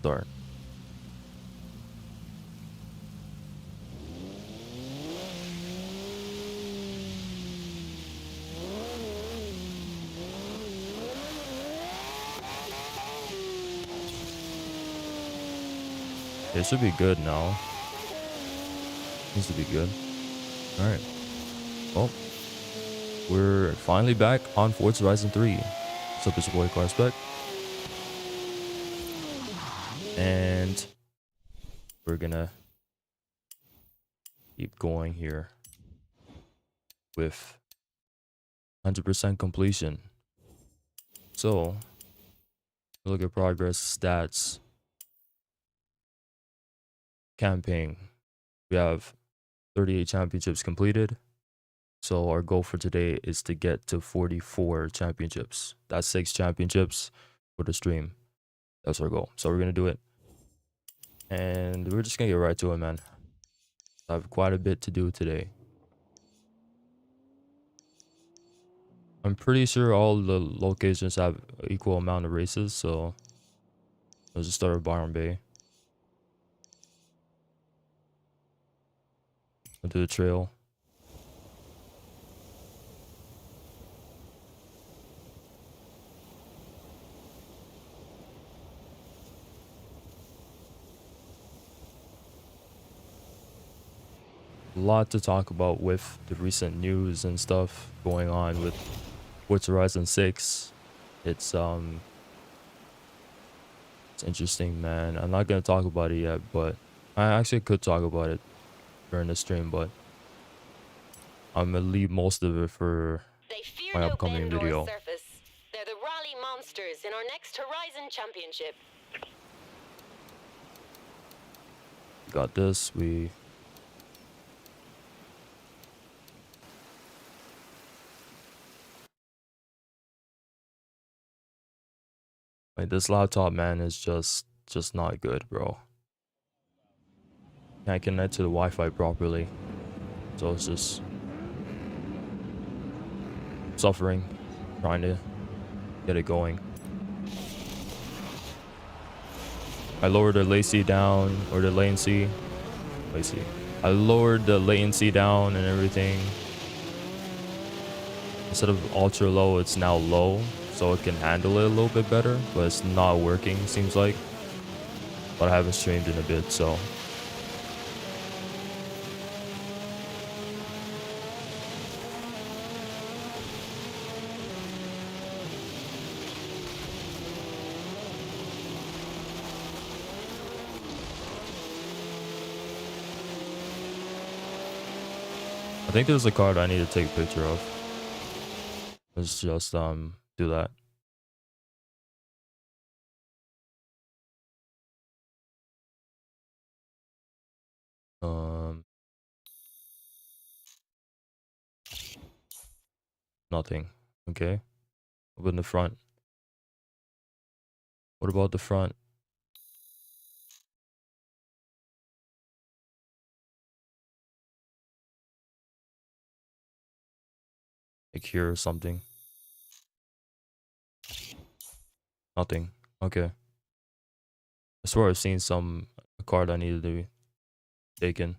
Start. It should be good now. Needs to be good. All right. Well, we're finally back on Forza Horizon 3. What's up, it's your boy Carspec. And we're gonna keep going here with 100% completion. So, look at progress, stats, campaign. We have 38 championships completed. So our goal for today is to get to 44 championships. That's 6 championships for the stream. That's our goal. So we're gonna do it. And we're just gonna get right to it, man. I have quite a bit to do today. I'm pretty sure all the locations have equal amount of races, so let's just start with Byron Bay. We'll do the trail. A lot to talk about with the recent news and stuff going on with Forza Horizon 6. It's interesting, man. I'm not gonna talk about it yet, but I actually could talk about it during the stream, but I'm gonna leave most of it for my upcoming video. They're the rally monsters in our next Horizon Championship. Got this. Like, this laptop, man, is just not good, bro. Can't connect to the Wi-Fi properly, so it's just suffering trying to get it going. I lowered the latency down, or the latency. I lowered the latency down and everything. Instead of ultra low, it's now low, so it can handle it a little bit better, but it's not working, seems like. But I haven't streamed in a bit, so. I think there's a card I need to take a picture of. Let's just do that. Nothing. Okay. Open the front. What about the front? Like here or something. Nothing. Okay. I swear I've seen a card I needed to be taken.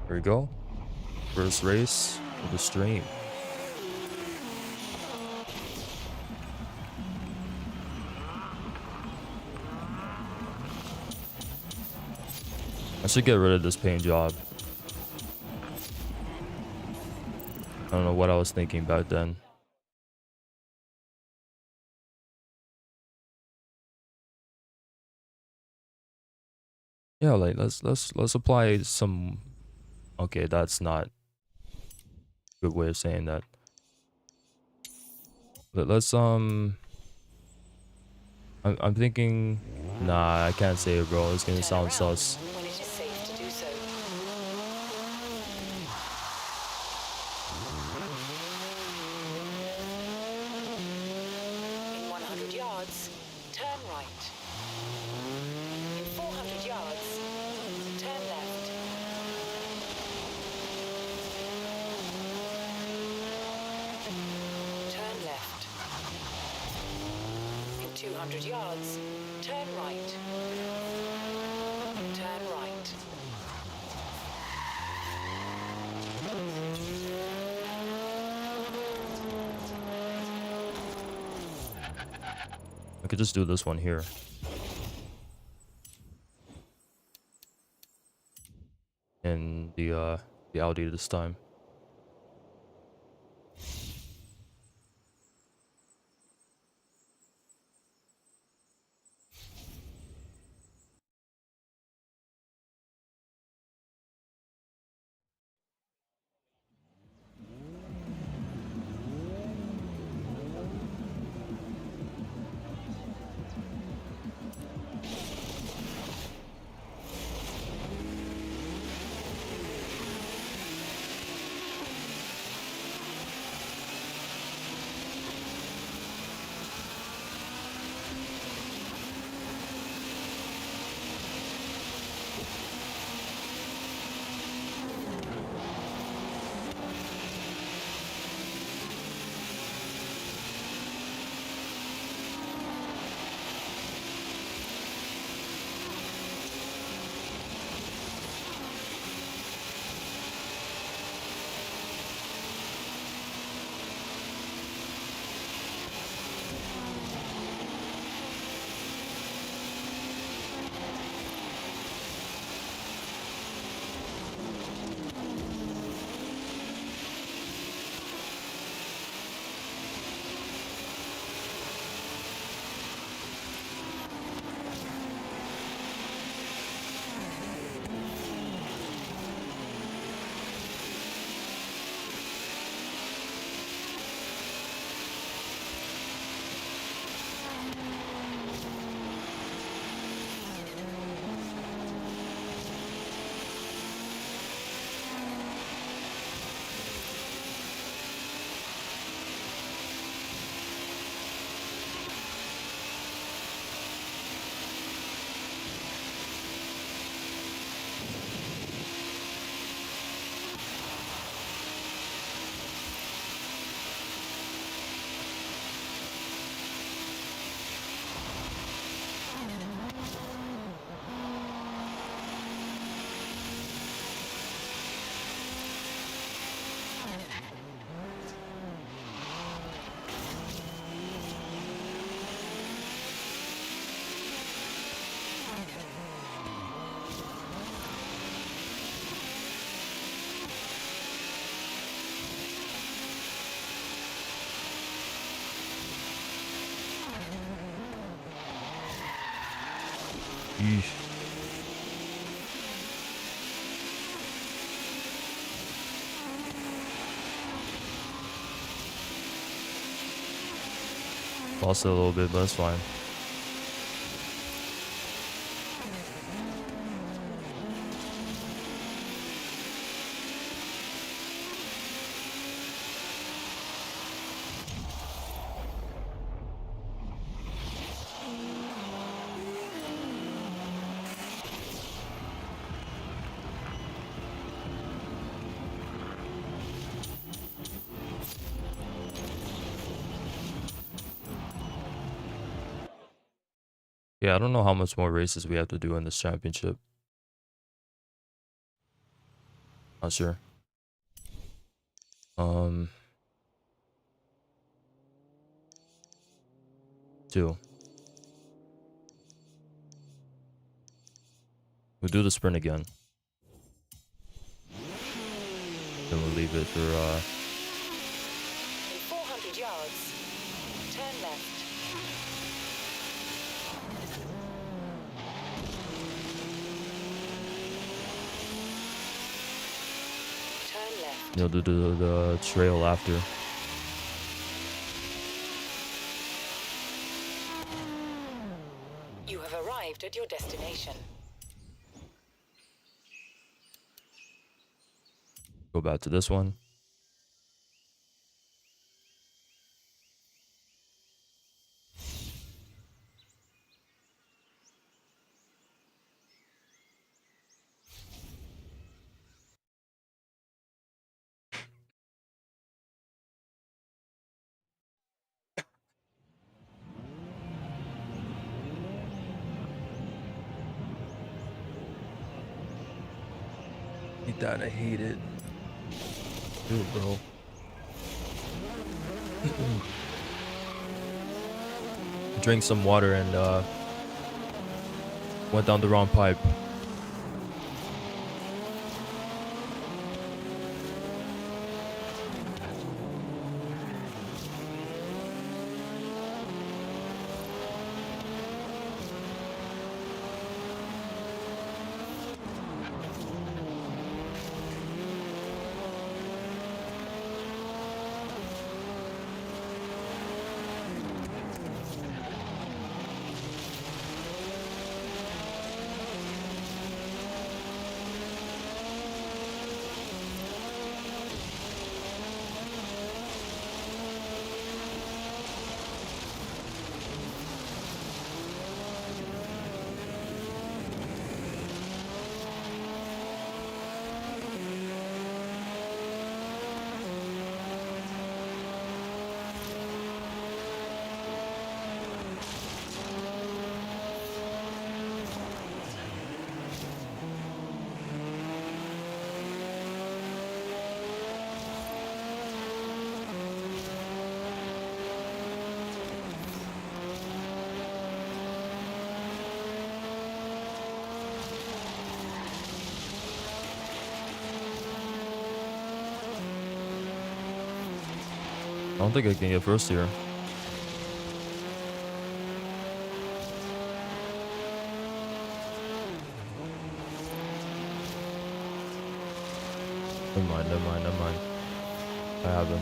There we go. First race of the stream. I should get rid of this paint job. I don't know what I was thinking back then. Yeah, like let's apply some. Okay, that's not a good way of saying that. Let's I'm thinking. Nah, I can't say it, bro. It's gonna Turn sound around sus. when it is safe to do so. In 100 yards, turn right. In 400 yards, turn left. Turn left. In 200 yards, turn right. Turn right. I could just do this one here. In the Audi this time. Yeesh. Lost it a little bit, but that's fine. Yeah, I don't know how much more races we have to do in this championship. Not sure. Um, 2. We'll do the sprint again. then we'll leave it for In 400 yards, turn left. Turn left. the trail after. You have arrived at your destination. Go back to this one. Hate that. I hate it. Dude, bro. Drink some water and went down the wrong pipe. I don't think I can get first here. Never mind. I have him.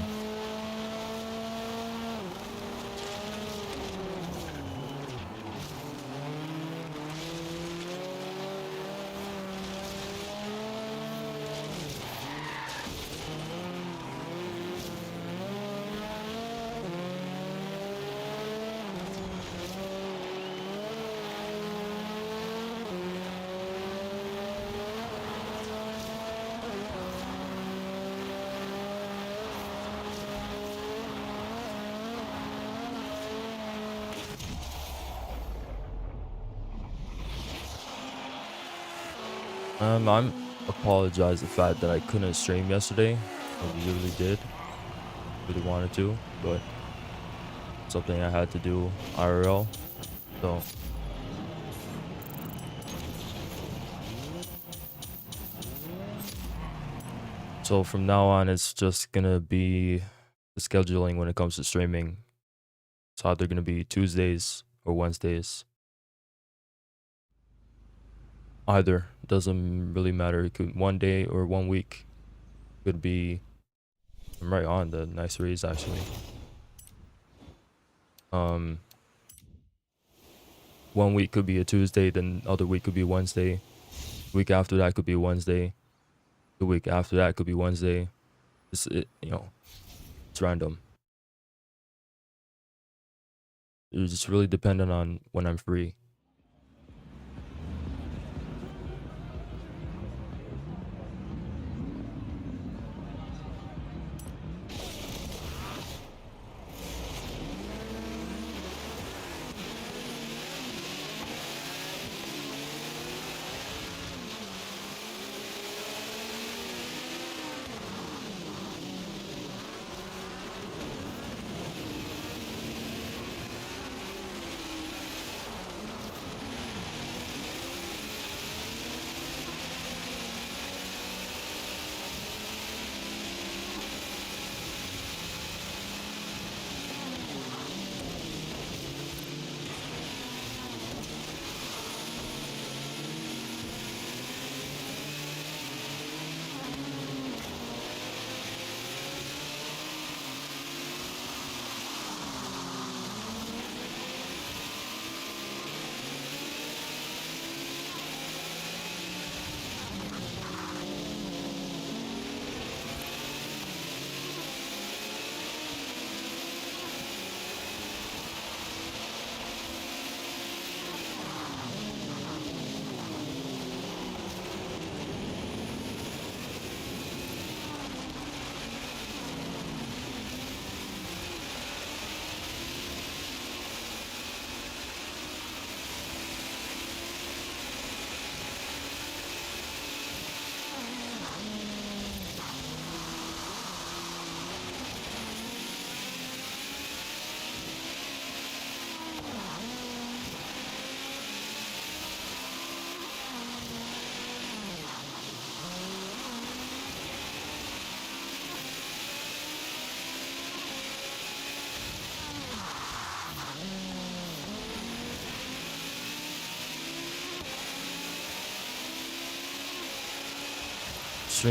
I'm apologize the fact that I couldn't stream yesterday. I really did. Really wanted to, but something I had to do IRL. So from now on, it's just gonna be the scheduling when it comes to streaming. It's either gonna be Tuesdays or Wednesdays. Either doesn't really matter. It could one day or 1 week. Could be. I'm right on the nice raise actually. 1 week could be a Tuesday, then other week could be Wednesday. Week after that could be Wednesday. The week after that could be Wednesday. It's it's random. It's just really dependent on when I'm free.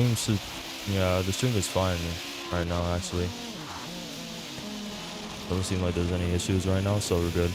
the stream is fine right now, actually. Doesn't seem like there's any issues right now, so we're good.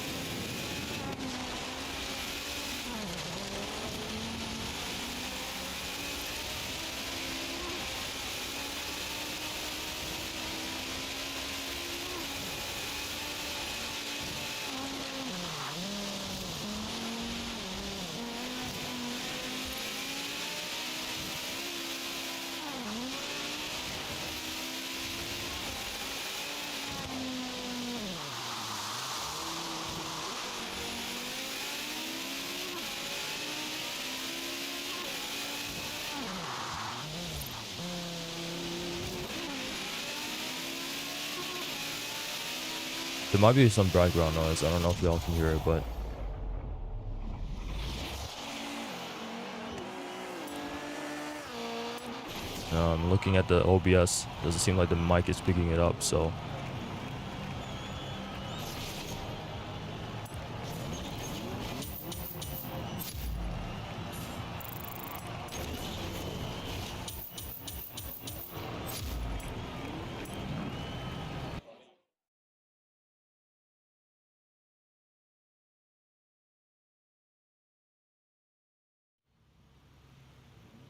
There might be some background noise. I don't know if y'all can hear it, but looking at the OBS, doesn't seem like the mic is picking it up, so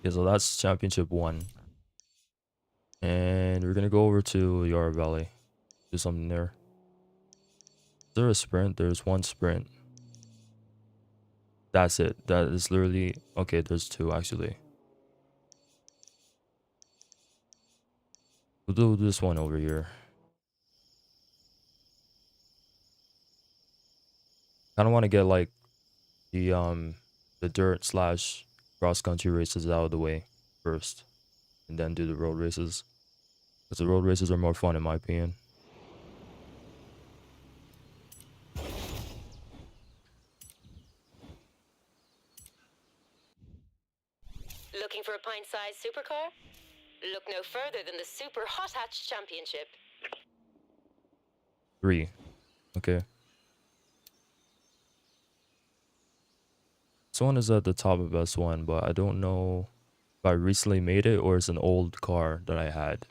yeah, so that's championship 1. And we're gonna go over to Yarra Valley. Do something there. Is there a sprint? There's one sprint. That's it. That is literally okay, there's 2 actually. We'll do this one over here. Kinda wanna get like the dirt slash cross country races out of the way first. And then do the road races. Because the road races are more fun in my opinion. Looking for a pint-sized supercar? Look no further than the Super Hot Hatch Championship. 3. Okay. This one is at the top of S1, but I don't know if I recently made it or it's an old car that I had.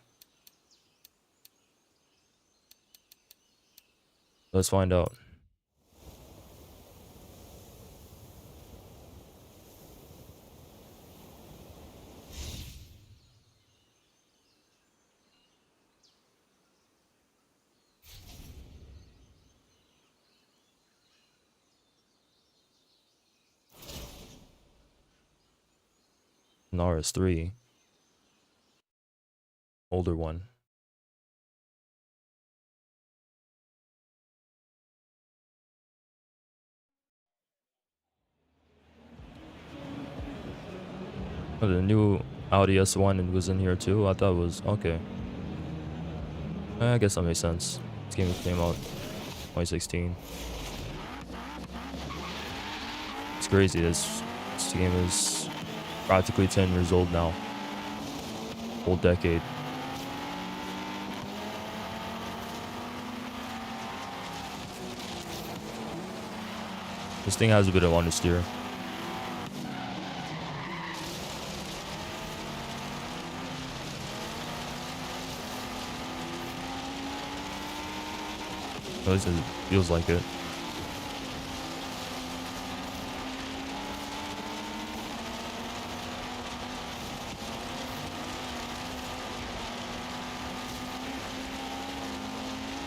Let's find out. An RS3. Older one. Oh, the new Audi S1 was in here too. I thought it was okay. I guess that makes sense. This game came out 2016. It's crazy. This game is practically 10 years old now. Whole decade. This thing has a bit of understeer. At least it feels like it.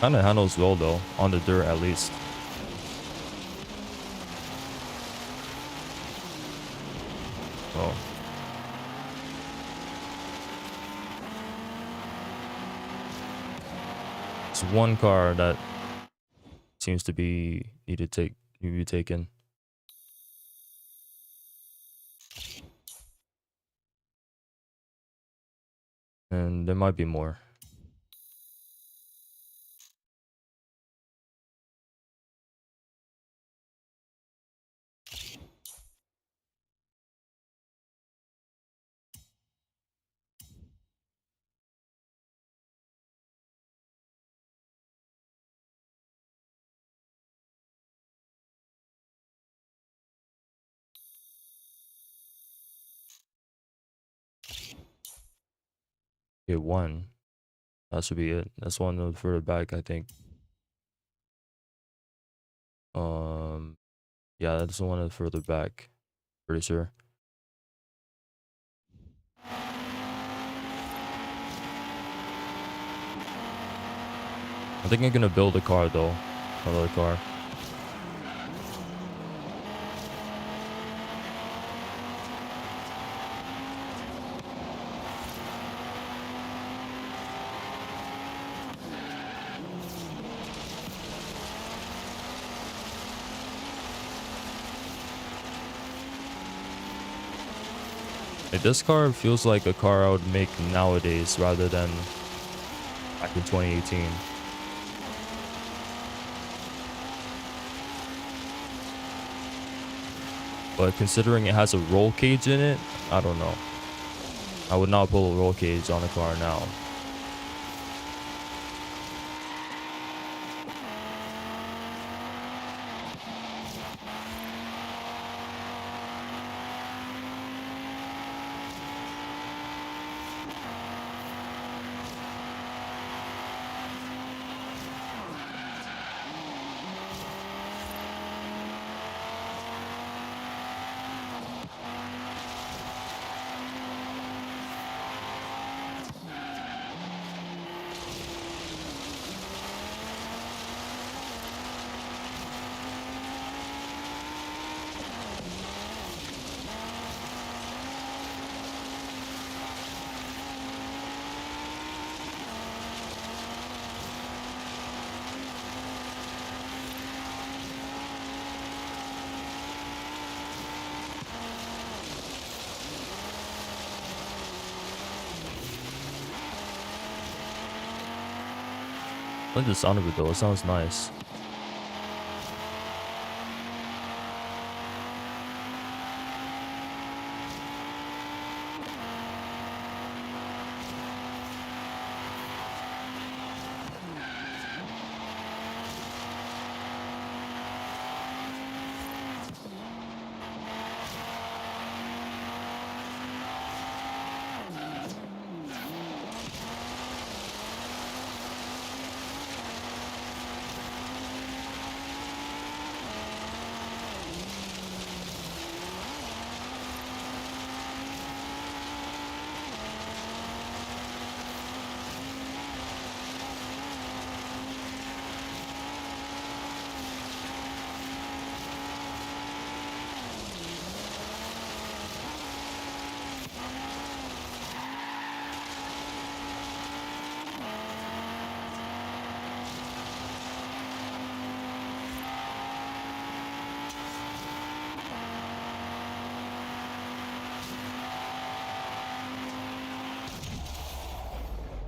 Kind of handles well though, on the dirt at least. Oh. It's one car that seems to be need to be taken. And there might be more. Okay, one. That should be it. That's one further back, I think. Yeah, that's the one further back. Pretty sure. I think I'm gonna build a car though. Another car. Like, this car feels like a car I would make nowadays rather than back in 2018. But considering it has a roll cage in it, I don't know. I would not pull a roll cage on a car now. I like the sound of it though. It sounds nice.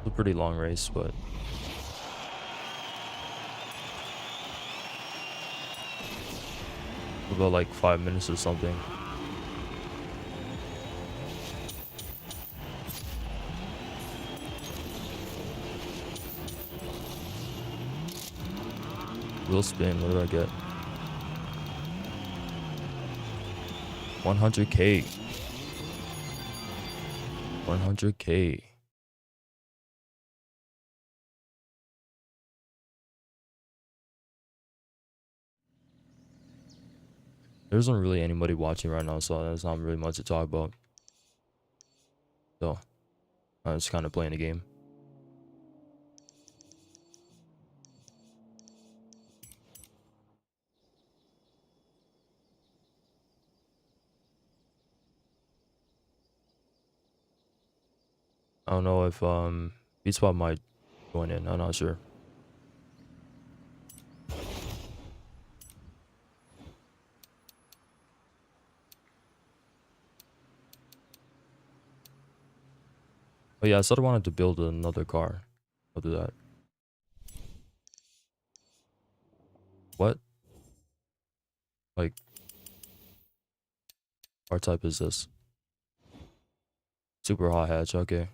It's a pretty long race, but about like 5 minutes or something. Wheel spin, what did I get? 100k. 100k. There isn't really anybody watching right now, so there's not really much to talk about. So I'm just kind of playing the game. I don't know if Beat Spot might join in. I'm not sure. But yeah, I sort of wanted to build another car. I'll do that. What? Like, car type is this? Super hot hatch. Okay.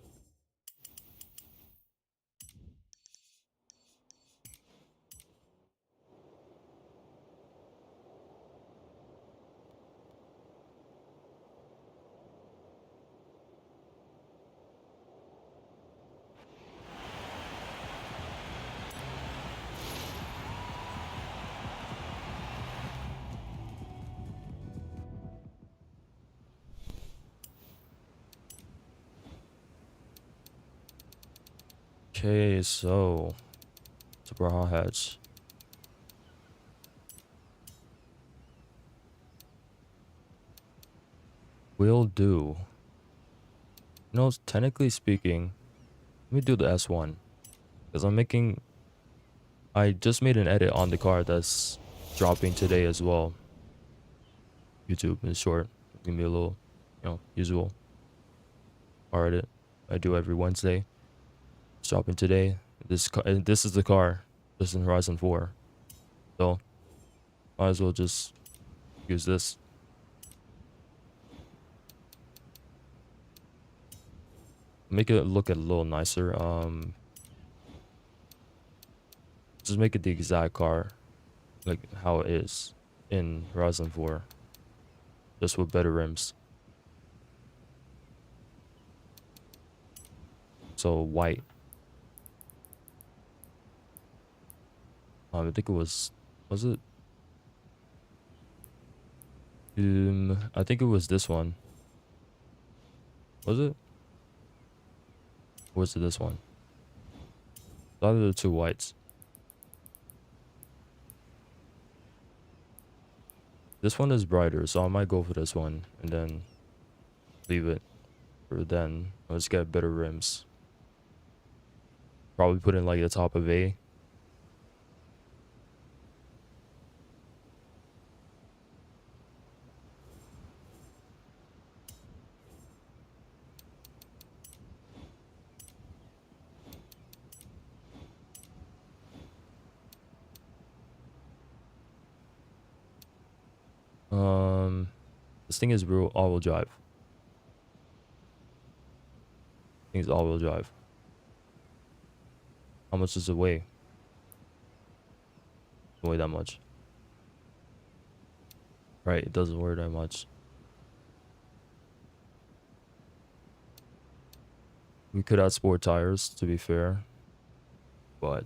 Okay, so super hot hatch. Will do. You know, technically speaking, let me do the S1 because I just made an edit on the car that's dropping today as well. YouTube in short, give me a little, usual car edit I do every Wednesday. It's dropping today. This is the car, just in Horizon 4. So might as well just use this. Make it look a little nicer. Just make it the exact car, like how it is in Horizon 4, just with better rims. So white. I think it was it? I think it was this one. Was it? Or was it this one? Either the two whites. This one is brighter, so I might go for this one and then leave it for then. Let's get better rims. Probably put in like the top of A. This thing is real all-wheel drive. Thing's all-wheel drive. How much does it weigh? Doesn't weigh that much. Right, it doesn't weigh that much. We could add sport tires, to be fair, but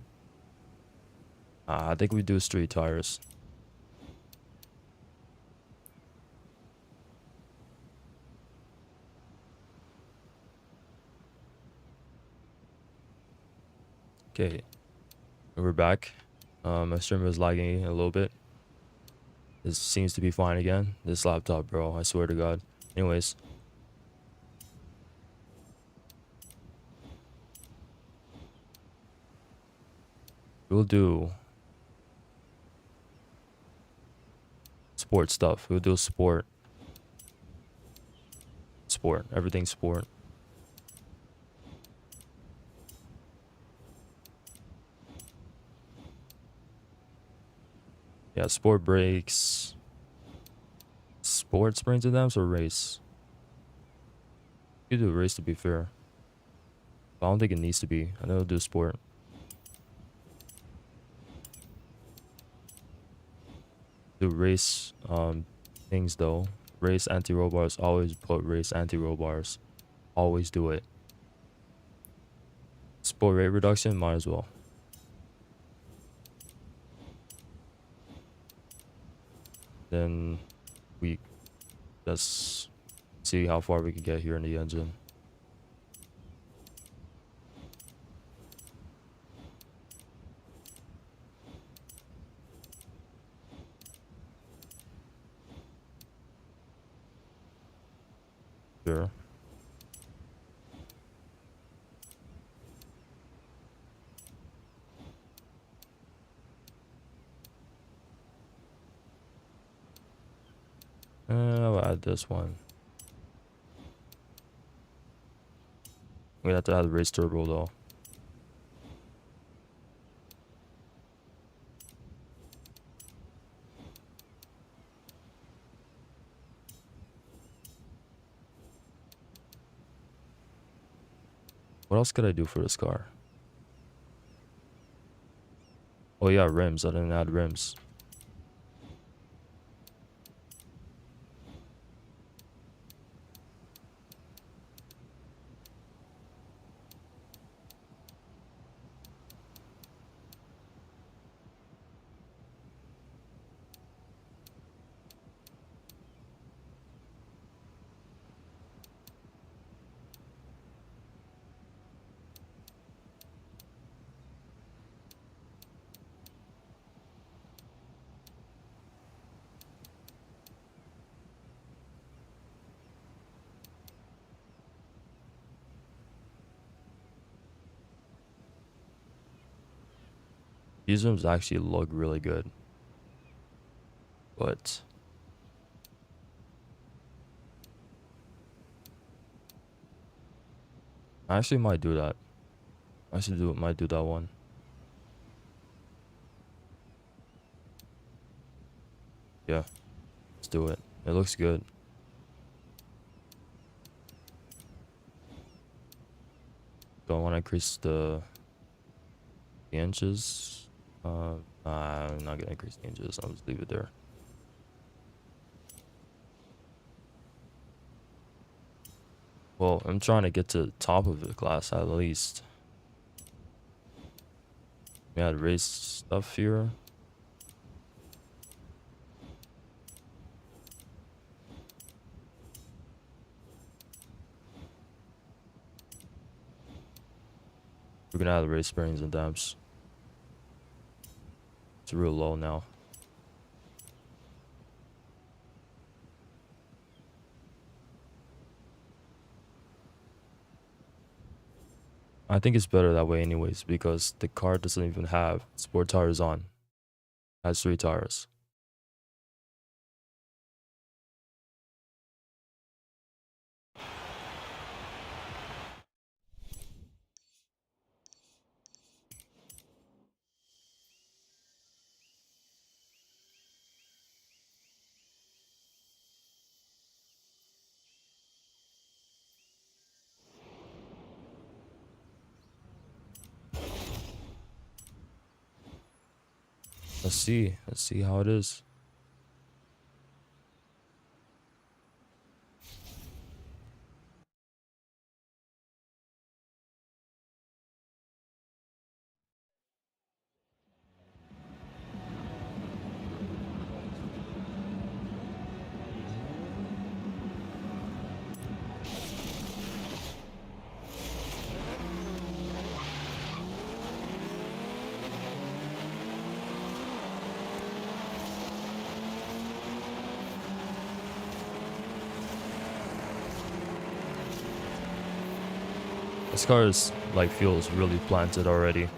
I think we do street tires. Okay, we're back. My streamer is lagging a little bit. This seems to be fine again. This laptop, bro, I swear to God. Anyways, we'll do sport stuff. We'll do sport. Sport. Everything sport. Yeah, sport brakes. Sport springs and dams or race? You do race to be fair. But I don't think it needs to be. I know it'll do sport. Do race things though. Race anti-roll bars. Always put race anti-roll bars. Always do it. Sport rate reduction, might as well. Then we just see how far we can get here in the engine. Sure. I'll add this one. We have to add the race turbo though. What else could I do for this car? Oh yeah, rims. I didn't add rims. These rooms actually look really good, but I actually might do that. Might do that one. Yeah, let's do it. It looks good. Don't want to increase the inches. I'm not gonna increase the inches. I'll just leave it there. Well, I'm trying to get to the top of the class at least. We had race stuff here. We're gonna add race bearings and damps. It's real low now. I think it's better that way anyways because the car doesn't even have sport tires on. It has 3 tires. Let's see how it is. This car is like feels really planted already.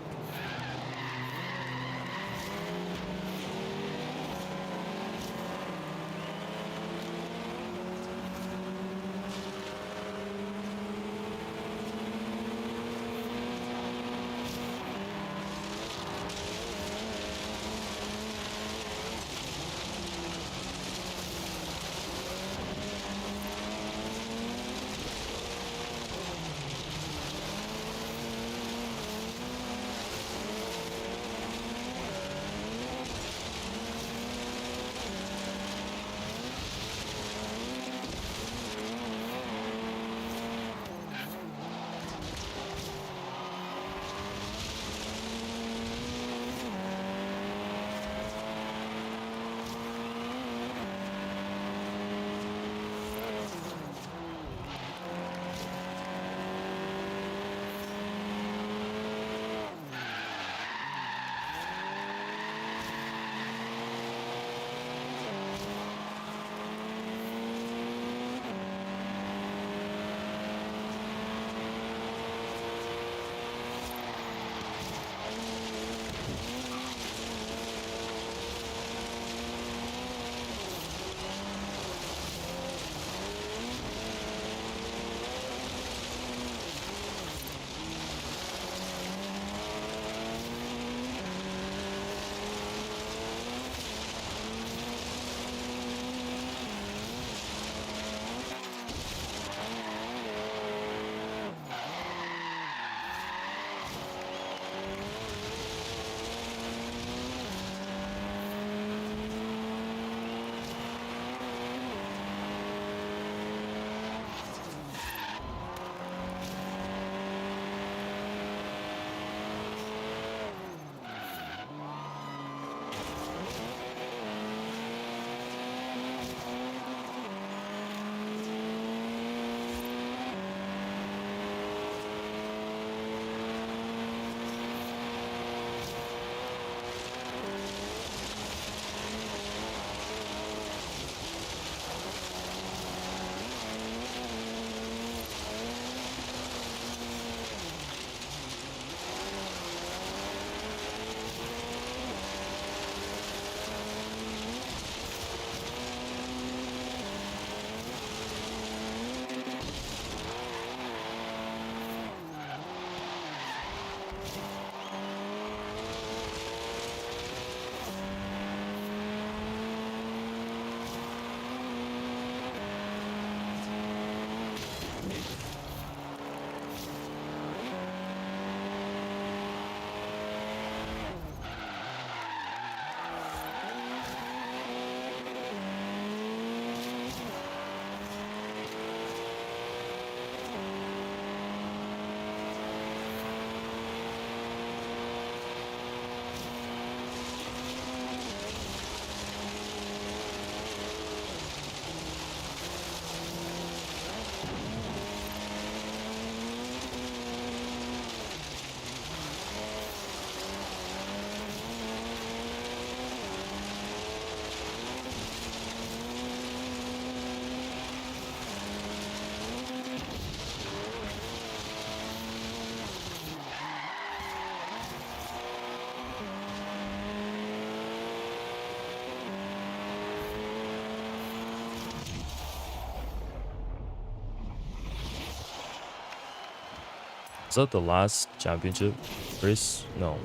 Is that the last championship race? No.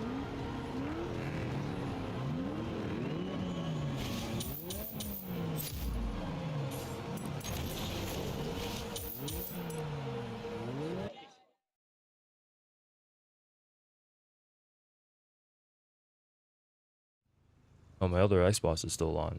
Oh, my other Xbox is still on.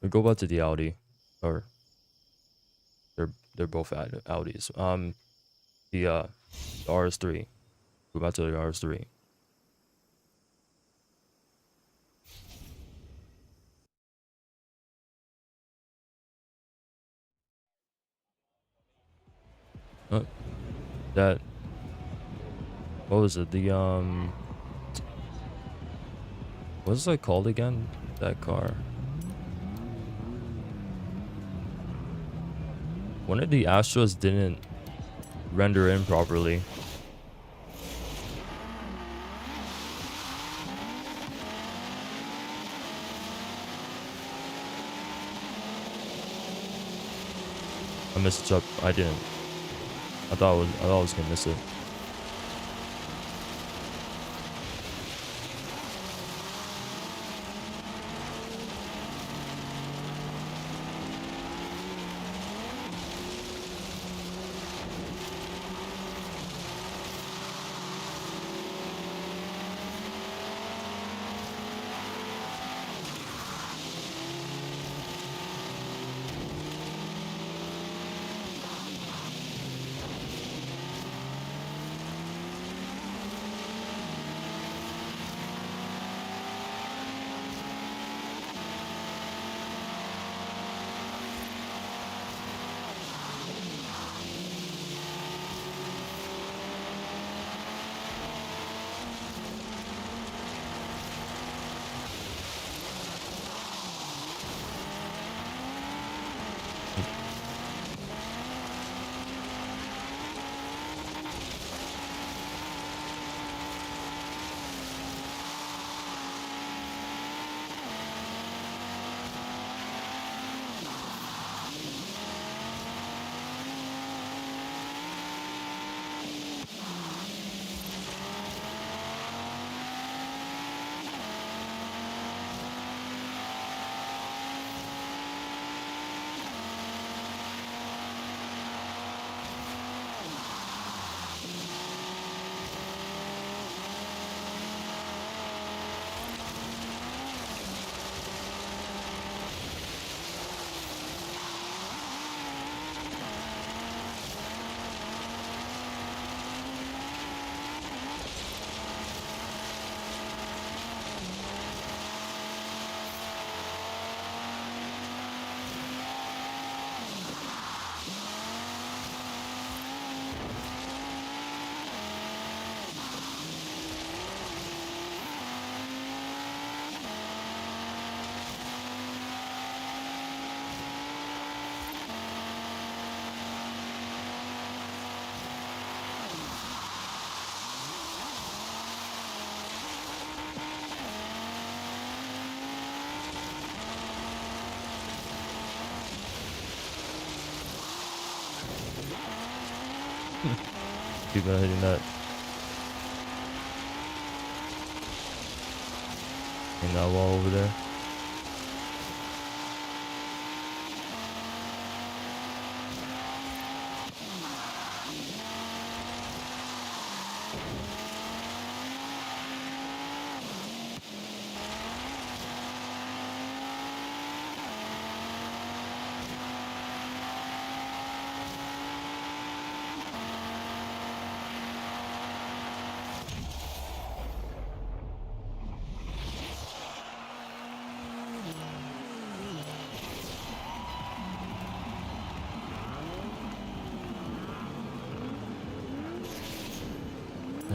We go back to the Audi, or they're both Audis. The RS3. Go back to the RS3. That, what was it? What is it called again? That car. One of the Astros didn't render in properly. I missed it up. I didn't. I thought I was gonna miss it. Keep on hitting that. And that wall over there.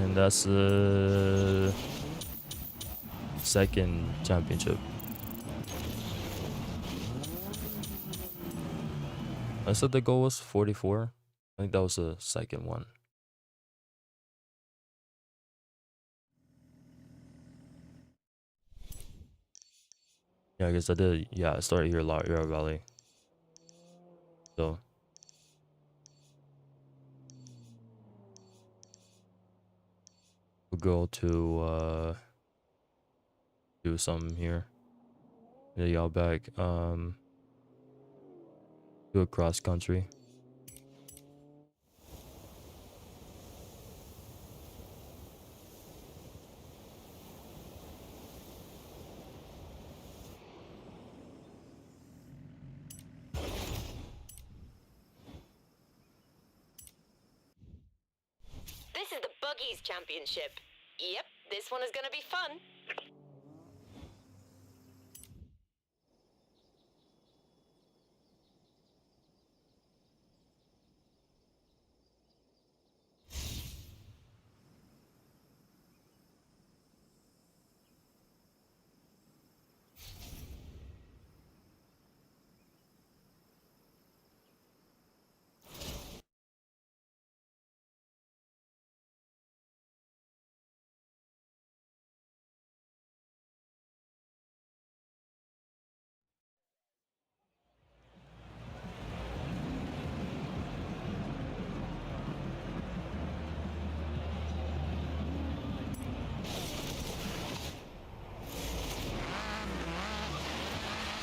And that's the second championship. I said the goal was 44. I think that was the second one. Yeah, I guess I did. Yeah, I started here a lot, Yarra Valley. So we'll go to do something here. Yeah, y'all back. Do a cross country. This is the Buggies Championship. Yep, this one is gonna be fun.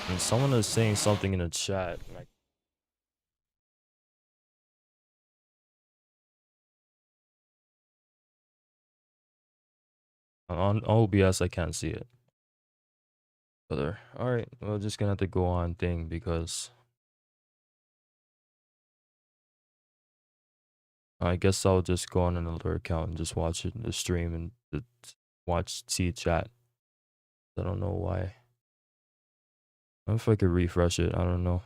And someone is saying something in the chat. Like, on OBS, I can't see it. Brother. Alright, we're just gonna have to go on thing because I guess I'll just go on another account and just watch it in the stream and see chat. I don't know why. I don't know if I could refresh it. I don't know.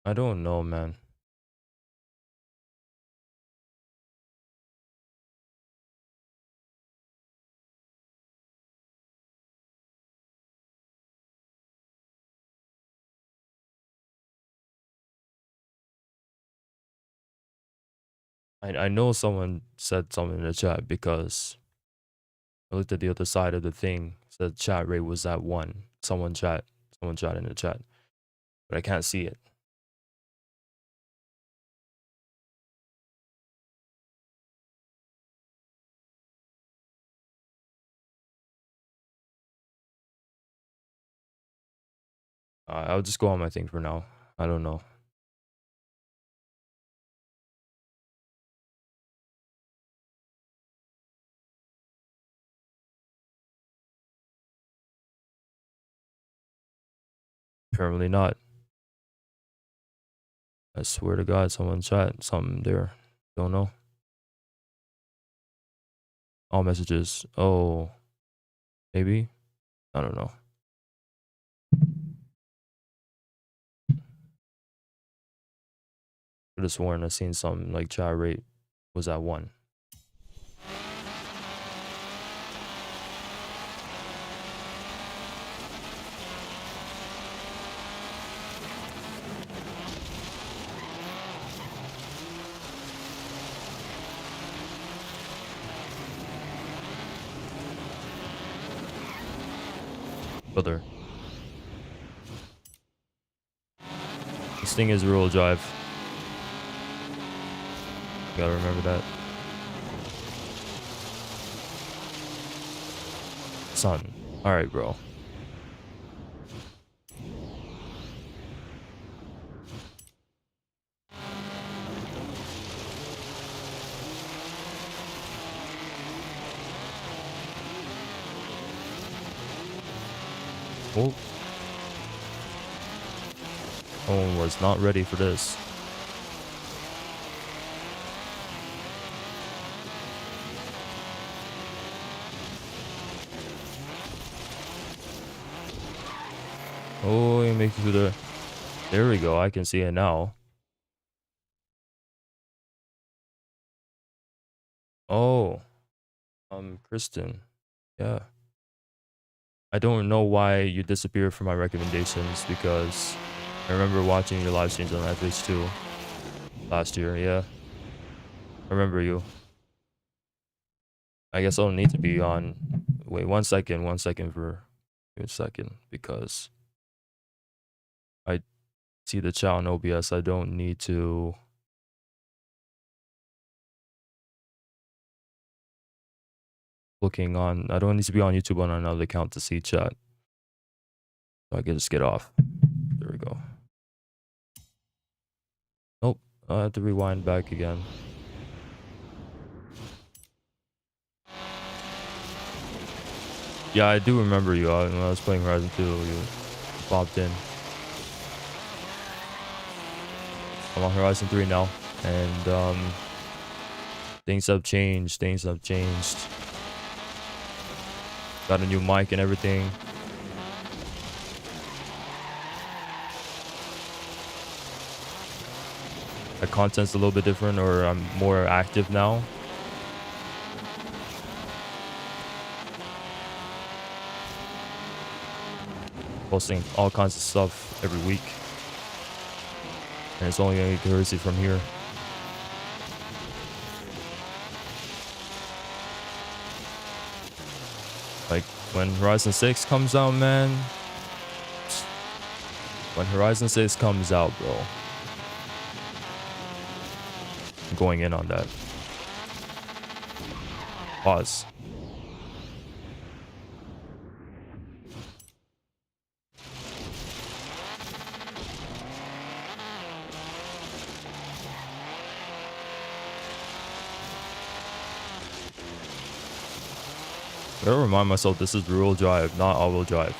I don't know, man. I know someone said something in the chat because I looked at the other side of the thing. Said chat rate was at 1. Someone chat in the chat, but I can't see it. I'll just go on my thing for now. I don't know. Apparently not. I swear to God, someone chat something there. Don't know. All messages. Oh, maybe. I don't know. I just sworn I seen something like chat rate was at 1. Brother. This thing is real drive. Gotta remember that. Son. Alright, bro. Oh, Owen was not ready for this. Oh, he makes it through the... There we go. I can see it now. Oh, Kristen. Yeah. I don't know why you disappeared from my recommendations because I remember watching your live streams on FH2 last year. Yeah. I remember you. I guess I'll need to be on. Wait, 1 second for a second because I see the chat on OBS. I don't need to. I don't need to be on YouTube on another account to see chat. So I can just get off. There we go. Nope. I have to rewind back again. Yeah, I do remember you. When I was playing Horizon 2, you popped in. I'm on Horizon 3 now, and things have changed. Got a new mic and everything. My content's a little bit different, or I'm more active now. Posting all kinds of stuff every week. And it's only going to get crazy from here. Like, when Horizon 6 comes out, man. When Horizon 6 comes out, bro. I'm going in on that. Pause. I gotta remind myself this is rear-wheel drive, not all-wheel drive.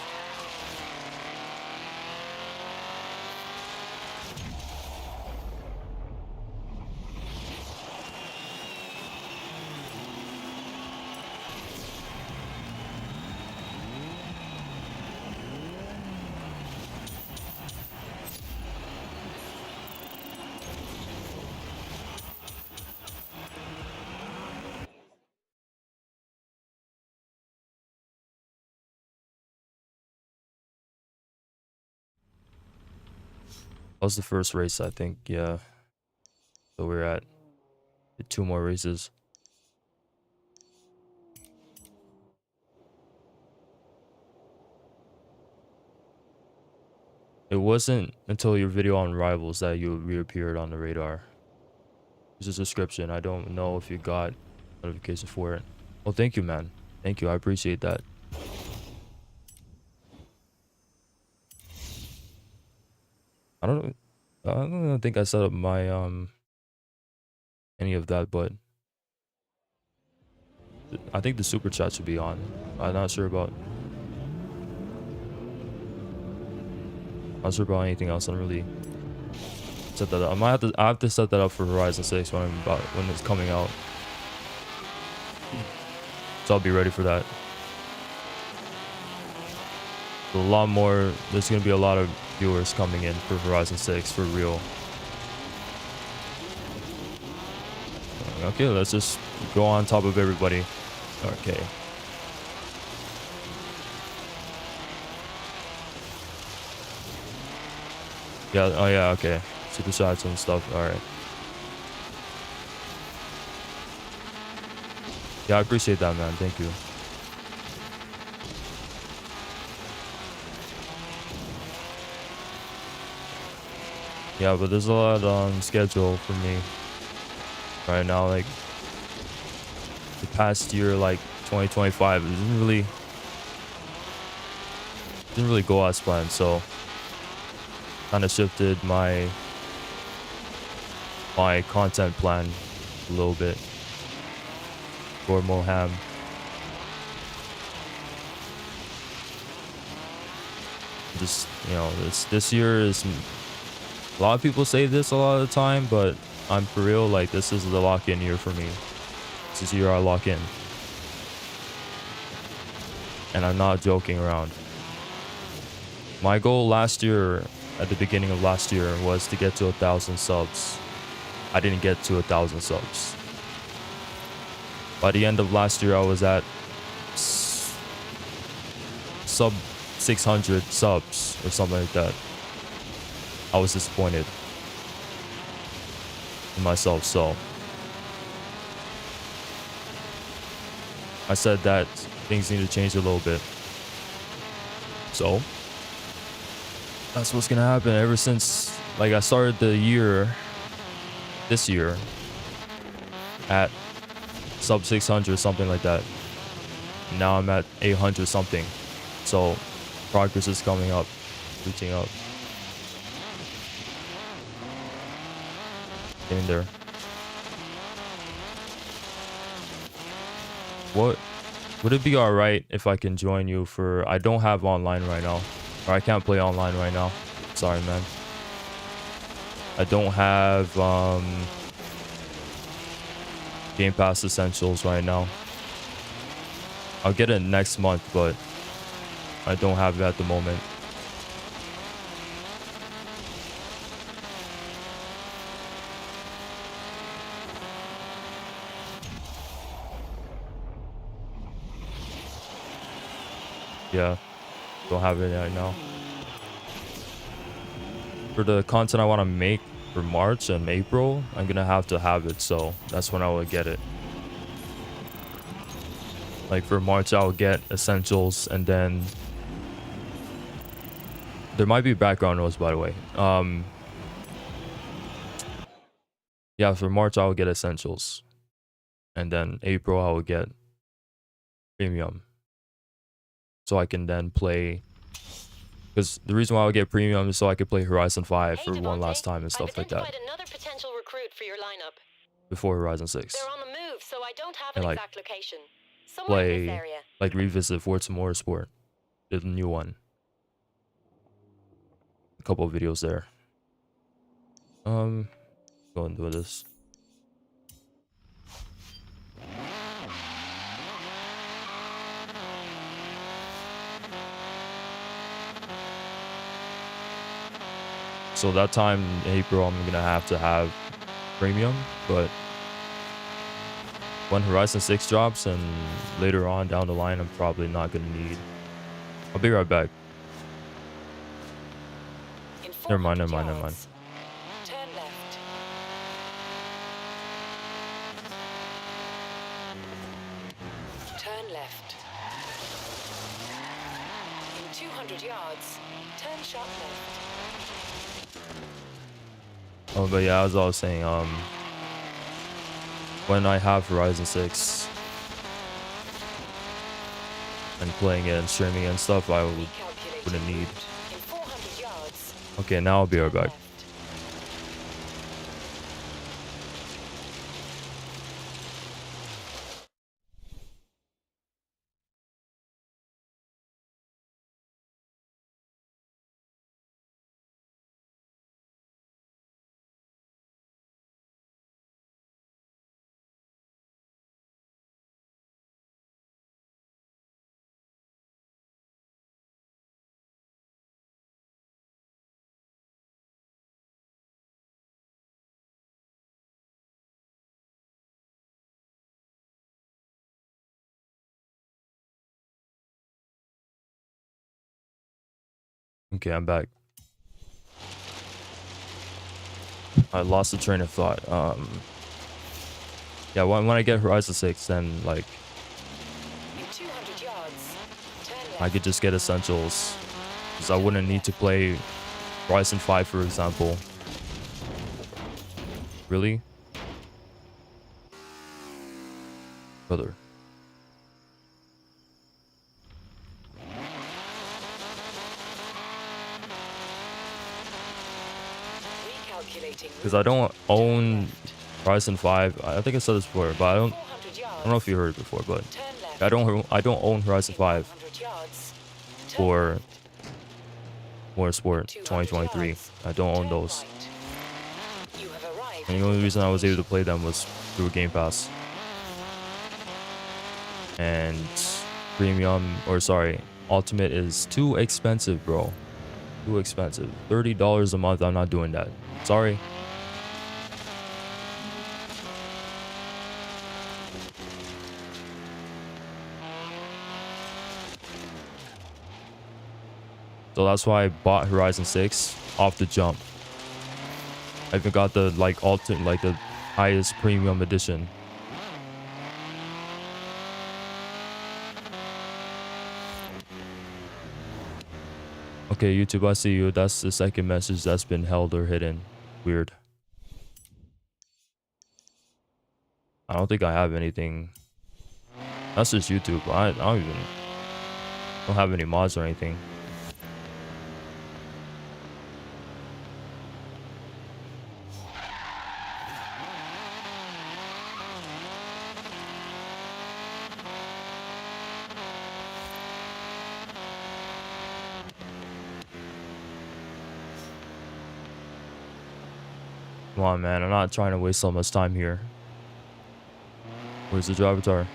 That was the first race, I think. Yeah. So we're at 2 more races. It wasn't until your video on Rivals that you reappeared on the radar. There's a description. I don't know if you got notification for it. Well, thank you, man. Thank you. I appreciate that. I don't think I set up my any of that, but I think the super chat should be on. I'm not sure about anything else. I don't really set that up. I have to set that up for Horizon 6 when it's coming out. So I'll be ready for that. A lot more. There's gonna be a lot of viewers coming in for Horizon 6 for real. Okay, let's just go on top of everybody. Okay. Yeah, oh yeah, okay. Super shots and stuff, alright. Yeah, I appreciate that, man. Thank you. Yeah, but there's a lot on schedule for me right now. Like, the past year, like 2025, it didn't really go as planned, so kind of shifted my content plan a little bit. Or more ham. Just, you know, this year is, a lot of people say this a lot of the time, but I'm for real, like, this is the lock-in year for me. This is the year I lock in. And I'm not joking around. My goal last year, at the beginning of last year, was to get to 1,000 subs. I didn't get to 1,000 subs. By the end of last year, I was at sub 600 subs or something like that. I was disappointed in myself, so I said that things need to change a little bit. So that's what's gonna happen. Ever since, like, I started the year, this year, at sub 600, something like that. Now I'm at 800 something. So progress is coming up, reaching up. Getting there. What would it be alright if I can join you for, I don't have online right now, or I can't play online right now. Sorry, man. I don't have Game Pass Essentials right now. I'll get it next month, but I don't have it at the moment. Yeah, don't have it right now. For the content I want to make for March and April, I'm gonna have to have it, so that's when I will get it. Like for March, I'll get Essentials, and then there might be background noise, by the way. Yeah, for March, I will get Essentials, and then April, I will get Premium, so I can then play. Because the reason why I would get Premium is so I could play Horizon 5 for one last time and stuff like that. Another potential recruit for your lineup. Before Horizon 6. They're on the move, so I don't have And an like exact location. Somewhere in this play, area. like revisit Forza Motorsport, the new one. A couple of videos there. Go and do this. So that time in April, I'm gonna have to have Premium, but when Horizon 6 drops and later on down the line, I'm probably not gonna need. I'll be right back. Never mind. Turn left. Turn left. In 200 yards, turn sharp left. Oh, but yeah, as I was saying, when I have Horizon 6 and playing it and streaming it and stuff, I wouldn't need. Okay, now I'll be right back. Okay, I'm back. I lost the train of thought. Yeah, when I get Horizon 6, then like I could just get Essentials, because I wouldn't need to play Horizon 5, for example. Really? Brother. Because I don't own Horizon 5. I think I said this before, but I don't know if you heard it before, but I don't own Horizon 5 for Motorsport 2023. I don't own those. You have arrived. And the only reason I was able to play them was through Game Pass. And premium, or sorry, ultimate is too expensive, bro. Too expensive. $30 a month. I'm not doing that. Sorry. So that's why I bought Horizon 6 off the jump. I even got the like the highest premium edition. Okay, YouTube, I see you. That's the second message that's been held or hidden. Weird. I don't think I have anything. That's just YouTube. I don't have any mods or anything. Come on, man. I'm not trying to waste so much time here. Where's the driver tar?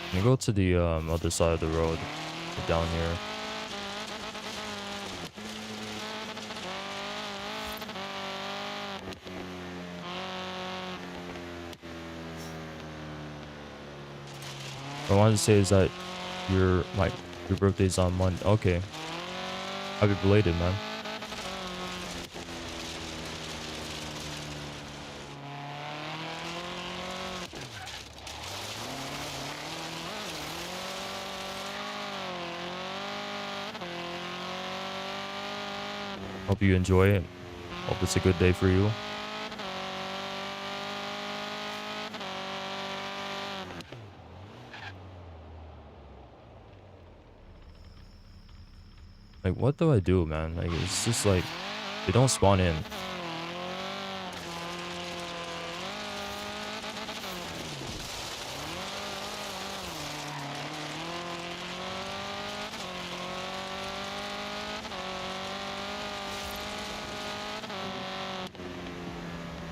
Can you go to the other side of the road? Down here. What I wanted to say is that your birthday's on Monday. Okay. Happy belated, man. Hope you enjoy it. Hope it's a good day for you. Like, what do I do, man? Like, it's just like, they don't spawn in.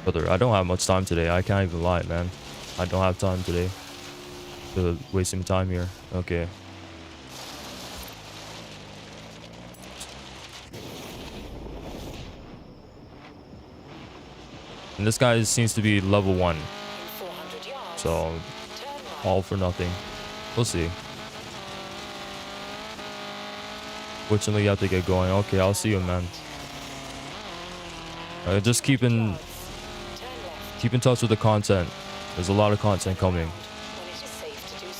Brother, I don't have much time today. I can't even lie, man. I don't have time today to wasting time here. Okay. And this guy seems to be level 1. So, all for nothing. We'll see. Fortunately, you have to get going. Okay, I'll see you, man. Just keep in touch with the content. There's a lot of content coming.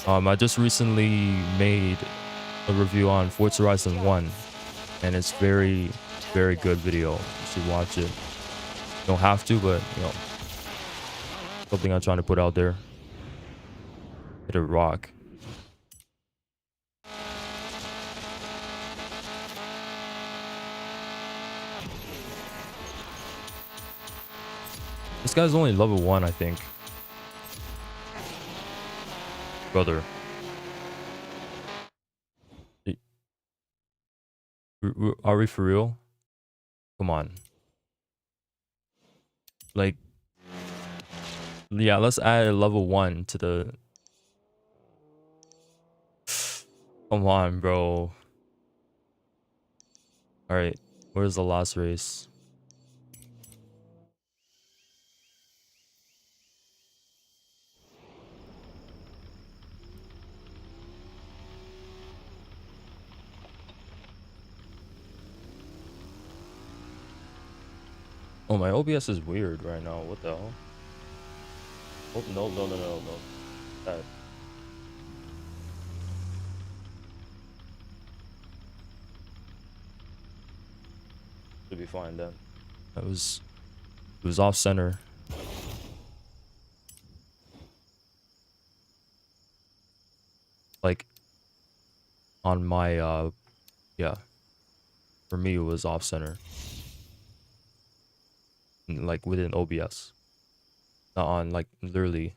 I just recently made a review on Forza Horizon 1. And it's very, very good video. You should watch it. Don't have to, but you know, something I'm trying to put out there. Hit a rock. This guy's only level 1, I think. Brother. Are we for real? Come on. Like, yeah, let's add a level 1 to the... Come on, bro. Alright, where's the last race? Oh, my OBS is weird right now. What the hell? Oh, no. That. Should be fine then. It was off center. Like on my yeah. For me it was off center. Like within OBS. Not on like literally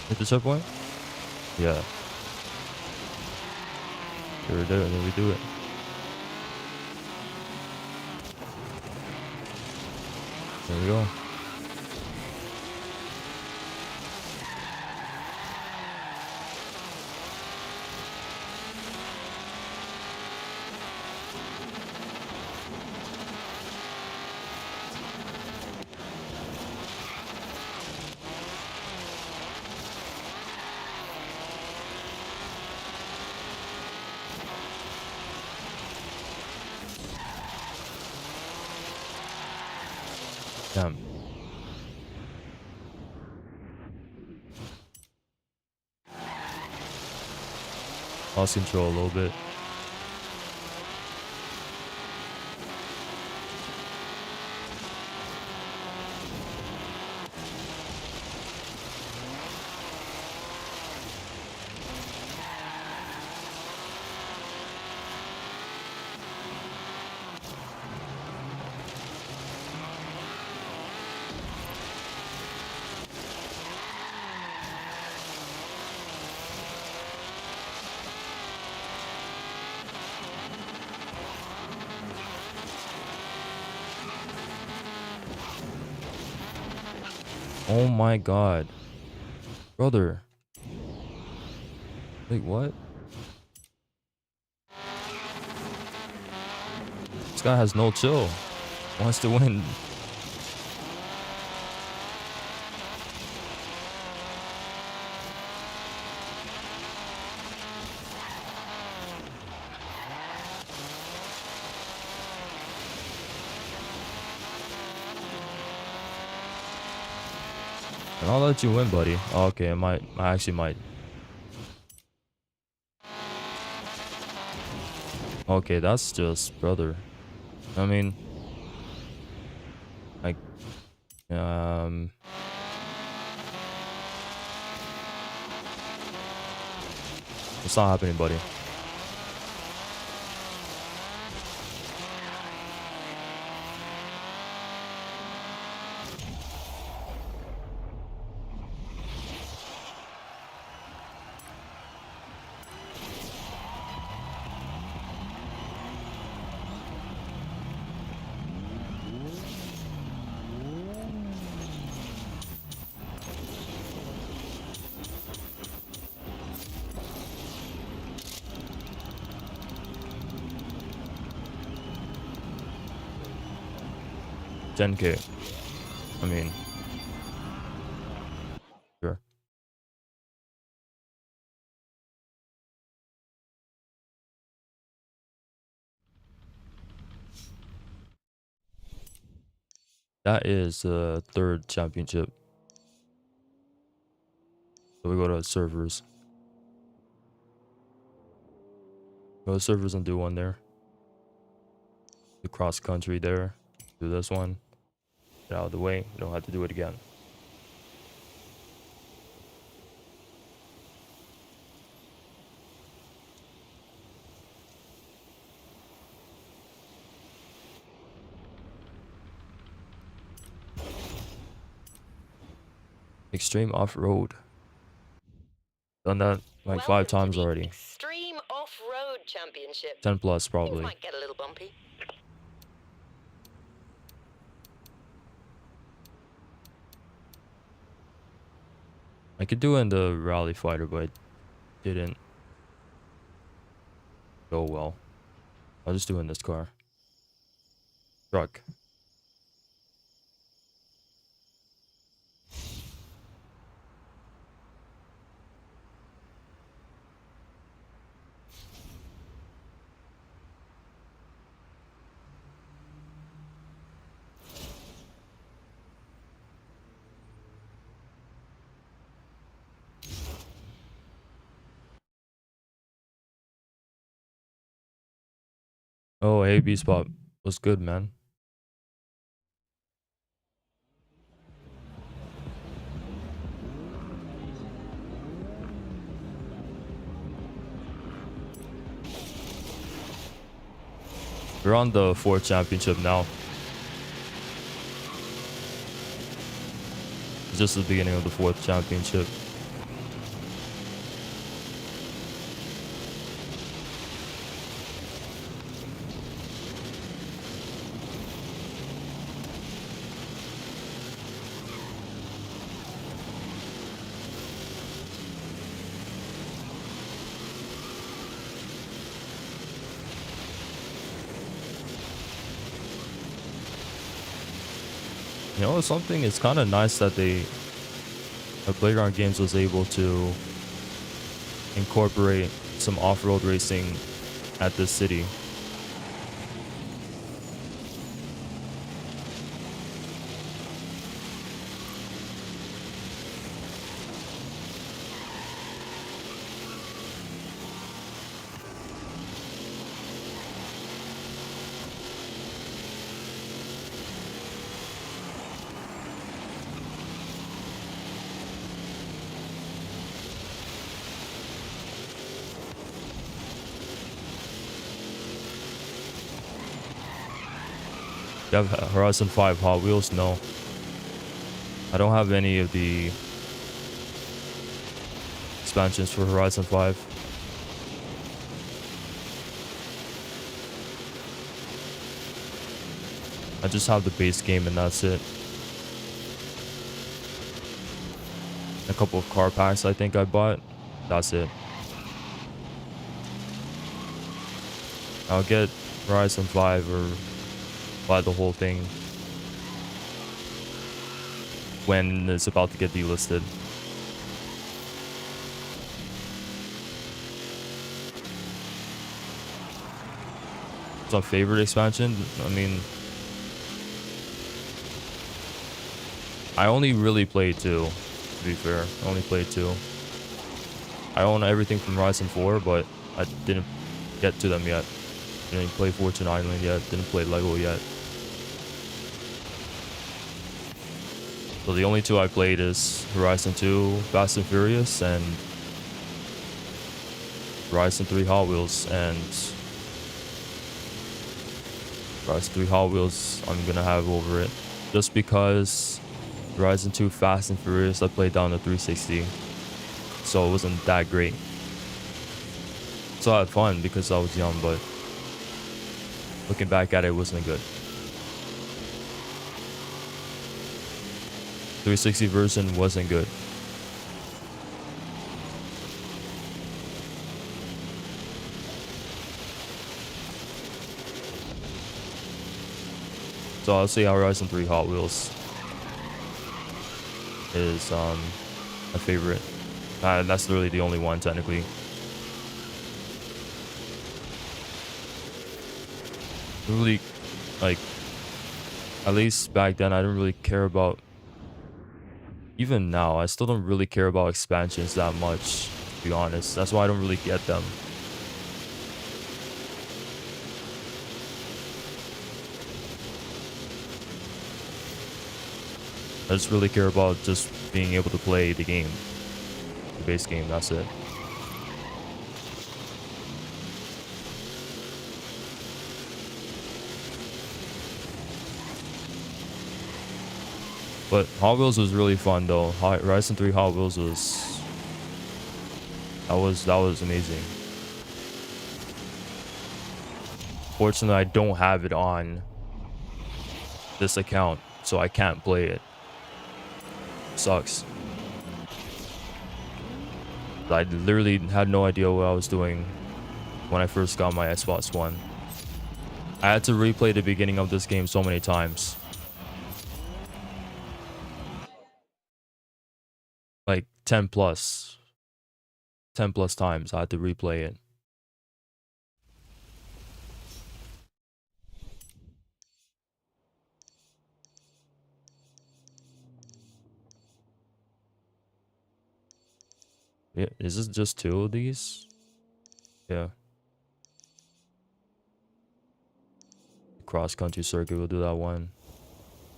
Hit the checkpoint? Yeah. Here we do it. Here we do it. There we go. Damn. Lost control a little bit. Oh my god. Brother. Wait, what? This guy has no chill. Wants to win. And I'll let you win, buddy. Oh, okay, I actually might. Okay, that's just, brother. I mean, like, it's not happening, buddy. $10K. I mean, sure. That is the third championship. So we go to servers. Go to servers and do one there. The cross country there. Do this one. Get out of the way. You don't have to do it again. Extreme off-road. Done that like 5 times already. Extreme Off-Road Championship. 10 plus Things probably. might get a little bumpy. I could do it in the rally fighter, but it didn't go well. I'll just do it in this car. Truck. Oh, hey, B-Spot. What's good, man? We're on the 4th championship now. It's just the beginning of the 4th championship. You know, something, it's kind of nice that Playground Games was able to incorporate some off-road racing at this city. You have Horizon 5 Hot Wheels? No. I don't have any of the expansions for Horizon 5. I just have the base game and that's it. A couple of car packs I think I bought. That's it. I'll get Horizon 5 or buy the whole thing when it's about to get delisted. It's my favorite expansion. I mean, I only really played 2, to be fair. I only played 2. I own everything from Horizon 4, but I didn't get to them yet. Didn't play Fortune Island yet. Didn't play Lego yet. So the only 2 I played is Horizon 2 Fast and Furious and Horizon 3 Hot Wheels. And Horizon 3 Hot Wheels I'm gonna have over it. Just because Horizon 2 Fast and Furious I played down to 360. So it wasn't that great. So I had fun because I was young, but looking back at it, it wasn't good. 360 version wasn't good. So I'll say Horizon 3 Hot Wheels is my favorite. That's literally the only one technically. Really, like, at least back then I didn't really care about, even now I still don't really care about expansions that much, to be honest. That's why I don't really get them. I just really care about just being able to play the game, the base game. That's it. But Hot Wheels was really fun though. Horizon 3 Hot Wheels was that was amazing. Fortunately, I don't have it on this account, so I can't play it. Sucks. I literally had no idea what I was doing when I first got my Xbox One. I had to replay the beginning of this game so many times. Like 10 plus times I had to replay it. Yeah, is this just 2 of these? Yeah. Cross country circuit, we'll do that one.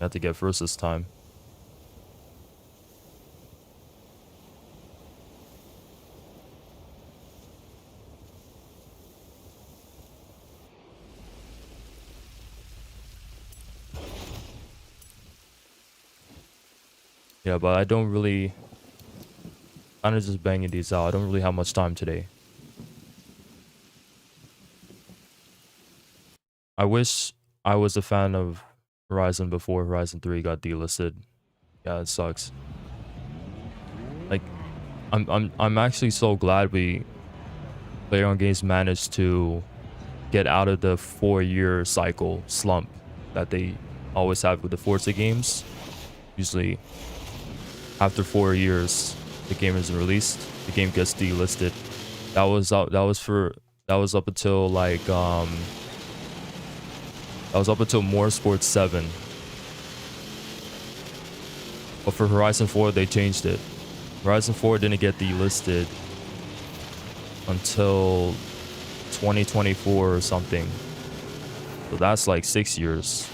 I have to get first this time. Yeah, but I don't really, kind of just banging these out. I don't really have much time today. I wish I was a fan of Horizon before Horizon 3 got delisted. Yeah, it sucks. Like, I'm actually so glad Playground Games managed to get out of the 4-year cycle slump that they always have with the Forza games. Usually after 4 years the game is released, the game gets delisted. That was up until like that was up until More Sports 7. But for Horizon 4 they changed it. Horizon 4 didn't get delisted until 2024 or something. So that's like 6 years.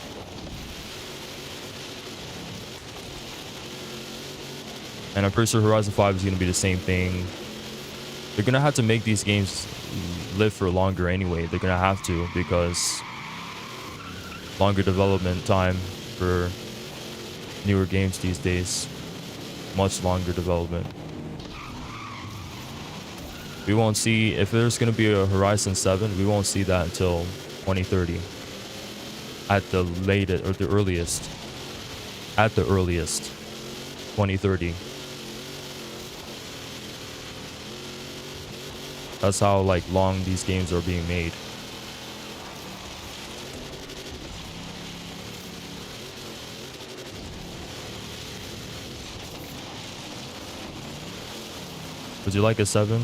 And I'm pretty sure Horizon 5 is going to be the same thing. They're going to have to make these games live for longer anyway. They're going to have to, because longer development time for newer games these days. Much longer development. We won't see, if there's going to be a Horizon 7, we won't see that until 2030. At the latest, or the earliest. At the earliest. 2030. That's how like long these games are being made. Would you like a 7?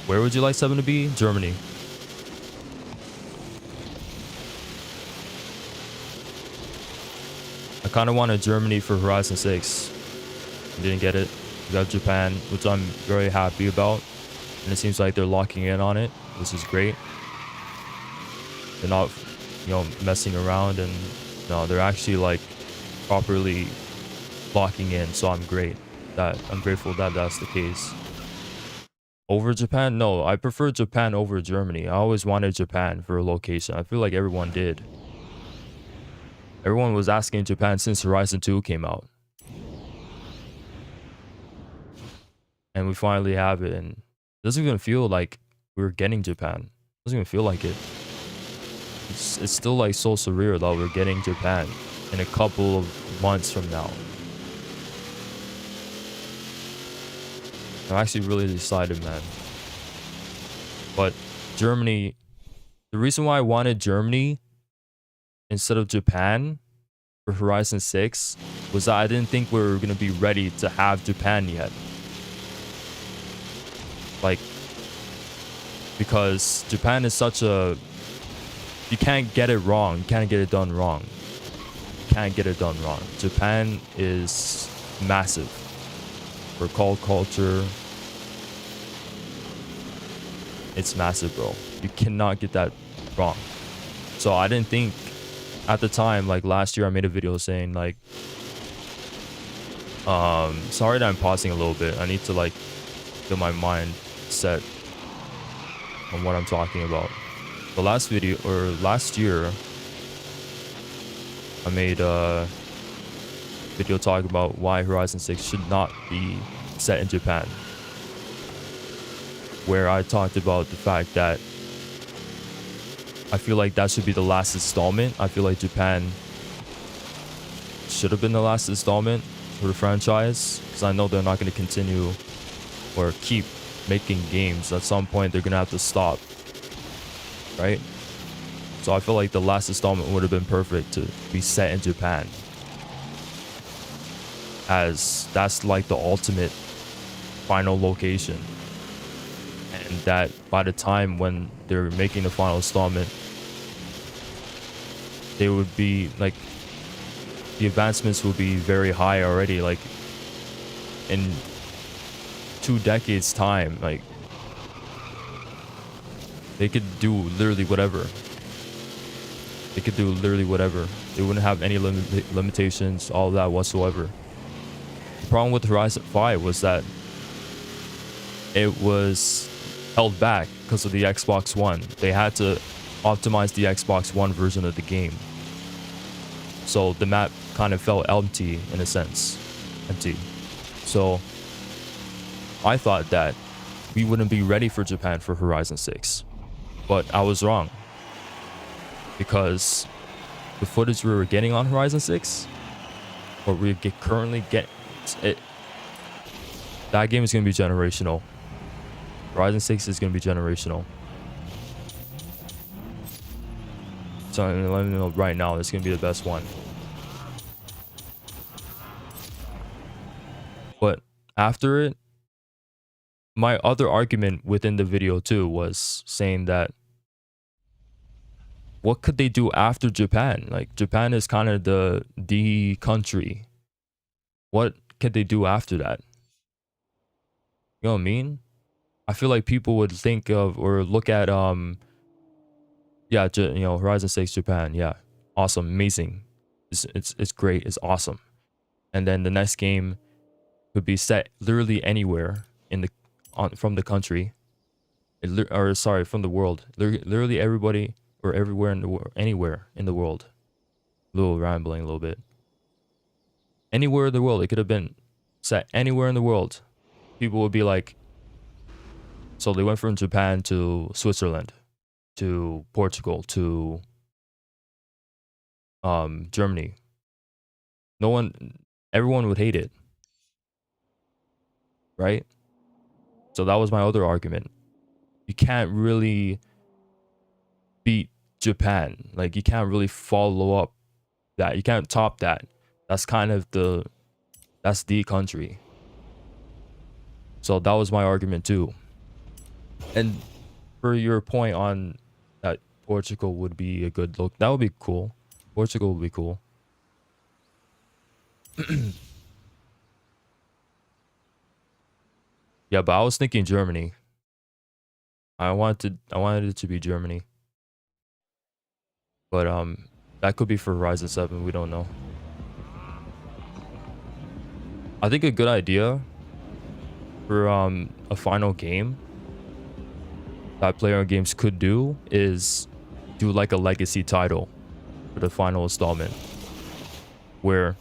Where would you like 7 to be? Germany. I kind of wanted Germany for Horizon 6. Didn't get it. We got Japan, which I'm very happy about. And it seems like they're locking in on it, which is great. They're not, messing around, and no, they're actually like properly locking in. So I'm grateful that that's the case. Over Japan? No, I prefer Japan over Germany. I always wanted Japan for a location. I feel like everyone did. Everyone was asking Japan since Horizon 2 came out. And we finally have it, and it doesn't even feel like we're getting Japan. It doesn't even feel like it. It's still like so surreal that we're getting Japan in a couple of months from now. I'm actually really excited, man. But Germany, the reason why I wanted Germany instead of Japan for Horizon 6 was that I didn't think we were going to be ready to have Japan yet. Like, because Japan is such a, you can't get it wrong. You can't get it done wrong. You can't get it done wrong. Japan is massive for culture. It's massive, bro. You cannot get that wrong. So I didn't think at the time, like last year, I made a video saying like, sorry that I'm pausing a little bit. I need to like get my mind set on what I'm talking about. The last video, or last year, I made a video talking about why Horizon 6 should not be set in Japan, where I talked about the fact that I feel like that should be the last installment. I feel like Japan should have been the last installment for the franchise, because I know they're not going to continue or keep making games. At some point they're gonna have to stop, right? So I feel like the last installment would have been perfect to be set in Japan, as that's like the ultimate final location, and that by the time when they're making the final installment, they would be like, the advancements will be very high already, like in 2 decades time. Like, they could do literally whatever. They could do literally whatever. They wouldn't have any limitations, all of that whatsoever. The problem with Horizon 5 was that it was held back because of the Xbox One. They had to optimize the Xbox One version of the game. So the map kind of felt empty in a sense. Empty. So I thought that we wouldn't be ready for Japan for Horizon 6. But I was wrong. Because the footage we were getting on Horizon 6, or we currently get it, that game is going to be generational. Horizon 6 is going to be generational. So let me know right now, it's going to be the best one. after it, my other argument within the video too was saying that what could they do after Japan? Like Japan is kind of the country. What could they do after that? You know what I mean? I feel like people would think of or look at yeah, you know, Horizon 6 Japan. Yeah. Awesome, amazing. It's great. It's awesome. And then the next game could be set literally anywhere in the from the country. Or sorry, from the world. Literally everybody or everywhere in the world, anywhere in the world. A little rambling a little bit. Anywhere in the world, it could have been set anywhere in the world. People would be like, so they went from Japan to Switzerland, to Portugal, to Germany. Everyone would hate it, right? So that was my other argument. You can't really beat Japan. Like you can't really follow up that. You can't top that. That's kind of that's the country. So that was my argument too. And for your point on that Portugal would be a good look, that would be cool. Portugal would be cool. Yeah, but I was thinking Germany. I wanted it to be Germany. But that could be for Horizon 7, we don't know. I think a good idea for a final game that Player Games could do is do like a legacy title for the final installment where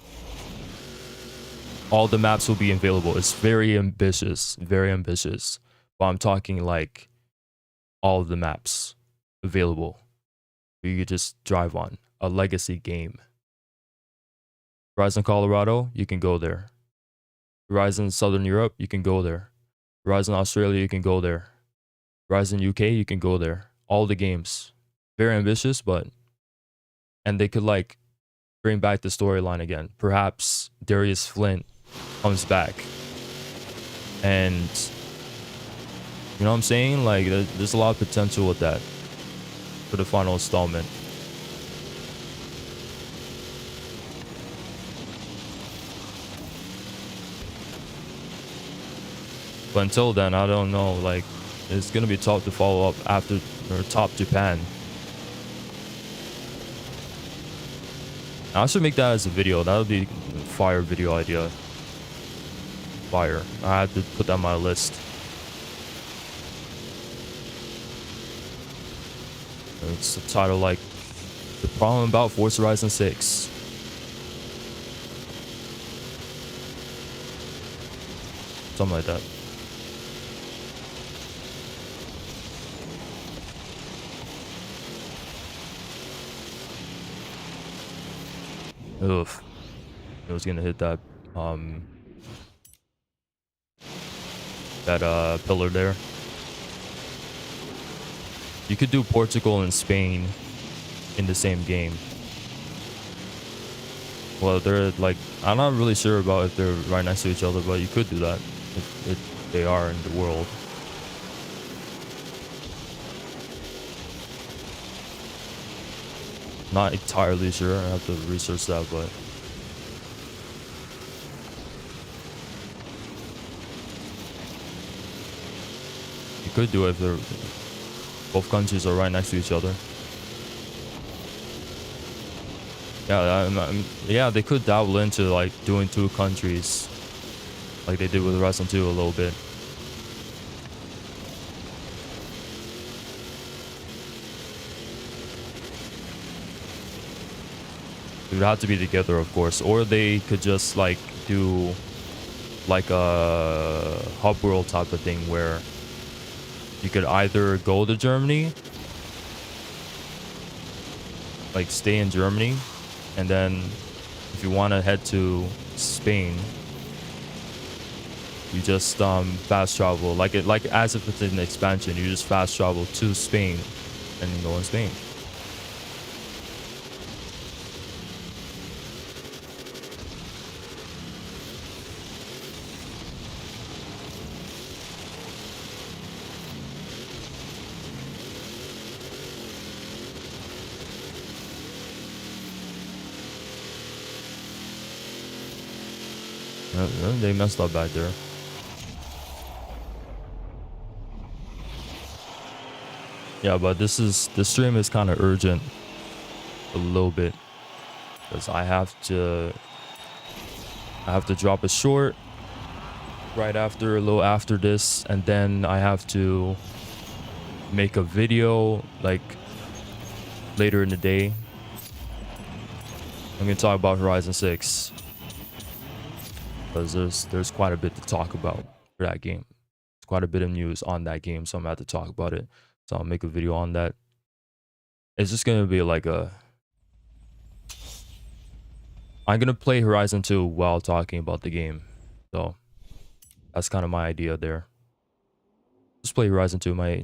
all the maps will be available. It's very ambitious, but I'm talking like all of the maps available you could just drive on. A legacy game. Horizon Colorado, you can go there. Horizon Southern Europe, you can go there. Horizon Australia, you can go there. Horizon UK, you can go there. All the games. Very ambitious, and they could like bring back the storyline again. Perhaps Darius Flint comes back. And you know what I'm saying? Like there's a lot of potential with that for the final installment. But until then, I don't know. Like, it's gonna be tough to follow up after or top Japan. I should make that as a video. That would be a fire video idea. Fire. I had to put that on my list. It's a title like The Problem About Forza Horizon 6. Something like that. Oof. It was gonna hit that pillar there. You could do Portugal and Spain in the same game. Well, they're like, I'm not really sure about if they're right next to each other, but you could do that if they are in the world. Not entirely sure. I have to research that, but you could do it if they're both countries are right next to each other. Yeah, they could dabble into like doing two countries, like they did with Horizon 2 a little bit. It would have to be together, of course, or they could just like do like a hub world type of thing where you could either go to Germany, like stay in Germany, and then if you want to head to Spain, you just fast travel like as if it's an expansion. You just fast travel to Spain and go in Spain. They messed up back there. Yeah, but this stream is kind of urgent a little bit because I have to drop a short right after, a little after this, and then I have to make a video like later in the day. I'm gonna talk about Horizon 6 because there's quite a bit to talk about for that game. There's quite a bit of news on that game, so I'm gonna have to talk about it. So I'll make a video on that. It's just gonna be like I'm gonna play Horizon 2 while talking about the game. So that's kind of my idea there. Just play Horizon 2, my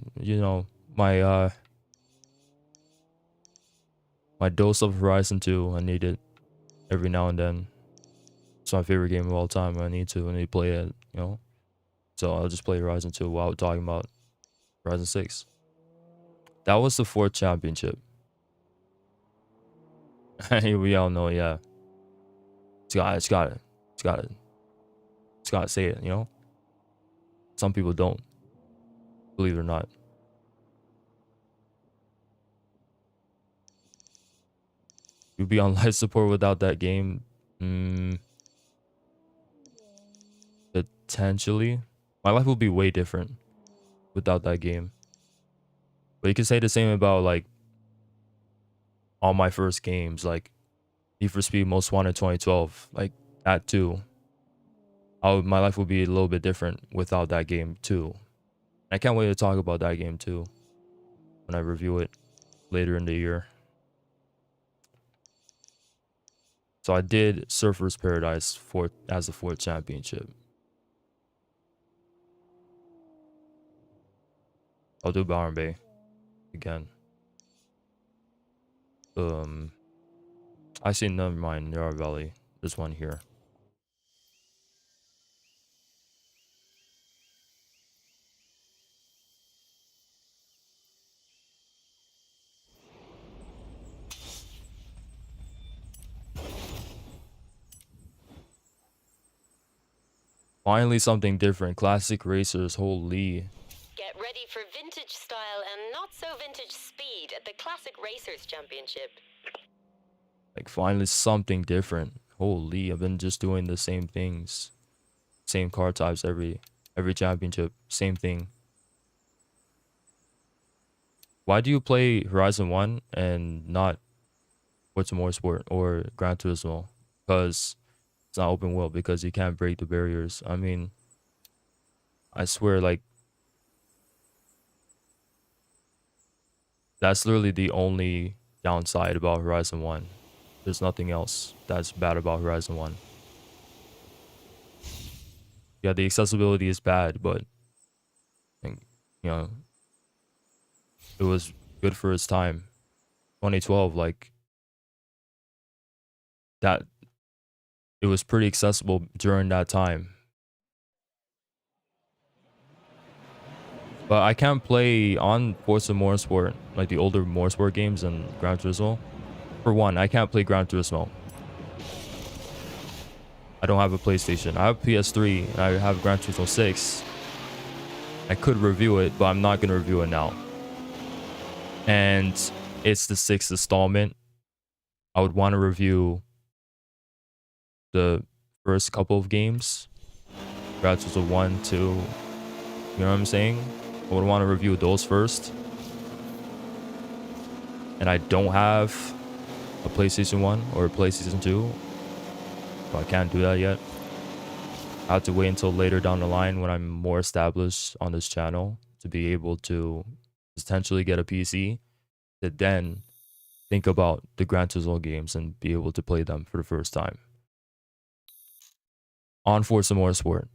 my dose of Horizon 2. I need it every now and then. It's my favorite game of all time. I need to play it, So I'll just play Horizon 2 while talking about Horizon 6. That was the 4th championship. We all know, yeah. It's gotta say it, Some people don't, believe it or not. You'd be on life support without that game. Potentially. My life will be way different without that game. But you can say the same about like all my first games, like Need for Speed Most Wanted 2012, like that too. My life will be a little bit different without that game too. I can't wait to talk about that game too when I review it later in the year. So I did Surfer's Paradise as the 4th championship. I'll do Bower Bay again. I see, never mind, Narrow Valley. There's one here. Finally something different. Classic racers, holy. Get ready for vintage style and not so vintage speed at the Classic Racers Championship. Like finally something different. Holy, I've been just doing the same things. Same car types every championship. Same thing. Why do you play Horizon 1 and not Forza Motorsport or Gran Turismo? Because it's not open world, because you can't break the barriers. I mean, I swear, like, that's literally the only downside about Horizon 1. There's nothing else that's bad about Horizon 1. Yeah, the accessibility is bad, but I think, it was good for its time. 2012, like, that, it was pretty accessible during that time. But I can't play on Forza Motorsport, like the older Motorsport games and Gran Turismo. For one, I can't play Gran Turismo. I don't have a PlayStation. I have PS3 and I have Gran Turismo 6. I could review it, but I'm not going to review it now. And it's the 6th installment. I would want to review the first couple of games. Gran Turismo 1, 2. You know what I'm saying? I would want to review those first. And I don't have a PlayStation 1 or a PlayStation 2. So I can't do that yet. I have to wait until later down the line when I'm more established on this channel to be able to potentially get a PC to then think about the Gran Turismo games and be able to play them for the first time. On Forza Motorsport.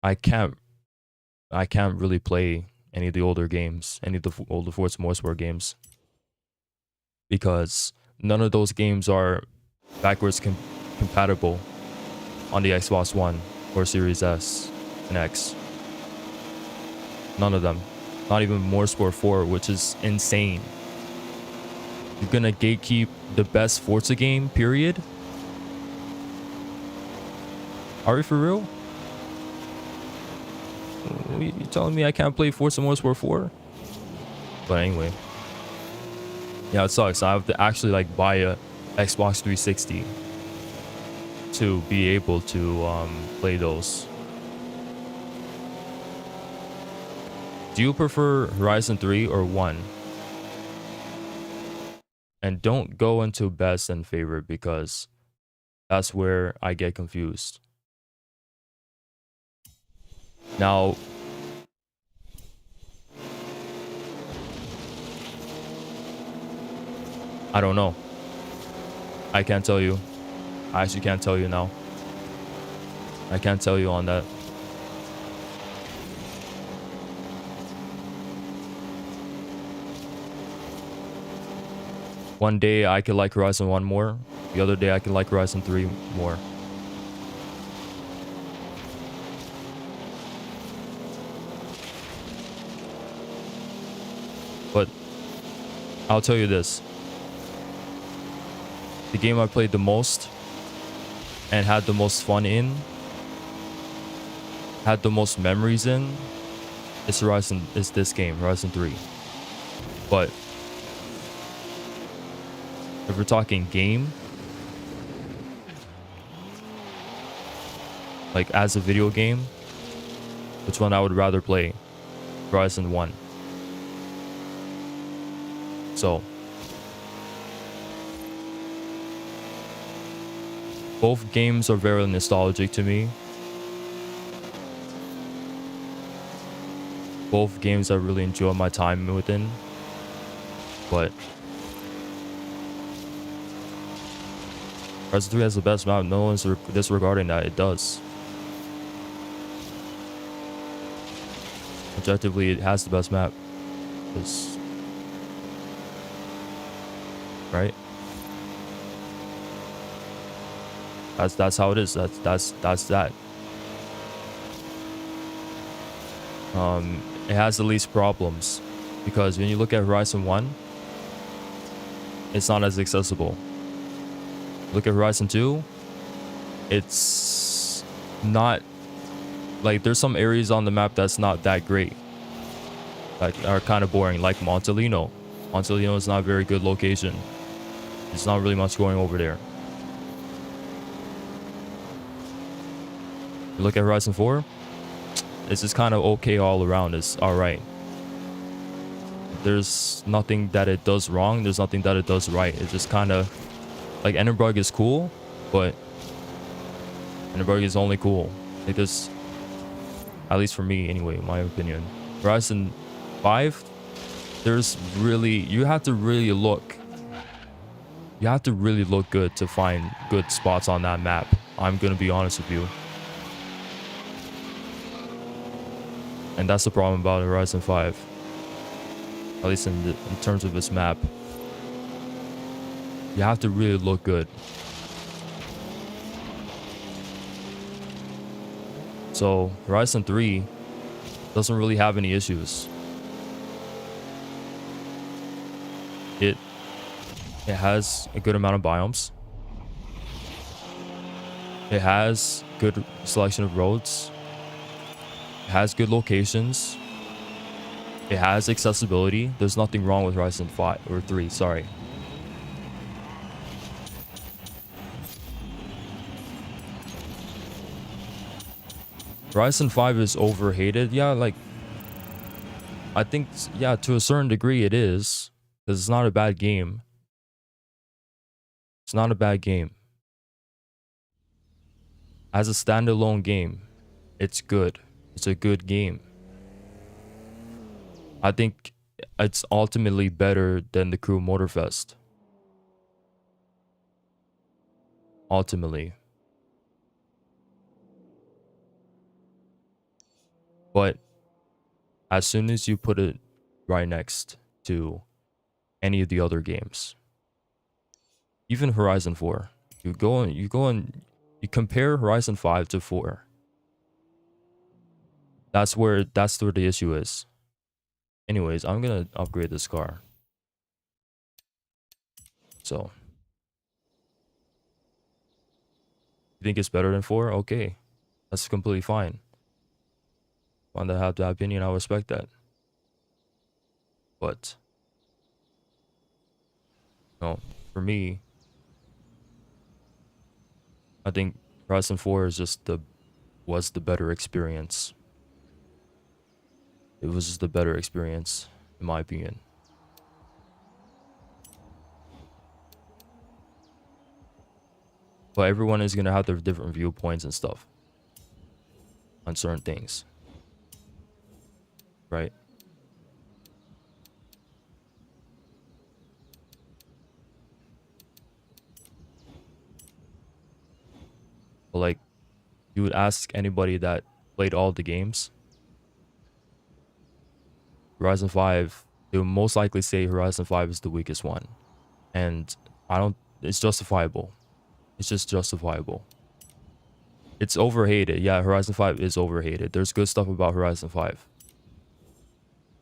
I can't really play any of the older games, any of the older Forza Motorsport games, because none of those games are backwards compatible on the Xbox One or Series S and X. None of them. Not even Motorsport 4, which is insane. You're gonna gatekeep the best Forza game, period? Are we for real? You telling me I can't play Forza Motorsport 4? But anyway. Yeah, it sucks. I have to actually like buy a Xbox 360 to be able to play those. Do you prefer Horizon 3 or 1? And don't go into best and favorite because that's where I get confused. Now, I don't know. I can't tell you. I actually can't tell you now. I can't tell you on that. One day I could like Horizon 1 more. The other day I could like Horizon 3 more. But I'll tell you this. The game I played the most and had the most fun in, had the most memories in, is this game, Horizon 3. But if we're talking game, like as a video game, which one I would rather play? Horizon 1. So both games are very nostalgic to me. Both games I really enjoy my time within. But Horizon 3 has the best map. No one's disregarding that. It does. Objectively, it has the best map. Right? That's how it is. That's that. It has the least problems because when you look at Horizon 1, it's not as accessible. Look at Horizon 2, it's not like there's some areas on the map that's not that great, like are kind of boring, like Montalino. Montalino is not a very good location. There's not really much going over there. You look at Horizon 4, it's just kind of okay all around. It's all right. There's nothing that it does wrong. There's nothing that it does right. It's just kind of like Edinburgh is cool, but Edinburgh is only cool. Like this, at least for me anyway, in my opinion. Horizon 5, there's really, you have to really look. You have to really look good to find good spots on that map. I'm gonna be honest with you. And that's the problem about Horizon 5. At least in terms of this map. You have to really look good. So Horizon 3 doesn't really have any issues. It has a good amount of biomes. It has good selection of roads. It has good locations. It has accessibility. There's nothing wrong with Horizon 5 or 3, sorry. Horizon 5 is overhated. Yeah, like I think, yeah, to a certain degree it is, because it's not a bad game. It's not a bad game. As a standalone game, it's good. It's a good game. I think it's ultimately better than the Crew Motorfest. Ultimately. But as soon as you put it right next to any of the other games, even Horizon 4, you you compare Horizon 5 to 4. That's where the issue is. Anyways, I'm gonna upgrade this car. So, you think it's better than 4? Okay, that's completely fine. Want to have that opinion, I respect that. But, no, for me, I think Horizon 4 is just was the better experience. It was just the better experience, in my opinion. But everyone is gonna have their different viewpoints and stuff on certain things, right? But like, you would ask anybody that played all the games, Horizon 5, they would most likely say Horizon 5 is the weakest one. And I don't, it's justifiable. It's just justifiable. It's overhated. Yeah, Horizon 5 is overhated. There's good stuff about Horizon 5.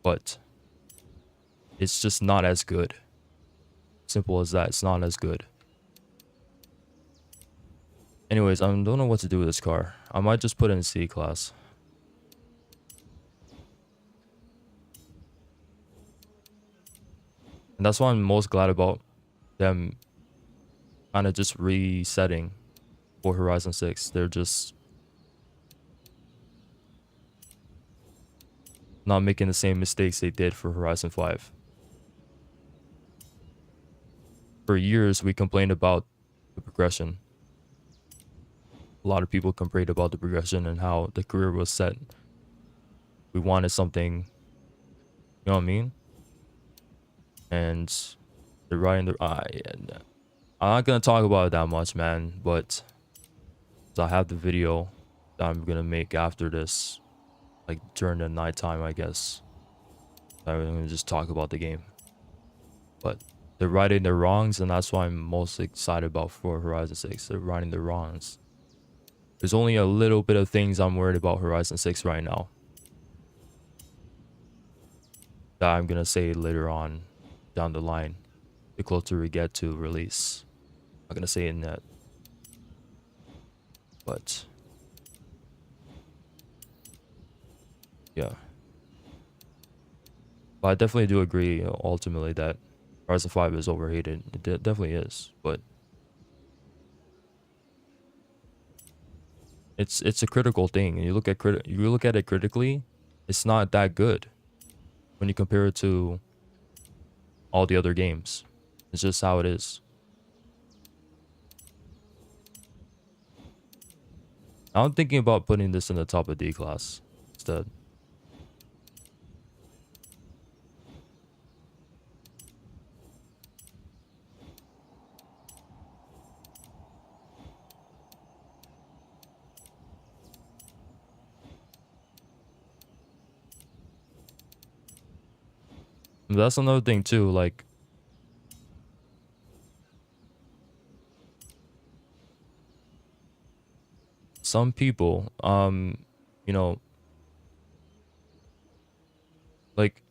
But it's just not as good. Simple as that. It's not as good. Anyways, I don't know what to do with this car. I might just put it in C class. And that's why I'm most glad about them kind of just resetting for Horizon 6. They're just not making the same mistakes they did for Horizon 5. For years, we complained about the progression. A lot of people complained about the progression and how the career was set. We wanted something, you know what I mean? And they're writing the... I'm not going to talk about it that much, man, but I have the video that I'm going to make after this, like during the nighttime, I guess. I'm going to just talk about the game. But they're righting their wrongs, and that's why I'm most excited about for Horizon 6. They're righting their wrongs. There's only a little bit of things I'm worried about Horizon 6 right now that I'm gonna say later on down the line, the closer we get to release. I'm not gonna say it in that, but yeah. But I definitely do agree, ultimately, that Horizon 5 is overhated. It definitely is, but it's a critical thing. And you look at it critically, it's not that good when you compare it to all the other games. It's just how it is. I'm thinking about putting this in the top of D class instead. And that's another thing too, like some people, you know, like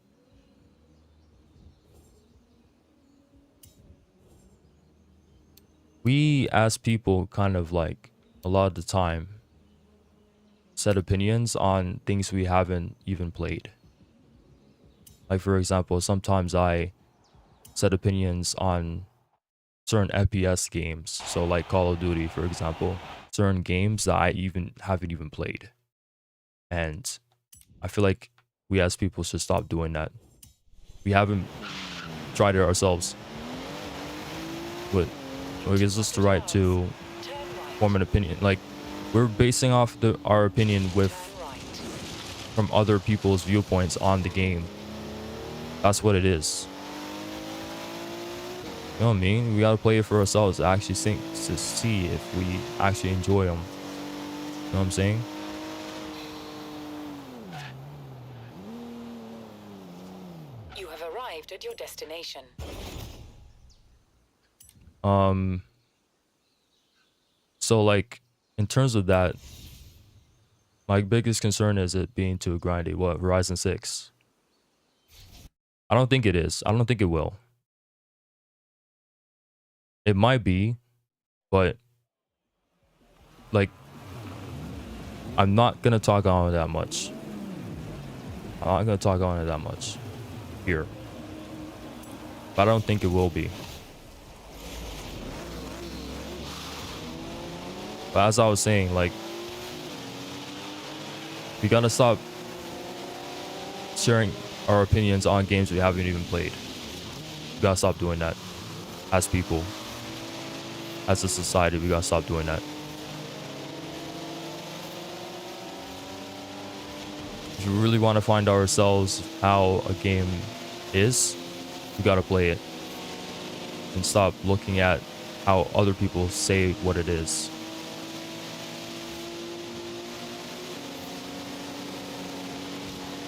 we as people kind of like a lot of the time set opinions on things we haven't even played. Like for example, sometimes I set opinions on certain FPS games. So like Call of Duty, for example, certain games that I even haven't even played. And I feel like we as people should stop doing that. We haven't tried it ourselves. But it gives us the right to form an opinion. Like we're basing off our opinion with from other people's viewpoints on the game. That's what it is. You know what I mean? We gotta play it for ourselves to actually think, to see if we actually enjoy them. You know what I'm saying? You have arrived at your destination. So like in terms of that, my biggest concern is it being too grindy. What, Horizon 6? I don't think it is. I don't think it will. It might be, but like I'm not gonna talk on it that much. I'm not gonna talk on it that much here. But I don't think it will be. But as I was saying, like, we gotta stop sharing our opinions on games we haven't even played. We gotta stop doing that. As people, as a society, we gotta stop doing that. If we really want to find ourselves how a game is, we gotta play it. And stop looking at how other people say what it is.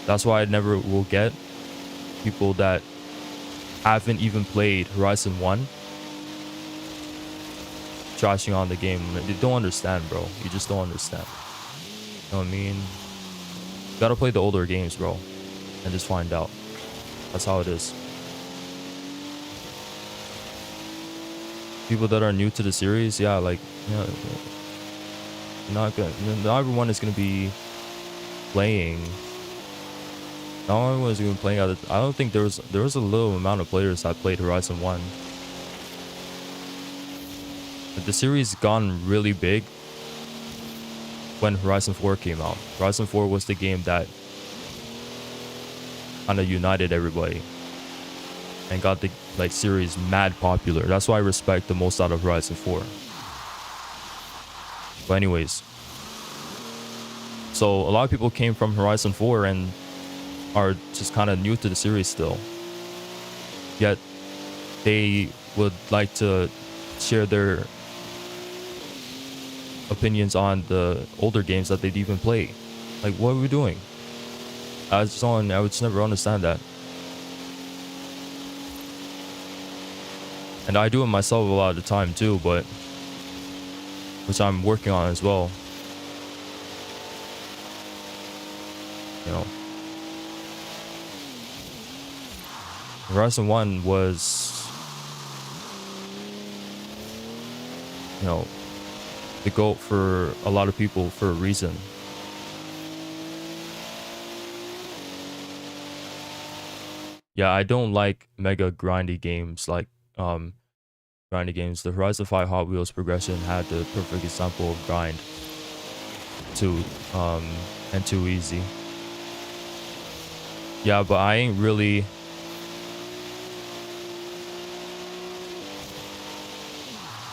That's why I never will get people that haven't even played Horizon 1 trashing on the game. They don't understand, bro. You just don't understand. You know what I mean? You gotta play the older games, bro, and just find out. That's how it is. People that are new to the series, yeah, like, yeah, not everyone is gonna be playing. Not everyone is gonna be playing. I don't think there was a little amount of players that played Horizon 1. But the series gone really big when Horizon 4 came out. Horizon 4 was the game that kind of united everybody and got the series mad popular. That's why I respect the most out of Horizon 4. But anyways, so a lot of people came from Horizon 4 and are just kind of new to the series still. Yet they would like to share their opinions on the older games that they'd even play. Like, what are we doing? I would just never understand that. And I do it myself a lot of the time too, but which I'm working on as well. You know, Horizon 1 was, you know, the GOAT for a lot of people for a reason. Yeah, I don't like mega grindy games like grindy games. The Horizon 5 Hot Wheels progression had the perfect example of grind. Too and too easy. Yeah, but I ain't really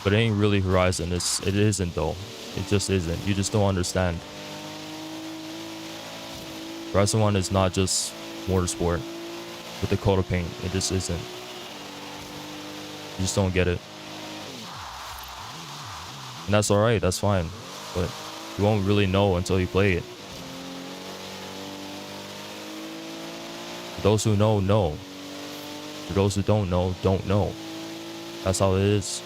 But it ain't really Horizon. It isn't though. It just isn't. You just don't understand. Horizon 1 is not just motorsport with the coat of paint. It just isn't. You just don't get it. And that's alright, that's fine. But you won't really know until you play it. For those who know, know. For those who don't know, don't know. That's how it is.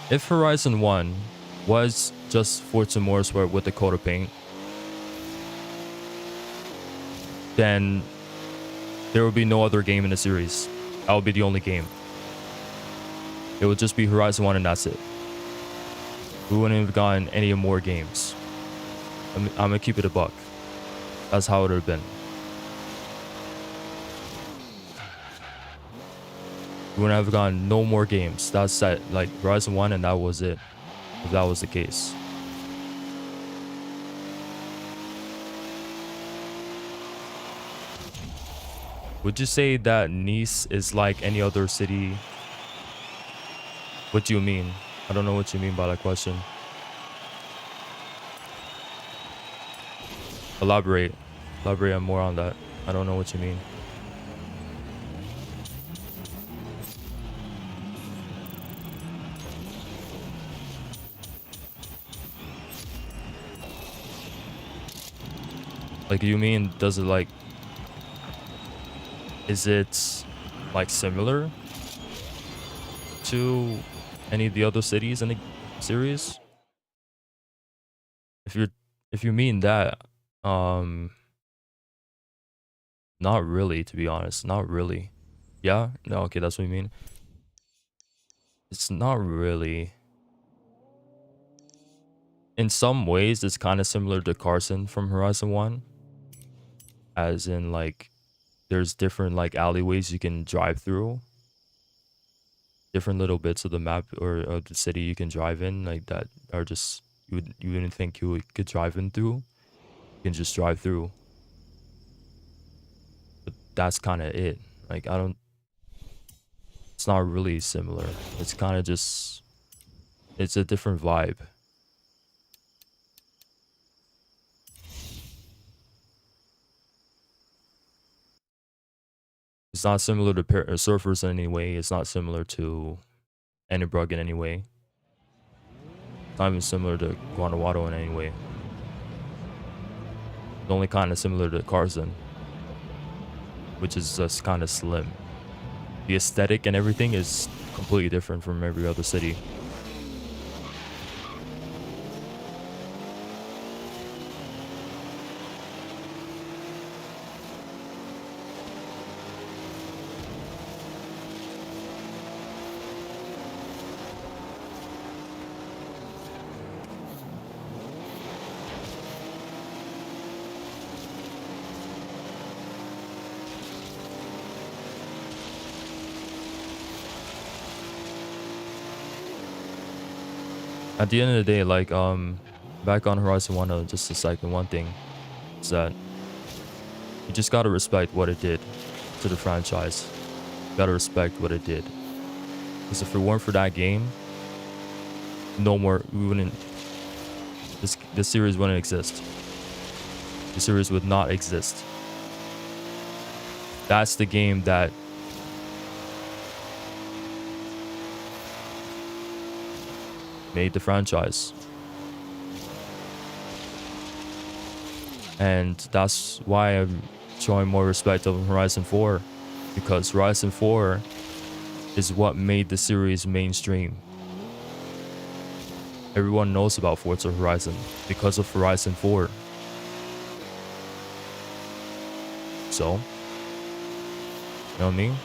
If Horizon 1 was just Forza Motorsport with the coat of paint, then there would be no other game in the series. That would be the only game. It would just be Horizon 1 and that's it. We wouldn't have gotten any more games. I'm gonna keep it a buck. That's how it would have been. We wouldn't have gotten no more games. That's set, like Horizon 1 and that was it. If that was the case. Would you say that Nice is like any other city? What do you mean? I don't know what you mean by that question. Elaborate. Elaborate more on that. I don't know what you mean. Like, you mean, does it like, is it like similar to any of the other cities in the series? If you're, if you mean that, um, not really, to be honest, not really. Yeah, no, okay, that's what you mean. It's not really. In some ways, it's kind of similar to Carson from Horizon 1, as in like there's different like alleyways you can drive through, different little bits of the map or of the city you can drive in, like that are just you wouldn't think could drive in through. You can just drive through, but that's kind of it. Like I don't. It's not really similar. It's kind of just. It's a different vibe. It's not similar to surfers in any way. It's not similar to Ennebrug in any way. It's not even similar to Guanajuato in any way. It's only kind of similar to Carson, which is just kind of slim. The aesthetic and everything is completely different from every other city. At the end of the day, like back on Horizon 1, just a second, one thing is that you just gotta respect what it did to the franchise. You gotta respect what it did. Because if it weren't for that game, no more, we wouldn't, this series wouldn't exist. The series would not exist. That's the game that made the franchise. And that's why I'm showing more respect of Horizon 4. Because Horizon 4 is what made the series mainstream. Everyone knows about Forza Horizon because of Horizon 4. So, you know what I mean?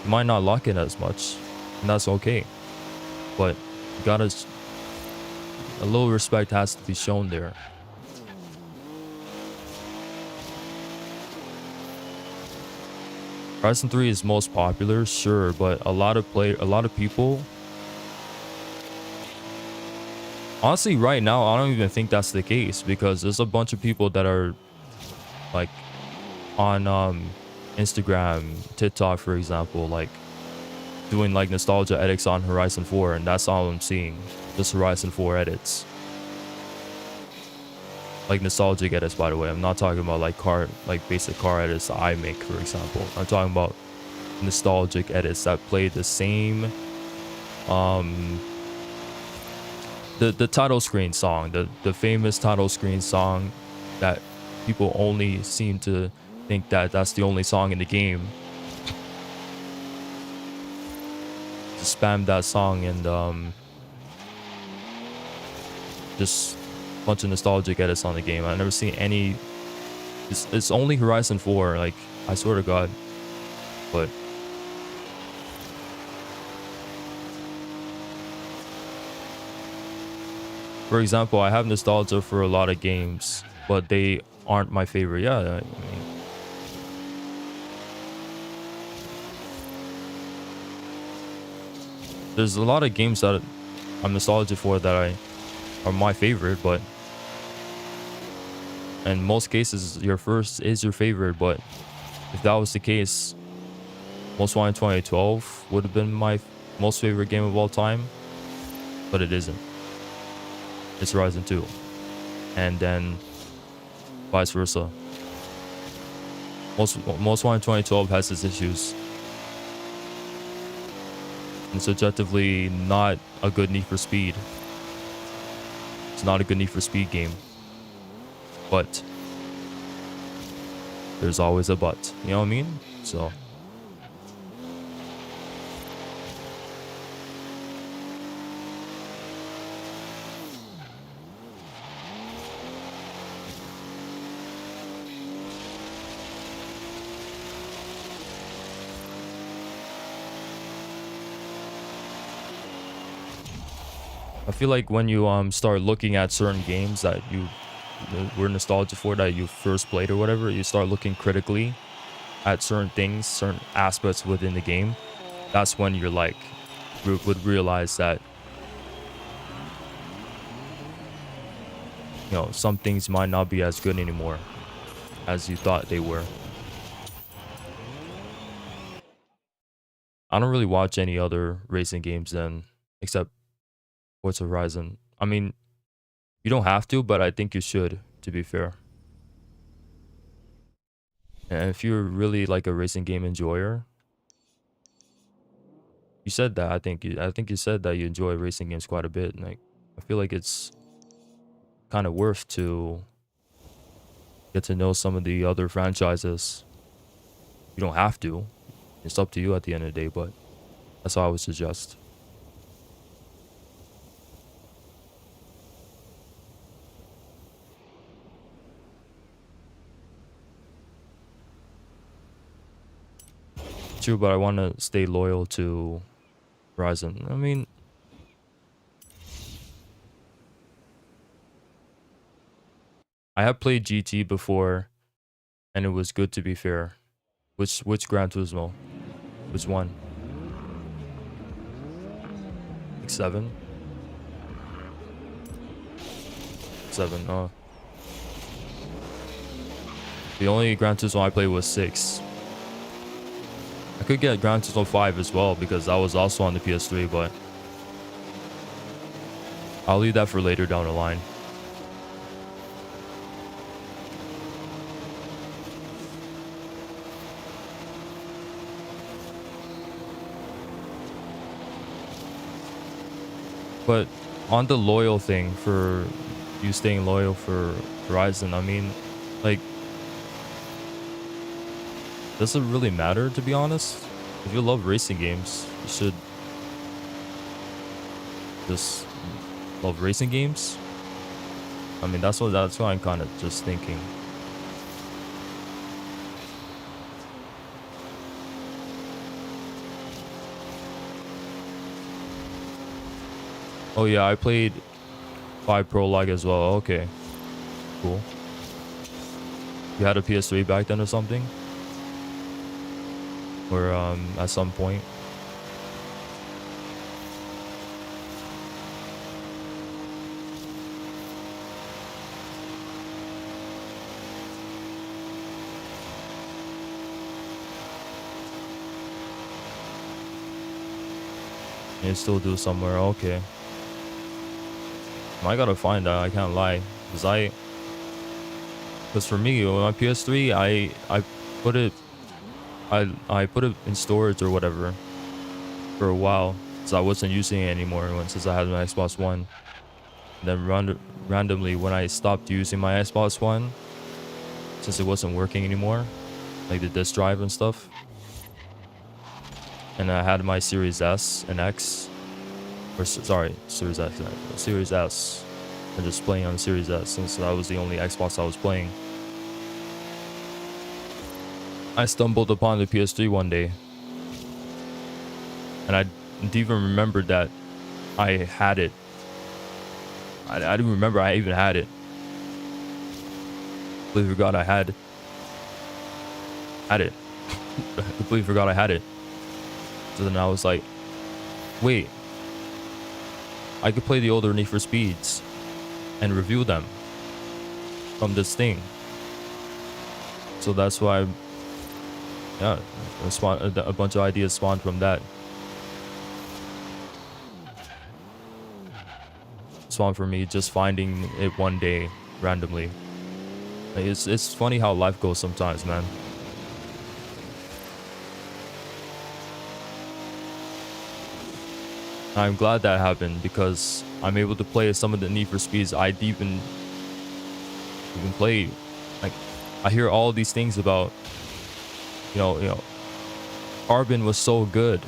You might not like it as much, and that's okay. But you gotta, a little respect has to be shown there. Horizon 3 is most popular, sure, but a lot of people. Honestly, right now, I don't even think that's the case because there's a bunch of people that are like on Instagram, TikTok, for example, like doing like nostalgia edits on Horizon 4, and that's all I'm seeing. Just Horizon 4 edits. Like nostalgic edits, by the way. I'm not talking about like basic car edits that I make, for example. I'm talking about nostalgic edits that play the same the title screen song, the famous title screen song that people only seem to think that that's the only song in the game. Just spam that song and just a bunch of nostalgic edits on the game. I've never seen any. It's only Horizon 4, like I swear to God. But for example, I have nostalgia for a lot of games, but they aren't my favorite. Yeah, I mean, there's a lot of games that I'm nostalgic for that are my favorite, but in most cases, your first is your favorite. But if that was the case, Most Wanted 2012 would have been my most favorite game of all time, but it isn't. It's Horizon 2, and then vice versa. Most Wanted 2012 has its issues. It's objectively not a good Need for Speed. It's not a good Need for Speed game. But there's always a but. You know what I mean? So I feel like when you start looking at certain games that you were nostalgic for, that you first played or whatever, you start looking critically at certain things, certain aspects within the game. That's when you're like would realize that, you know, some things might not be as good anymore as you thought they were. I don't really watch any other racing games then, except Forza Horizon. I mean, you don't have to, but I think you should, to be fair. And if you're really like a racing game enjoyer, you said that. I think you said that you enjoy racing games quite a bit. And like, I feel like it's kind of worth to get to know some of the other franchises. You don't have to. It's up to you at the end of the day, but that's how I would suggest. True, but I want to stay loyal to Horizon. I mean, I have played GT before, and it was good, to be fair. Which Gran Turismo? Which one? Like 7? 7. Oh, the only Gran Turismo I played was 6. I could get Gran Turismo 5 as well because that was also on the PS3, but I'll leave that for later down the line. But on the loyal thing, for you staying loyal for Horizon, I mean, like, does it really matter, to be honest? If you love racing games, you should just love racing games. I mean, that's what I'm kind of just thinking. Oh yeah, I played 5 Prologue as well. Okay, cool. You had a PS3 back then or something? Or at some point? You still do somewhere? Okay. I gotta find that. I can't lie, because for me, with my PS3, I put it I put it in storage or whatever for a while, so I wasn't using it anymore since I had my Xbox One. And then randomly, when I stopped using my Xbox One, since it wasn't working anymore, like the disk drive and stuff, and I had my Series S and X, or sorry, Series S, Series S, and just playing on the Series S since that was the only Xbox I was playing. I stumbled upon the PS3 one day, and I didn't even remember that I had it. I didn't remember I even had it. Completely forgot I had it. Completely forgot I had it. So then I was like, wait, I could play the older Need for Speeds and review them from this thing. So that's why, yeah, a bunch of ideas spawned from that. Spawned for me just finding it one day randomly. Like, it's funny how life goes sometimes, man. I'm glad that happened because I'm able to play some of the Need for Speeds I even play like I hear all these things about, Carbon was so good.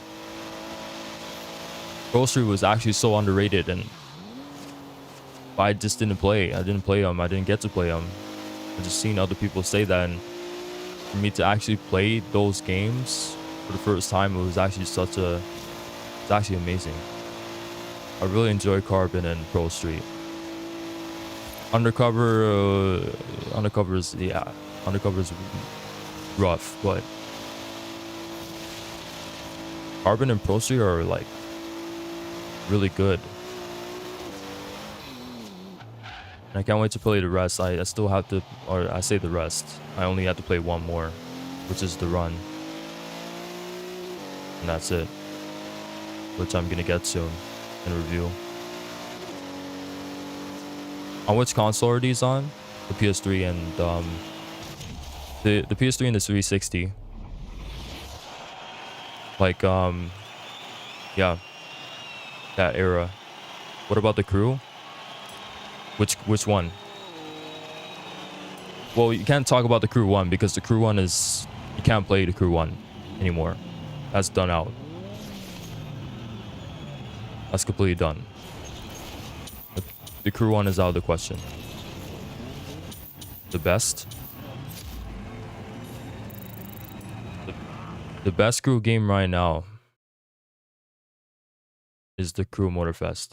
Grocery was actually so underrated, and I just didn't play. I didn't play them. I didn't get to play them. I just seen other people say that, and for me to actually play those games for the first time, it was actually it's actually amazing. I really enjoy Carbon and Pro Street. Undercover's yeah, Undercover's rough, but Carbon and Pro Street are like really good. And I can't wait to play the rest. I still have to, or I say the rest. I only have to play one more, which is the run. And that's it. Which I'm gonna get soon in review. On which console are these on? The PS3 and the PS3 and the 360. Like yeah, that era. What about the crew? Which one? Well, you can't talk about the crew one because the crew one is, you can't play the crew one anymore. That's done out. That's completely done. The crew one is out of the question. The best? The best crew game right now is the Crew Motorfest.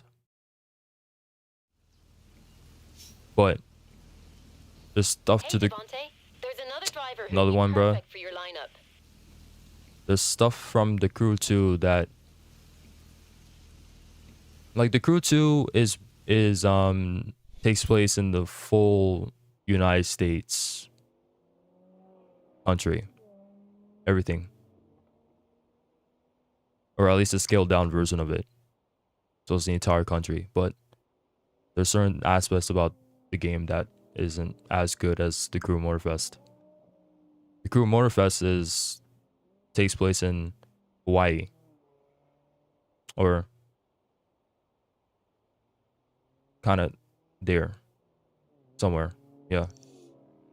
But there's stuff to the another one, bro. There's stuff from the Crew 2 that, like, the Crew 2 is takes place in the full United States country. Everything. Or at least a scaled down version of it. So it's the entire country. But there's certain aspects about the game that isn't as good as the Crew Motorfest. The Crew Motorfest takes place in Hawaii. Or kind of there. Somewhere. Yeah.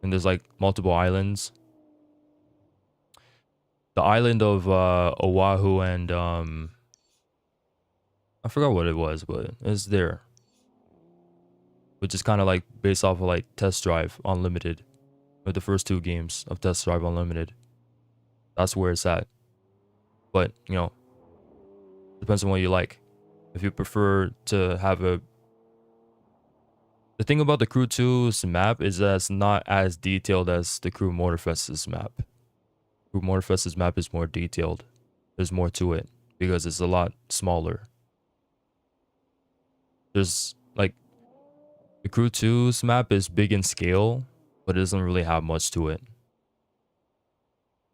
And there's like multiple islands. The island of Oahu and I forgot what it was, but it's there. Which is kind of like based off of like Test Drive Unlimited. Or the first two games of Test Drive Unlimited. That's where it's at. But, depends on what you like. If you prefer to have a... The thing about the Crew 2's map is that it's not as detailed as the Crew Motorfest's map. Crew Motorfest's map is more detailed. There's more to it because it's a lot smaller. There's like the Crew 2's map is big in scale, but it doesn't really have much to it.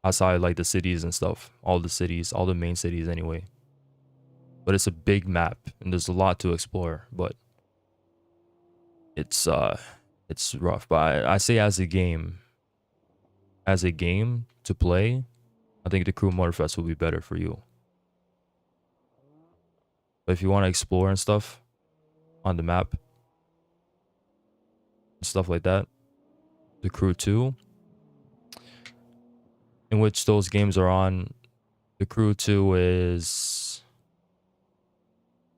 Outside like the cities and stuff. All the main cities anyway. But it's a big map and there's a lot to explore, but it's rough. But I say as a game to play, I think the Crew Motorfest will be better for you. But if you want to explore and stuff on the map, stuff like that, the Crew 2, in which those games are on, the Crew 2 is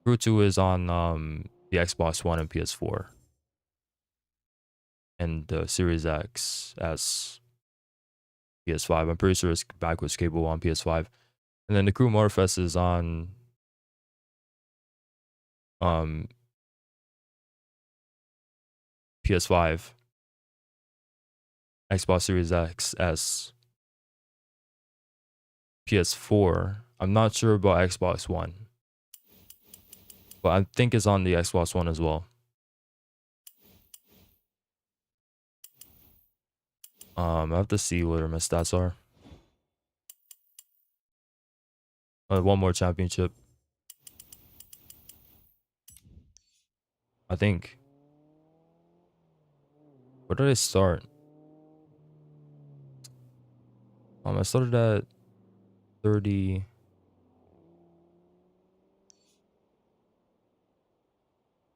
on the Xbox One and PS4. And the Series X as PS5. I'm pretty sure it's backwards capable on PS5. And then the Crew Motorfest is on PS5, Xbox Series X as PS4. I'm not sure about Xbox One, but I think it's on the Xbox One as well. I have to see what my stats are. One more championship, I think. Where did I start? I started at 30.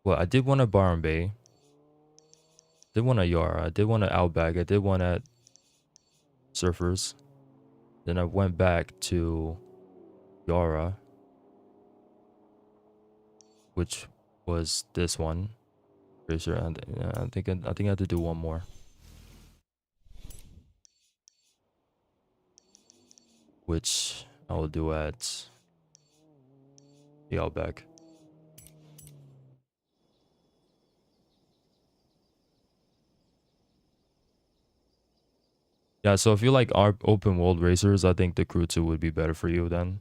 Well, I did one at Byron Bay. Did one at Yara. I did one at Outback. I did one at surfers. Then I went back to Yara, which was this one. Pretty sure. I think I had to do one more, which I will do at the Outback. Yeah, so if you like our open world racers, I think the Crew 2 would be better for you then.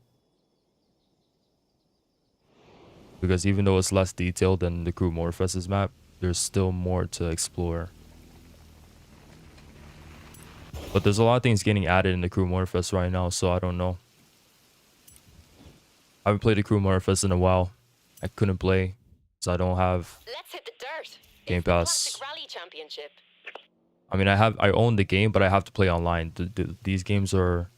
Because even though it's less detailed than the Crew Motorfest's map, there's still more to explore. But there's a lot of things getting added in the Crew Motorfest right now, so I don't know. I haven't played the Crew Motorfest in a while. I couldn't play, so I don't have Let's hit the dirt. Game It's the Pass. Classic Rally Championship. I mean, I own the game, but I have to play online. These games are,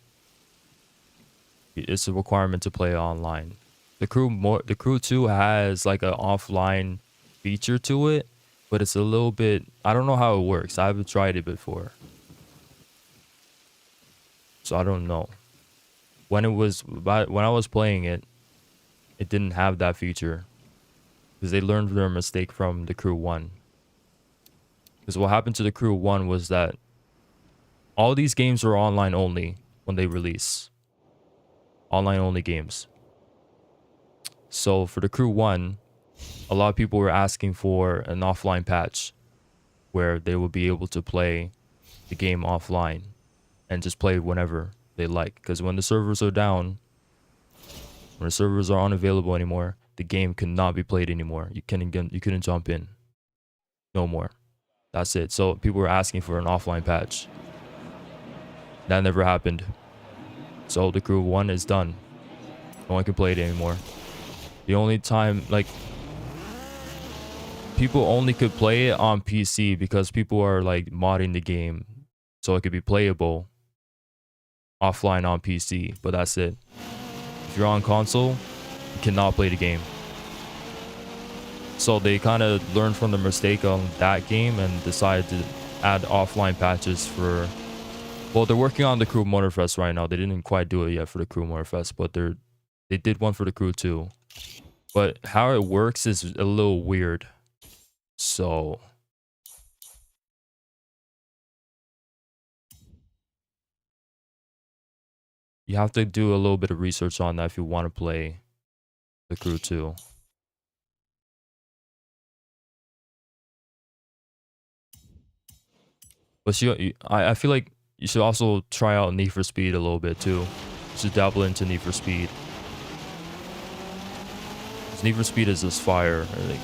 it's a requirement to play online. The Crew 2 has like an offline feature to it, but it's a little bit, I don't know how it works. I haven't tried it before, so I don't know. When I was playing it, it didn't have that feature because they learned their mistake from the Crew 1. Because what happened to the Crew 1 was that all these games are online only when they release. Online only games. So for the Crew 1, a lot of people were asking for an offline patch where they would be able to play the game offline and just play whenever they like. Because when the servers are down, when the servers are unavailable anymore, the game cannot be played anymore. You couldn't jump in. No more. That's it. So people were asking for an offline patch. That never happened. So the Crew 1 is done. No one can play it anymore. The only time, like, people only could play it on PC because people are like modding the game so it could be playable offline on PC, but that's it. If you're on console, you cannot play the game. So they kind of learned from the mistake on that game and decided to add offline patches for, well, they're working on the Crew Motorfest right now. They didn't quite do it yet for the Crew Motorfest, but they did one for the Crew 2. But how it works is a little weird. So you have to do a little bit of research on that if you want to play the Crew 2. But I feel like you should also try out Need for Speed a little bit too. You should dabble into Need for Speed. 'Cause Need for Speed is just fire. I think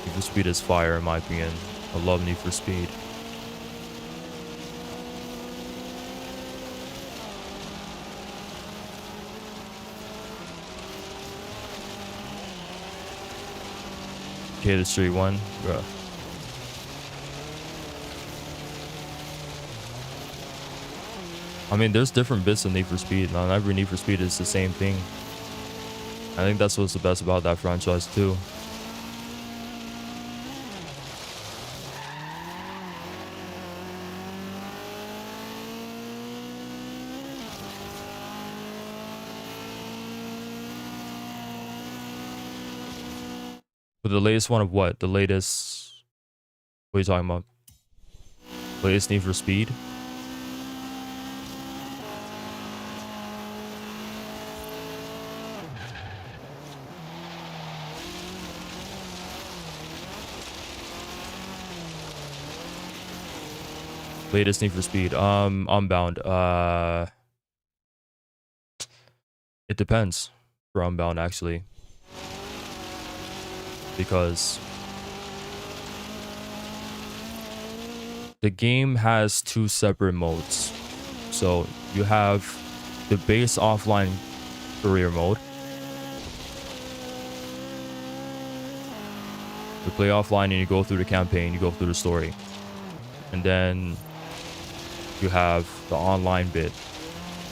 Need for Speed is fire in my opinion. I love Need for Speed. Okay, the street one, bruh. I mean, there's different bits of Need for Speed. Not every Need for Speed is the same thing. I think that's what's the best about that franchise too. But the latest one of what? The latest... What are you talking about? Latest Need for Speed? Latest Need for Speed. Unbound. It depends for Unbound actually. Because the game has two separate modes. So you have the base offline career mode. You play offline and you go through the campaign, you go through the story. And then you have the online bit,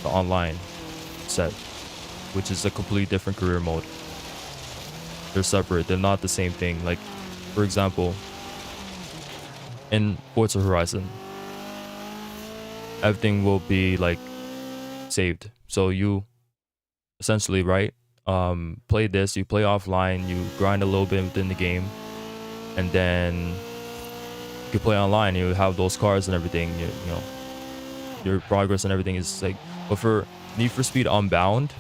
the online set, which is a completely different career mode. They're separate. They're not the same thing. Like, for example, in Forza Horizon, everything will be like saved. So you essentially, right, play this, you play offline, you grind a little bit within the game, and then you can play online. You have those cars and everything. You know, your progress and everything is like. But for Need for Speed Unbound,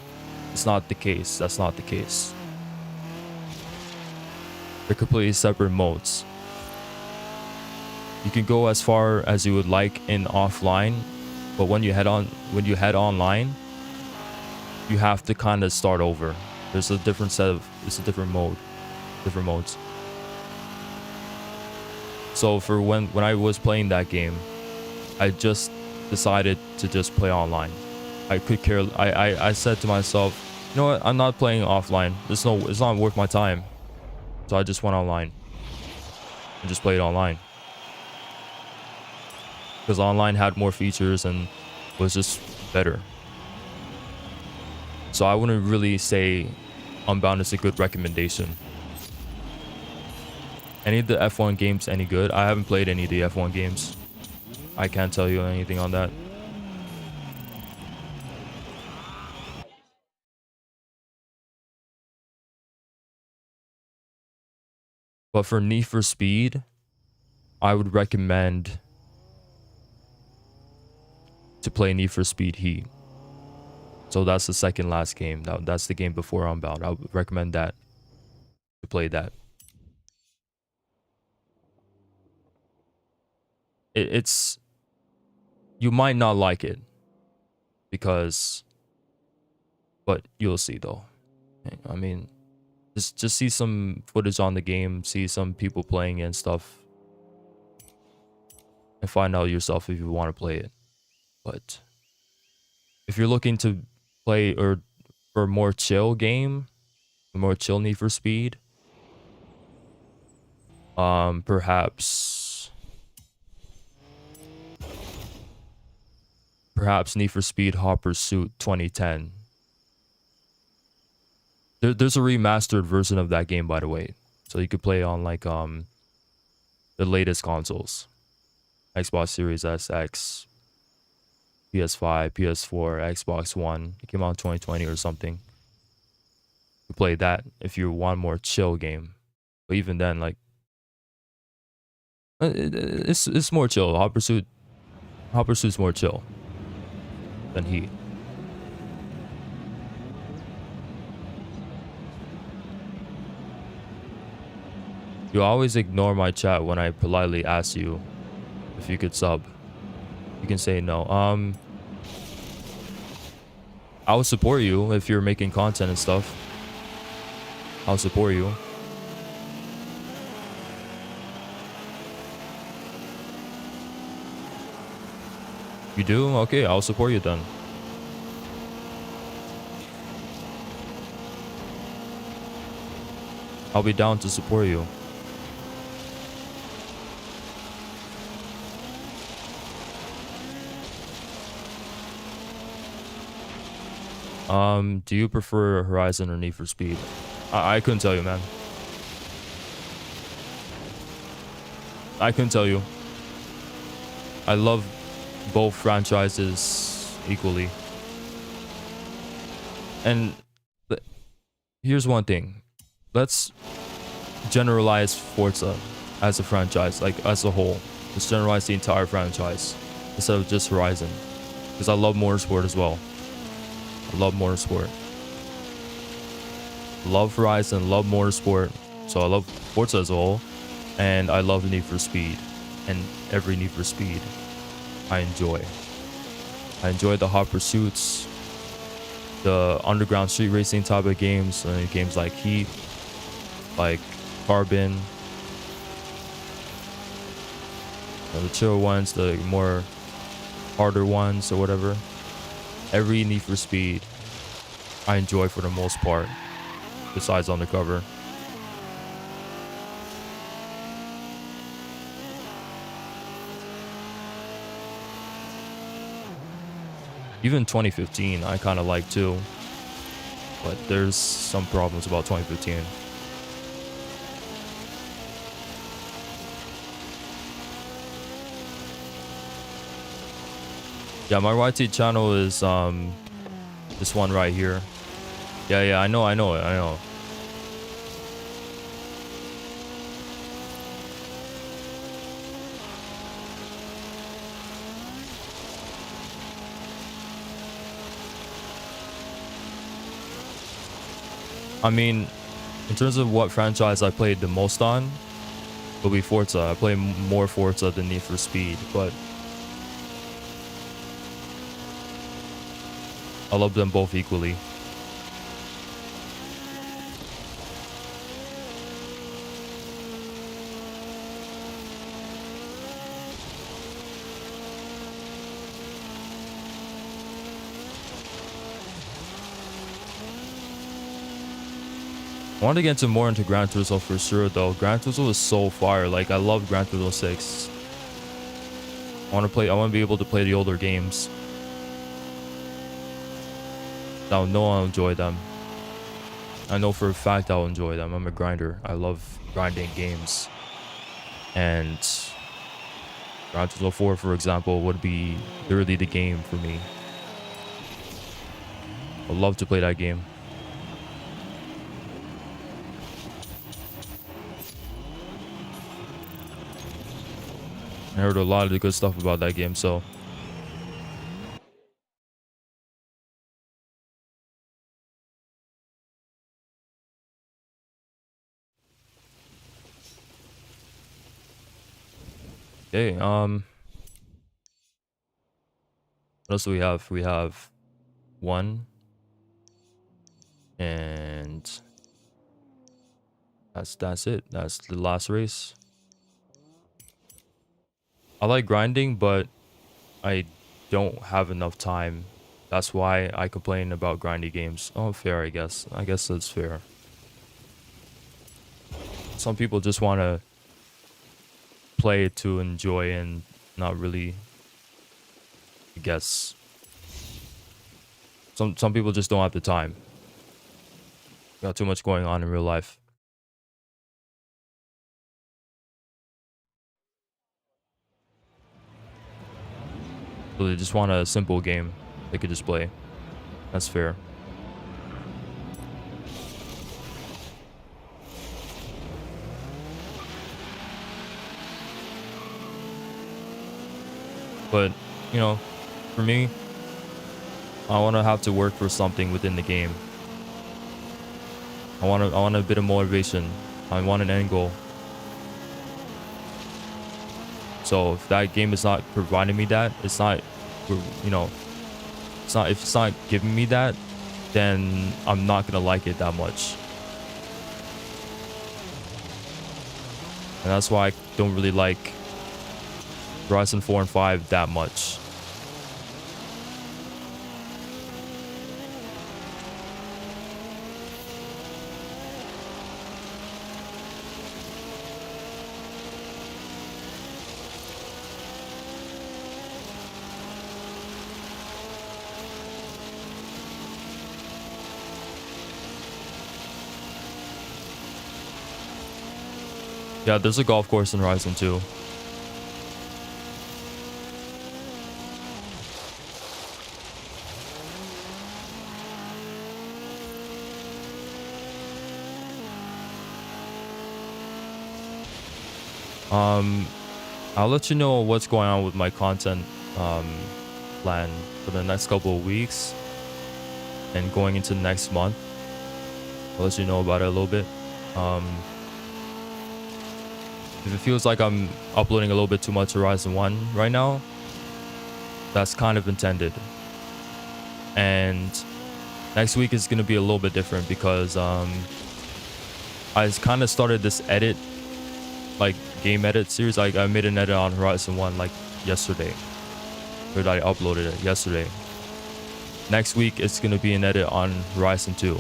it's not the case. That's not the case. They're completely separate modes. You can go as far as you would like in offline, but when you head online, you have to kind of start over. There's a different it's a different different modes. So for when I was playing that game, I just decided to just play online. I could care. I said to myself, you know what? I'm not playing offline. It's not worth my time. So I just went online and just played online. Because online had more features and was just better. So I wouldn't really say Unbound is a good recommendation. Any of the F1 games any good? I haven't played any of the F1 games. I can't tell you anything on that. But for Need for Speed, I would recommend to play Need for Speed Heat. So that's the second last game. That's the game before Unbound. I would recommend that to play that. It's you might not like it because, but you'll see though. I mean, just see some footage on the game, see some people playing it and stuff, and find out yourself if you want to play it. But if you're looking to play or for a more chill game, a more chill Need for Speed, perhaps Need for Speed Hot Pursuit 2010. There's a remastered version of that game, by the way, so you could play on like the latest consoles, Xbox Series S, X, PS5, PS4, Xbox One. It came out in 2020 or something. You play that if you want more chill game, but even then, like it's more chill. Hot Pursuit's more chill than Heat. You always ignore my chat when I politely ask you if you could sub. You can say no. I would support you if you're making content and stuff. I'll support you. You do? Okay, I'll support you then. I'll be down to support you. Do you prefer Horizon or Need for Speed? I couldn't tell you, man. I couldn't tell you. I love both franchises equally. And here's one thing. Let's generalize Forza as a franchise, like as a whole. Let's generalize the entire franchise instead of just Horizon. Because I love motorsport as well. I love motorsport. Love Horizon, love motorsport. So I love Forza as a whole. And I love Need for Speed. And every Need for Speed I enjoy. I enjoy the hot pursuits, the underground street racing type of games, games like Heat, like Carbon, the chill ones, the more harder ones or whatever. Every Need for Speed I enjoy for the most part, besides Undercover. Even 2015 I kind of like too, but there's some problems about 2015. Yeah, my YT channel is this one right here. Yeah, I know. I mean, in terms of what franchise I played the most on, it'll be Forza. I play more Forza than Need for Speed, but I love them both equally. I want to get more into Gran Turismo for sure, though. Gran Turismo is so fire. Like, I love Gran Turismo 6. I want to be able to play the older games. I know I'll enjoy them. I know for a fact I'll enjoy them. I'm a grinder. I love grinding games. And Gran Turismo 4, for example, would be literally the game for me. I'd love to play that game. I heard a lot of the good stuff about that game, so okay. What else do we have? We have one, and that's it. That's the last race. I like grinding, but I don't have enough time. That's why I complain about grindy games. Oh, fair, I guess. I guess that's fair. Some people just want to play it to enjoy and not really, I guess. Some people just don't have the time. Got too much going on in real life. So they just want a simple game they could just play. That's fair. But, you know, for me, I want to have to work for something within the game. I want a bit of motivation. I want an end goal. So if that game is not providing me that, it's not, you know, if it's not giving me that, then I'm not gonna like it that much. And that's why I don't really like Horizon 4 and 5 that much. Yeah, there's a golf course in Horizon 2. I'll let you know what's going on with my content plan for the next couple of weeks and going into next month. I'll let you know about it a little bit. If it feels like I'm uploading a little bit too much Horizon 1 right now, that's kind of intended. And next week is going to be a little bit different because I kind of started this edit, like game edit series. Like I made an edit on Horizon 1 like yesterday. Or I uploaded it yesterday. Next week it's going to be an edit on Horizon 2.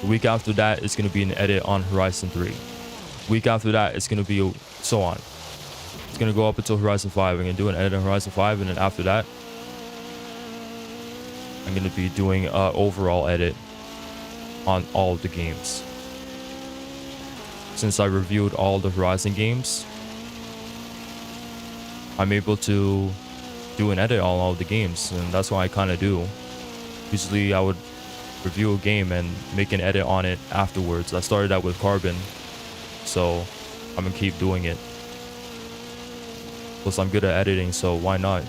The week after that it's going to be an edit on Horizon 3. Week after that it's going to be so on. It's going to go up until Horizon 5. I'm going to do an edit on Horizon 5, and then after that I'm going to be doing an overall edit on all of the games. Since I reviewed all the Horizon games, I'm able to do an edit on all the games, and that's what I kind of do. Usually I would review a game and make an edit on it afterwards. I started out with Carbon, so I'm gonna keep doing it. Plus, I'm good at editing, so why not?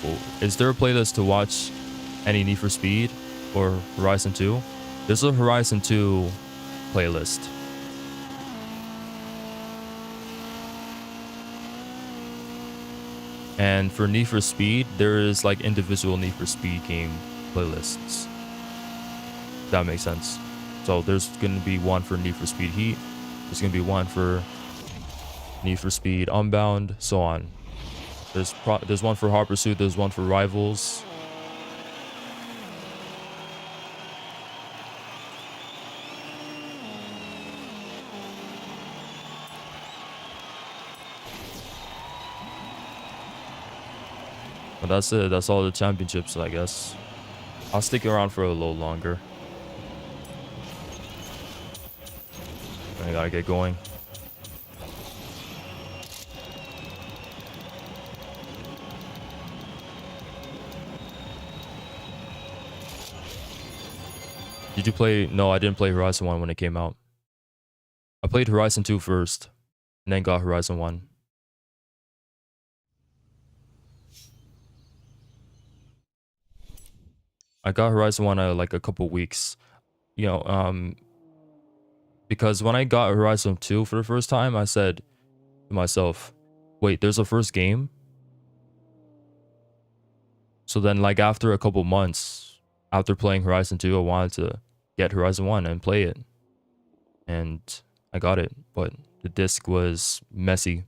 Cool. Is there a playlist to watch any Need for Speed or Horizon 2? There's a Horizon 2 playlist. And for Need for Speed, there is like individual Need for Speed game playlists. That makes sense. So there's going to be one for Need for Speed Heat. There's going to be one for Need for Speed Unbound, so on. There's one for Hot Pursuit. There's one for Rivals. But that's it. That's all the championships, I guess. I'll stick around for a little longer. I gotta get going. Did you play? No, I didn't play Horizon 1 when it came out. I played Horizon 2 first, and then got Horizon 1. I got Horizon 1 like a couple weeks. You know, because when I got Horizon 2 for the first time, I said to myself, wait, there's a first game? So then, like, after a couple months, after playing Horizon 2, I wanted to get Horizon 1 and play it. And I got it, but the disc was messy,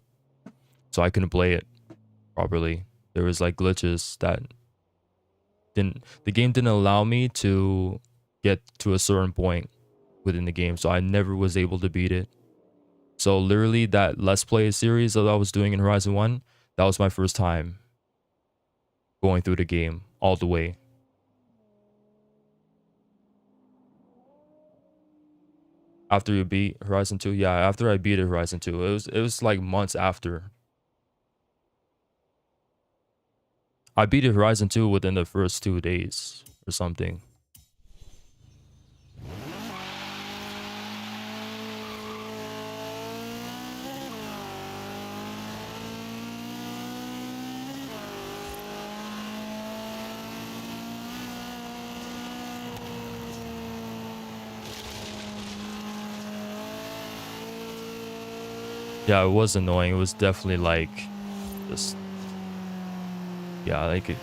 so I couldn't play it properly. There was like glitches that the game didn't allow me to get to a certain point within the game, so I never was able to beat it. So literally that Let's Play series that I was doing in Horizon 1, that was my first time going through the game all the way. After you beat Horizon 2? Yeah, after I beat Horizon 2. It was like months after. I beat Horizon 2 within the first 2 days or something. Yeah, it was annoying. It was definitely like just, yeah, like,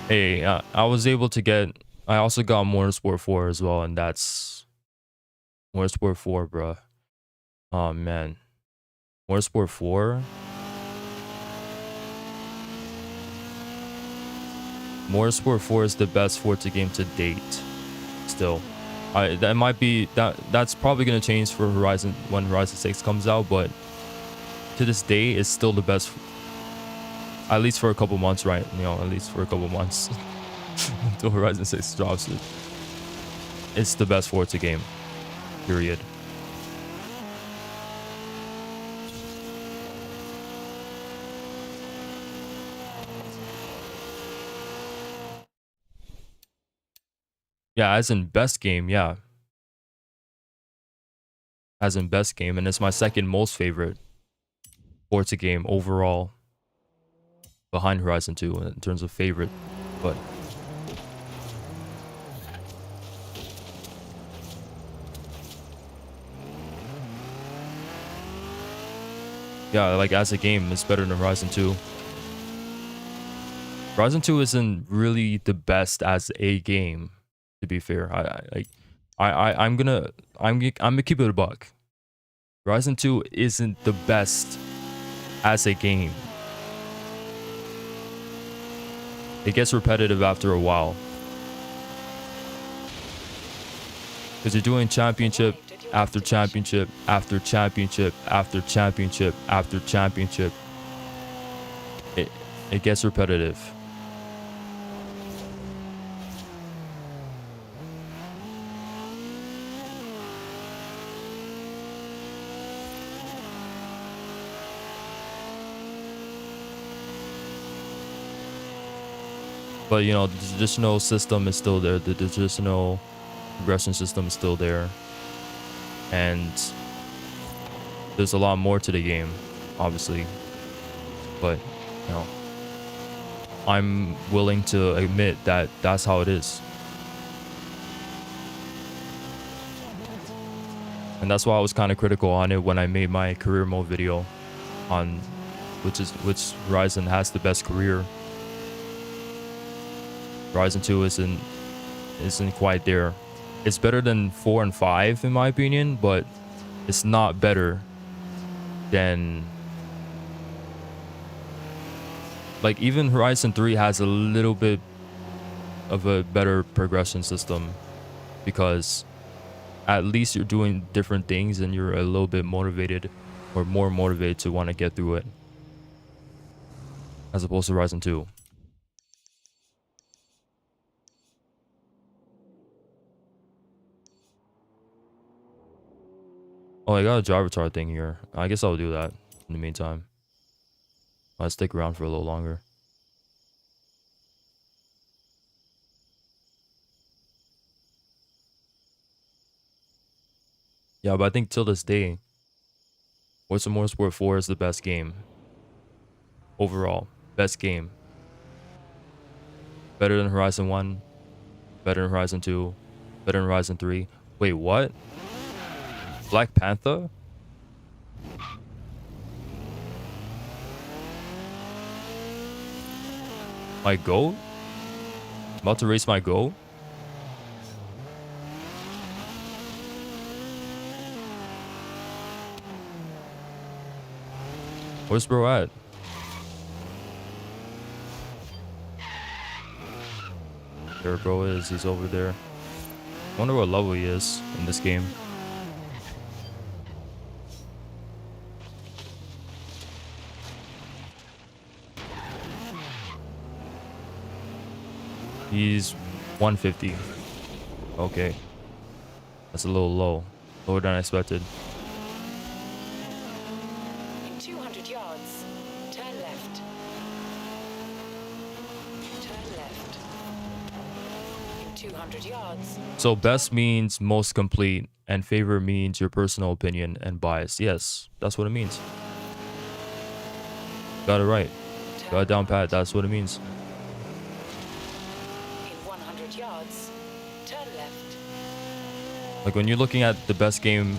hey, I was able to get, I also got Motorsport 4 as well, and that's Motorsport 4, bruh. Oh man, Motorsport 4. Motorsport 4 is the best Forza game to date. Still, that might be that's probably gonna change for Horizon when Horizon 6 comes out, but to this day, it's still the best. At least for a couple months, right? You know, at least for a couple months until Horizon 6 drops it. It's the best Forza game. Period. Yeah, as in best game, yeah. As in best game, and it's my second most favorite Forza game overall, behind Horizon 2 in terms of favorite, but yeah, like as a game, it's better than Horizon 2. Horizon 2 isn't really the best as a game, to be fair. I'm gonna keep it a buck. Horizon 2 isn't the best as a game. It gets repetitive after a while. Because you're doing championship after championship after championship after championship after championship. It gets repetitive. But you know, the traditional system is still there. The traditional progression system is still there, and there's a lot more to the game, obviously. But you know, I'm willing to admit that that's how it is. And that's why I was kind of critical on it when I made my career mode video on which Horizon has the best career. Horizon 2 isn't quite there. It's better than 4 and 5 in my opinion, but it's not better than, like, even Horizon 3 has a little bit of a better progression system because at least you're doing different things and you're a little bit motivated or more motivated to want to get through it as opposed to Horizon 2. Oh, I got a driver tar thing here. I guess I'll do that in the meantime. I'll stick around for a little longer. Yeah, but I think till this day, Forza Motorsport 4 is the best game. Overall, best game. Better than Horizon 1, better than Horizon 2, better than Horizon 3. Wait, what? Black Panther? My goat? About to race my goat? Where's bro at? There bro is. He's over there. I wonder what level he is in this game. He's 150. Okay. That's a little low. Lower than I expected. In 200 yards, turn left. Turn left. In 200 yards. So best means most complete, and favorite means your personal opinion and bias. Yes, that's what it means. Got it right. Got it down pat. That's what it means. In 100 yards, turn left. Like when you're looking at the best game,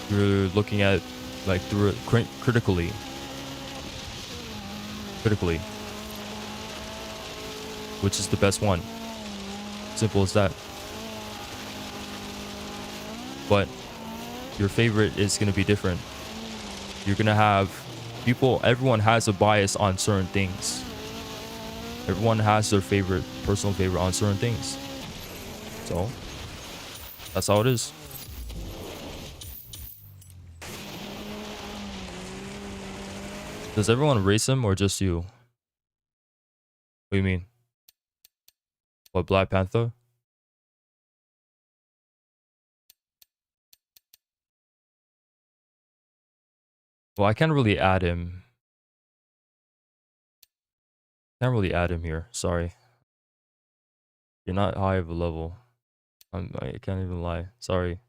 you're looking at like through it critically. Which is the best one? Simple as that. But your favorite is going to be different. You're going to have people, everyone has a bias on certain things. Everyone has their personal favorite on certain things. So that's how it is. Does everyone race him or just you? What do you mean? What, Black Panther? Well, I can't really add him. Can't really add him here. Sorry. You're not high of a level. I can't even lie. Sorry.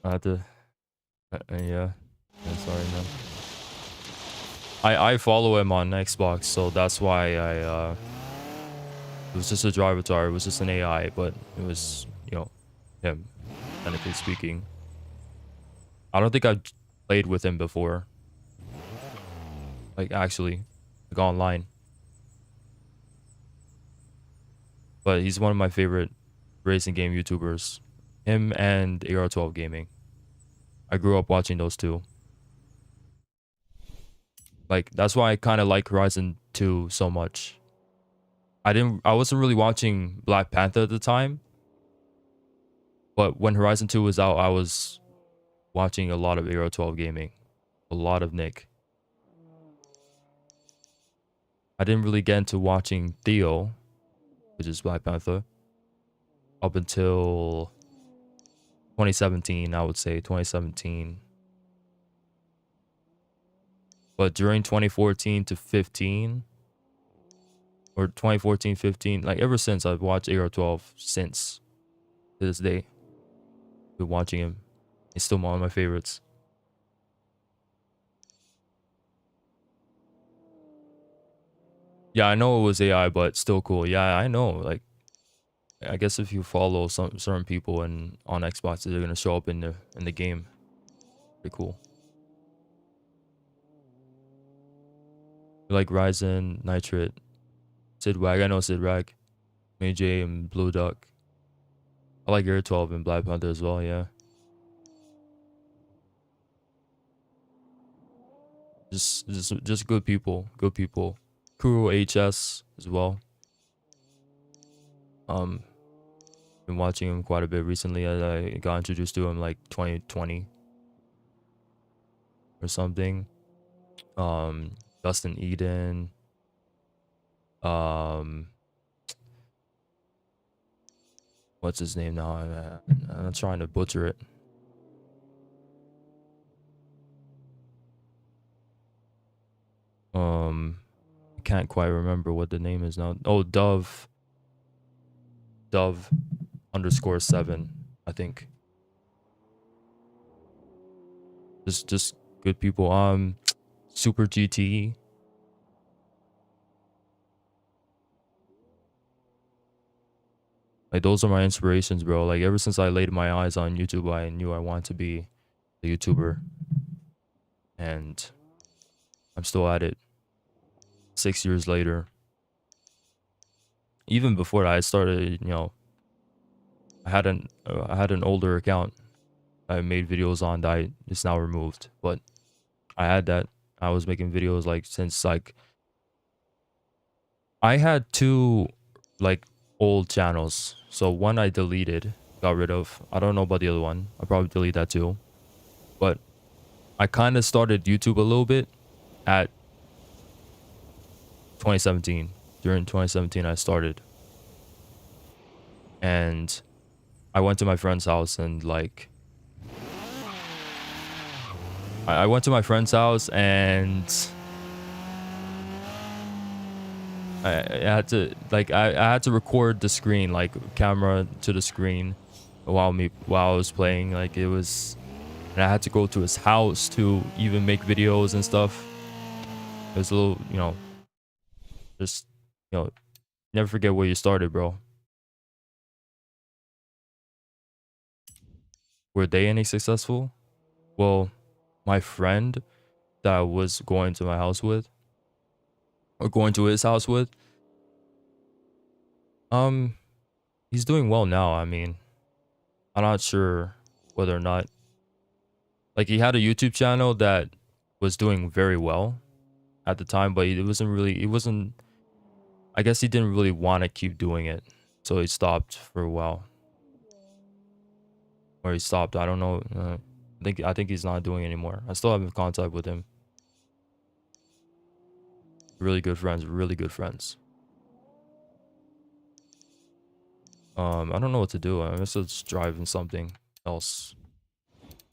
I have to. Yeah. Sorry, man. I follow him on Xbox, so that's why it was just a driver tar. It was just an AI, but it was, you know, him, technically speaking. I don't think I've played with him before. Like, actually, like online. But he's one of my favorite racing game YouTubers. Him and AR12 Gaming. I grew up watching those two. Like, that's why I kind of like Horizon 2 so much. I wasn't really watching Black Panther at the time. But when Horizon 2 was out, I was watching a lot of AR12 Gaming. A lot of Nick. I didn't really get into watching Theo, which is Black Panther, up until 2017, I would say 2017. But during 2014 to 15, or 2014, 15. Like ever since I've watched AR12 since to this day. Been watching him. He's still one of my favorites. Yeah, I know it was AI, but still cool. Yeah, I know. Like, I guess if you follow some certain people and on Xbox, they're gonna show up in the game. Pretty cool. Like Ryzen, Nitrate, Sid Wag. I know Sid Rag, May J, and Blue Duck. I like Air 12 and Black Panther as well. Yeah, just good people. Good people. Kuro HS as well. Been watching him quite a bit recently. I got introduced to him like 2020 or something. Dustin Eden. Um, what's his name now? I'm not trying to butcher it. I can't quite remember what the name is now. Oh, Dove underscore 7, I think. Just good people. Super GTE. Like those are my inspirations, bro. Like ever since I laid my eyes on YouTube, I knew I wanted to be a YouTuber, and I'm still at it. 6 years later. Even before that, I started. I had an older account I made videos on that is now removed, but I had that. I was making videos like since like I had two like old channels. So one I deleted, got rid of. I don't know about the other one. I'll probably delete that too. But I kind of started YouTube a little bit at 2017. During 2017 I started. And I went to my friend's house and like I went to my friend's house and I had to like I had to record the screen, like camera to the screen while I was playing. Like it was, and I had to go to his house to even make videos and stuff. It was a little, just never forget where you started, bro. Were they any successful? Well, my friend that I was going to my house with, or going to his house with, he's doing well now. I mean, I'm not sure whether or not, like, he had a YouTube channel that was doing very well at the time, but I guess he didn't really want to keep doing it, so he stopped for a while. Or he stopped, I don't know. I think he's not doing it anymore. I still have in contact with him. Really good friends, really good friends. I don't know what to do. I'm just driving something else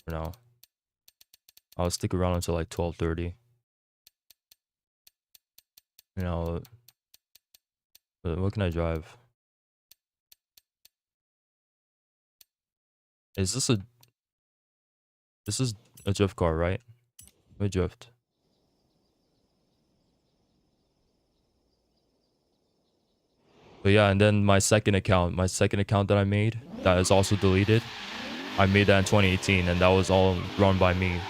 for now. I'll stick around until like 12:30. What can I drive? This is a drift car, right? Let me drift. But yeah, and then my second account that I made, that is also deleted. I made that in 2018, and that was all run by me.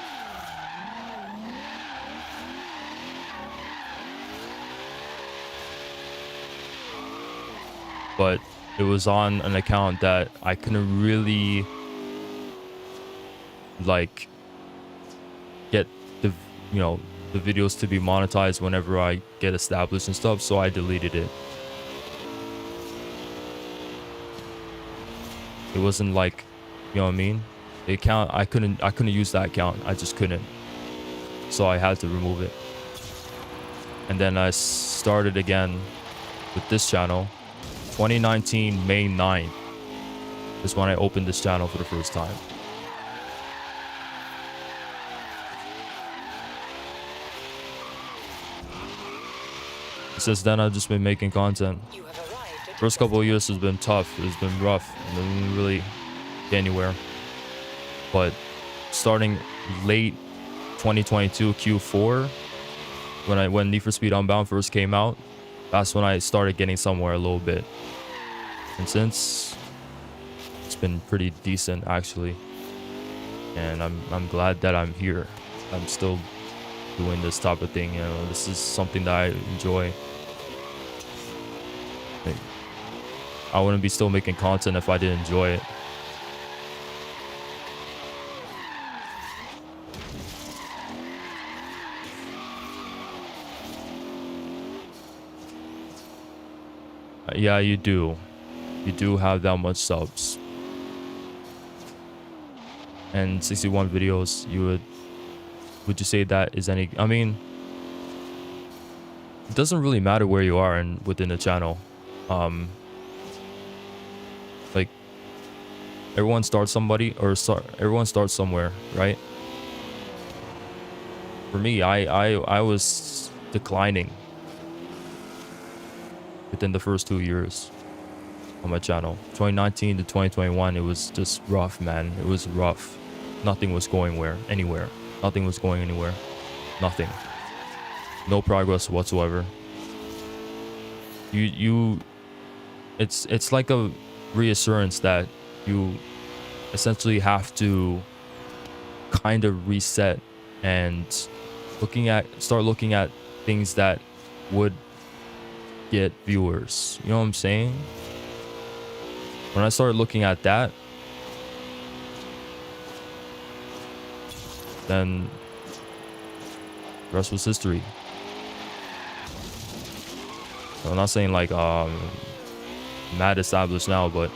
But it was on an account that I couldn't really like get the videos to be monetized whenever I get established and stuff, so I deleted it. It wasn't like, you know what I mean? The account, I couldn't use that account. I just couldn't. So I had to remove it. And then I started again with this channel. 2019 May 9th is when I opened this channel for the first time. Since then, I've just been making content. You have arrived at your First couple of years destination. has been tough. It's been rough. I didn't really get anywhere. But starting late 2022 Q4, when Need for Speed Unbound first came out, that's when I started getting somewhere a little bit. And since, it's been pretty decent actually. And I'm glad that I'm here. I'm still doing this type of thing. You know, this is something that I enjoy. Like, I wouldn't be still making content if I didn't enjoy it. Yeah, you do. You do have that much subs. And 61 videos, would you say that is any, I mean, it doesn't really matter where you are within the channel. Like everyone starts everyone starts somewhere, right? For me, I was declining within the first 2 years on my channel. 2019 to 2021, it was just rough, man. It was rough. Nothing was going anywhere. Nothing was going anywhere. Nothing. No progress whatsoever. It's like a reassurance that you essentially have to kind of reset and start looking at things that would get viewers. You know what I'm saying? When I started looking at that, then the rest was history. So I'm not saying like mad established now, but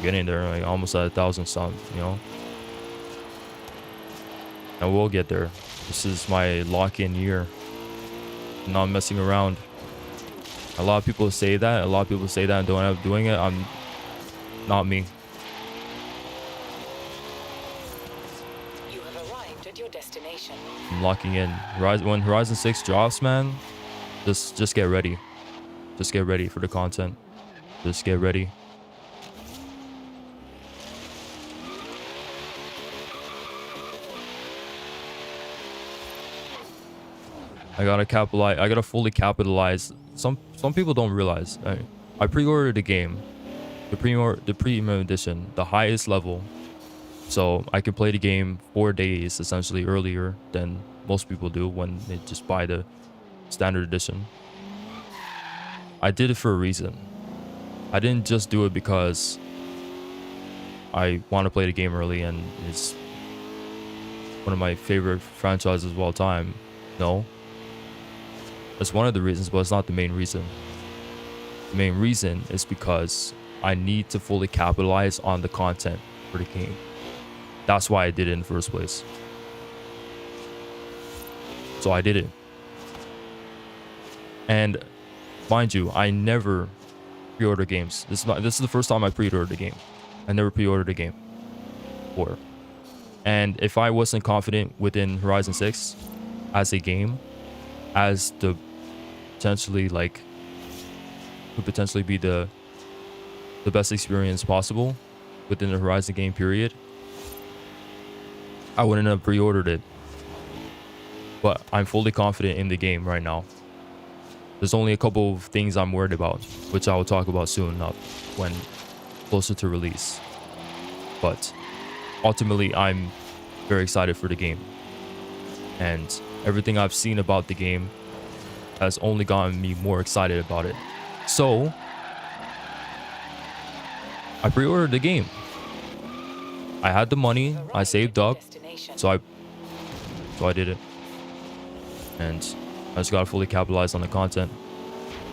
getting there, like almost at 1,000 subs, you know. And we'll get there. This is my lock-in year. I'm not messing around. A lot of people say that. A lot of people say that and don't end up doing it. I'm not me. You have arrived at your destination. I'm locking in. When Horizon 6 drops, man, just get ready. Just get ready for the content. Just get ready. I gotta fully capitalize. Some people don't realize. I pre-ordered the game, the premium edition, the highest level, so I can play the game 4 days essentially earlier than most people do when they just buy the standard edition. I did it for a reason. I didn't just do it because I want to play the game early and it's one of my favorite franchises of all time. No. That's one of the reasons, but it's not the main reason. The main reason is because I need to fully capitalize on the content for the game. That's why I did it in the first place. So I did it. And mind you, I never pre-order games. This is the first time I pre-ordered a game. I never pre-ordered a game before. And if I wasn't confident within Horizon 6 as a game, as the could potentially be the best experience possible within the Horizon game period, I wouldn't have pre-ordered it. But I'm fully confident in the game right now. There's only a couple of things I'm worried about, which I will talk about soon enough when closer to release. But ultimately, I'm very excited for the game. And everything I've seen about the game has only gotten me more excited about it. So I pre-ordered the game. I had the money, I saved up, so I did it. And I just gotta fully capitalize on the content.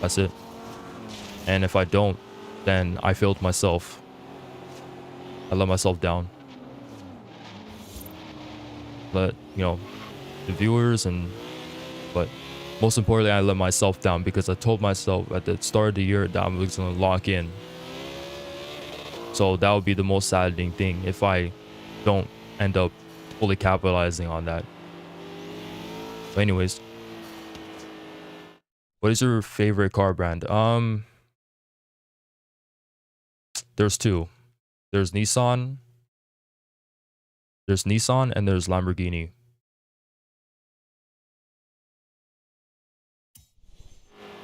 That's it. And if I don't, then I failed myself. I let myself down. But, you know, the viewers but most importantly, I let myself down because I told myself at the start of the year that I was gonna lock in. So that would be the most saddening thing if I don't end up fully capitalizing on that. But anyways, What is your favorite car brand? There's two. There's Nissan. There's Nissan and there's Lamborghini.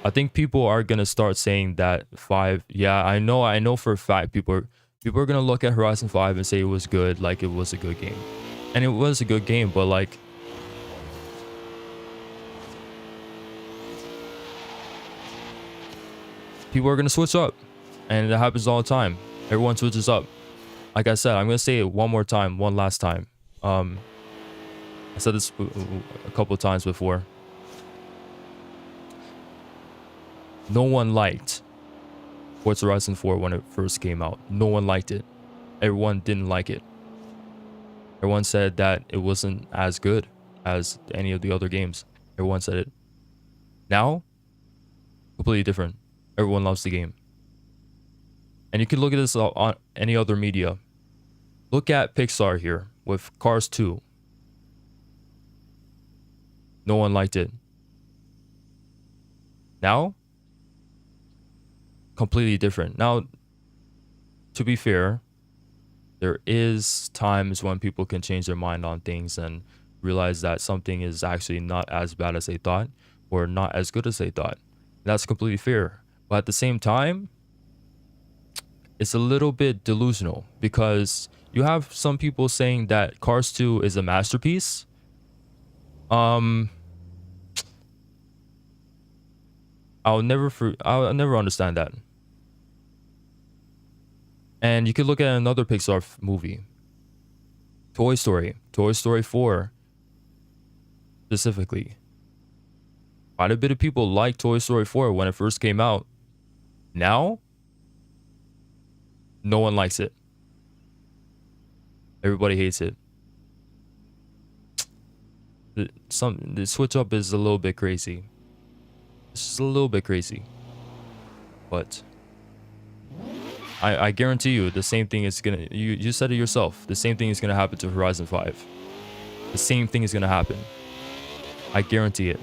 I think people are gonna start saying that 5. Yeah, I know for a fact people are gonna look at Horizon 5 and say it was good, like it was a good game. And it was a good game, but like people are gonna switch up. And it happens all the time. Everyone switches up. Like I said, I'm gonna say it one more time, one last time. I said this a couple of times before. No one liked Forza Horizon 4 when it first came out. No one liked it. Everyone didn't like it. Everyone said that it wasn't as good as any of the other games. Everyone said it. Now, completely different. Everyone loves the game. And you can look at this on any other media. Look at Pixar here with Cars 2. No one liked it. Now, completely different. Now, to be fair, there is times when people can change their mind on things and realize that something is actually not as bad as they thought or not as good as they thought. That's completely fair. But at the same time, it's a little bit delusional because you have some people saying that Cars 2 is a masterpiece. I'll never understand that. And you could look at another Pixar movie, Toy Story 4 specifically. Quite a bit of people liked Toy Story 4 when it first came out. Now, no one likes it. Everybody hates it. The switch up is a little bit crazy. It's just a little bit crazy. But I guarantee you the same thing is gonna, you said it yourself, the same thing is gonna happen to Horizon 5. The same thing is gonna happen. I guarantee it.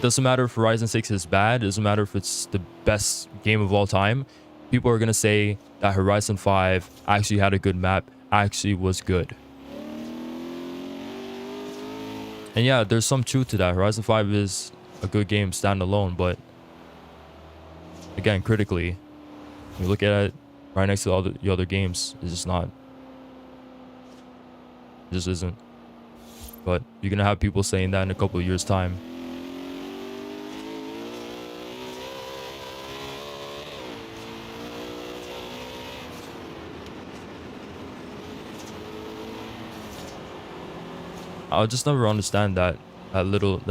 Doesn't matter if Horizon 6 is bad, doesn't matter if it's the best game of all time. People are gonna say that Horizon 5 actually had a good map, actually was good. And yeah, there's some truth to that. Horizon 5 is a good game standalone, but again, critically, you look at it right next to all the other games, it's just not. It just isn't. But you're gonna have people saying that in a couple of years' time. I'll just never understand that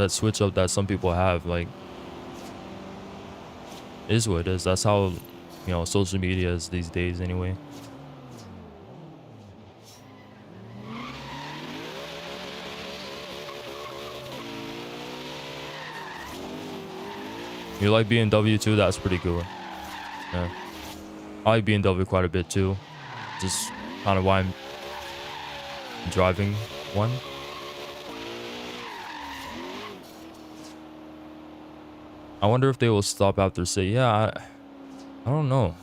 switch up that some people have. Like, it is what it is. That's how, social media is these days anyway. You like BMW too? That's pretty cool. Yeah. I like BMW quite a bit too. Just kind of why I'm driving one. I wonder if they will stop after say, yeah, I don't know.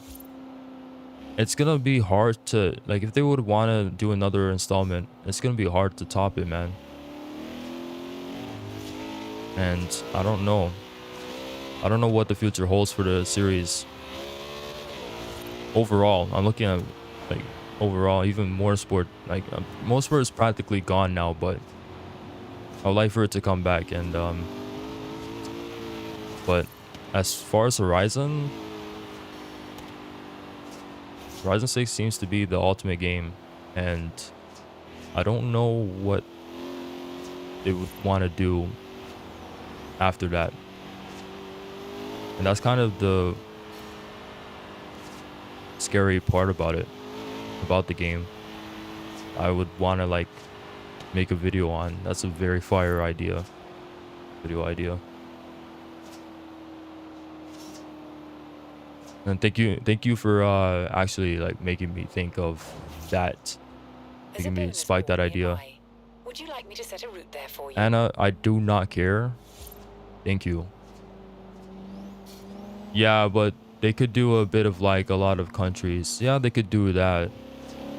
It's gonna be hard to, like, if they would want to do another installment, it's gonna be hard to top it, man. And I don't know. I don't know what the future holds for the series. Overall, I'm looking at, like, overall, even Motorsport. Like, Motorsport is practically gone now, but I'd like for it to come back. And, but as far as Horizon 6 seems to be the ultimate game, and I don't know what they would want to do after that. And that's kind of the scary part about it, about the game. I would want to, like, make a video on. That's a very fire idea. Video idea. And thank you for actually, like, making me think of that. Making me spike that idea. Would you like me to set a route there for you? Anna, I do not care. Thank you. Yeah, but they could do a bit of like a lot of countries. Yeah, they could do that,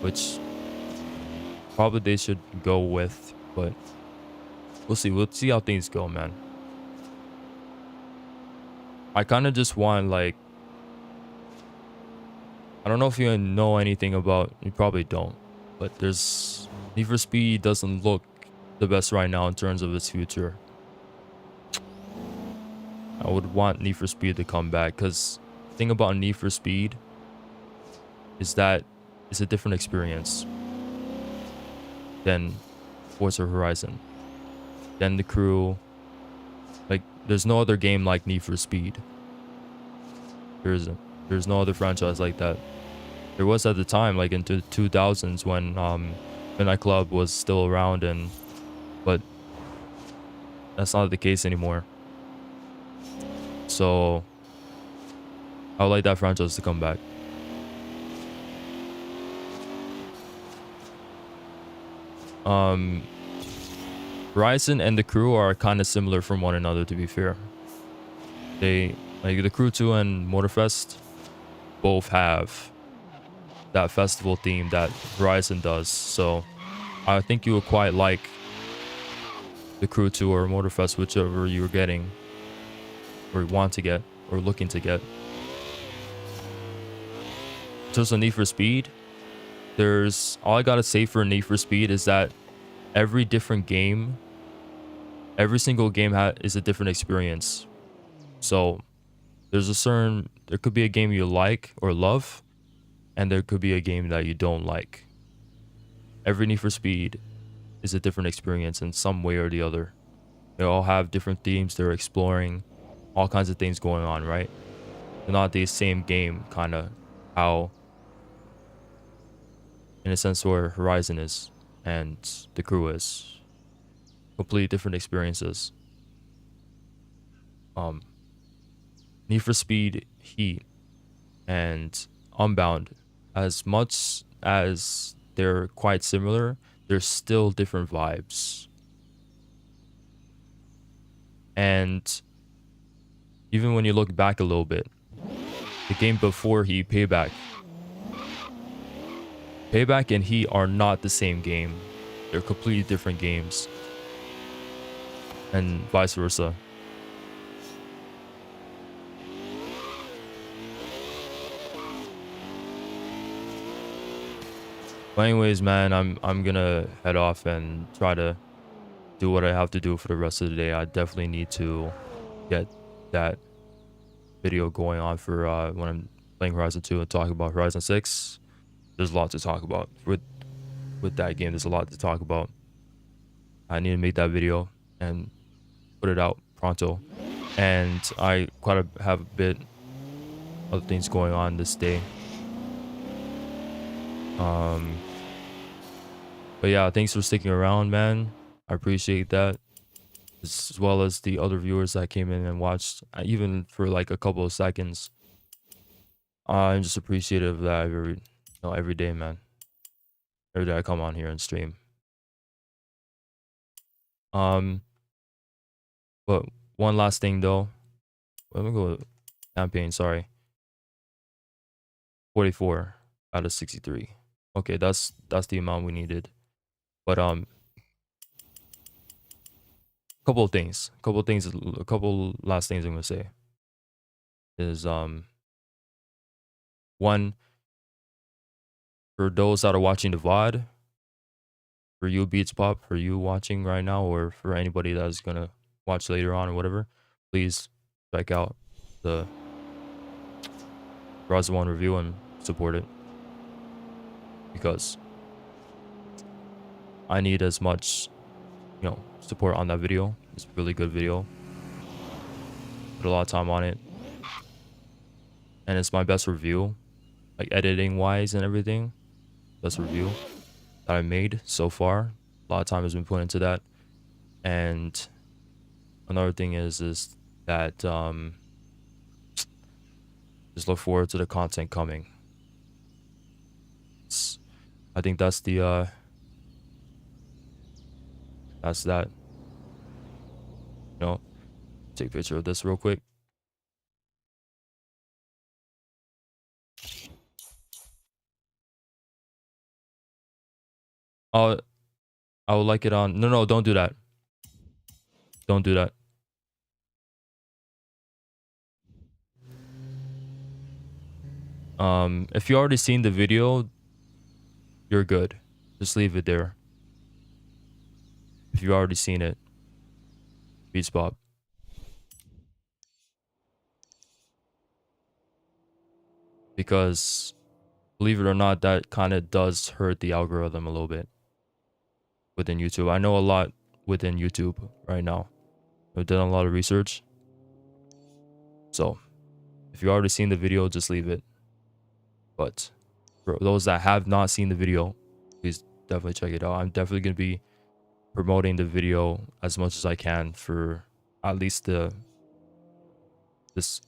which probably they should go with, but we'll see. We'll see how things go, man. I kind of just want like I don't know if you know anything about you probably don't, but there's Need for Speed doesn't look the best right now in terms of its future. I would want Need for Speed to come back because the thing about Need for Speed is that it's a different experience than Forza Horizon. Then the crew, like there's no other game like Need for Speed. There's there's no other franchise like that. There was at the time, like into the 2000s when Midnight Club was still around, and but that's not the case anymore. So I would like that franchise to come back. Um, Horizon and the crew are kind of similar from one another. To be fair, they like the crew 2 and Motorfest both have that festival theme that Horizon does. So I think you would quite like the crew 2 or Motorfest, whichever you're getting or want to get or looking to get. Just a Need for Speed, there's all I gotta say for Need for Speed is that every different game, every single game is a different experience. So there could be a game you like or love, and there could be a game that you don't like. Every Need for Speed is a different experience in some way or the other. They all have different themes. They're exploring all kinds of things going on, right? They're not the same game, kind of how, in a sense, where Horizon is and the crew is. Completely different experiences. Um, Need for Speed Heat and Unbound, as much as they're quite similar, they're still different vibes. And even when you look back a little bit, the game before Heat, Payback and Heat are not the same game. They're completely different games, and vice versa. But anyways, man, I'm gonna head off and try to do what I have to do for the rest of the day. I definitely need to get that video going on for when I'm playing Horizon 2 and talking about Horizon 6. There's a lot to talk about with that game. There's a lot to talk about. I need to make that video and put it out pronto. And I have a bit of things going on this day. Um, but yeah, thanks for sticking around, man. I appreciate that, as well as the other viewers that came in and watched, even for like a couple of seconds. I'm just appreciative of that every day, man. Every day I come on here and stream. Um, but one last thing though. Let me go with campaign. Sorry, 44 out of 63. Okay, that's the amount we needed. But a couple last things I'm gonna say is one, for those that are watching the VOD, for you Beats Pop, for you watching right now, or for anybody that's gonna watch later on or whatever, please check out the Forza 1 review and support it, because I need as much, support on that video. It's a really good video. Put a lot of time on it, and it's my best review, like editing wise and everything. Best review that I made so far. A lot of time has been put into that. And another thing is that just look forward to the content coming. I think that's that. Take a picture of this real quick. I would like it on. No, don't do that. Don't do that. If you already seen the video, you're good. Just leave it there. If you already seen it, Beats Bob. Because believe it or not, that kind of does hurt the algorithm a little bit within YouTube. I know a lot within YouTube right now. I've done a lot of research. So if you already seen the video, just leave it. But for those that have not seen the video, please definitely check it out. I'm definitely going to be promoting the video as much as I can for at least this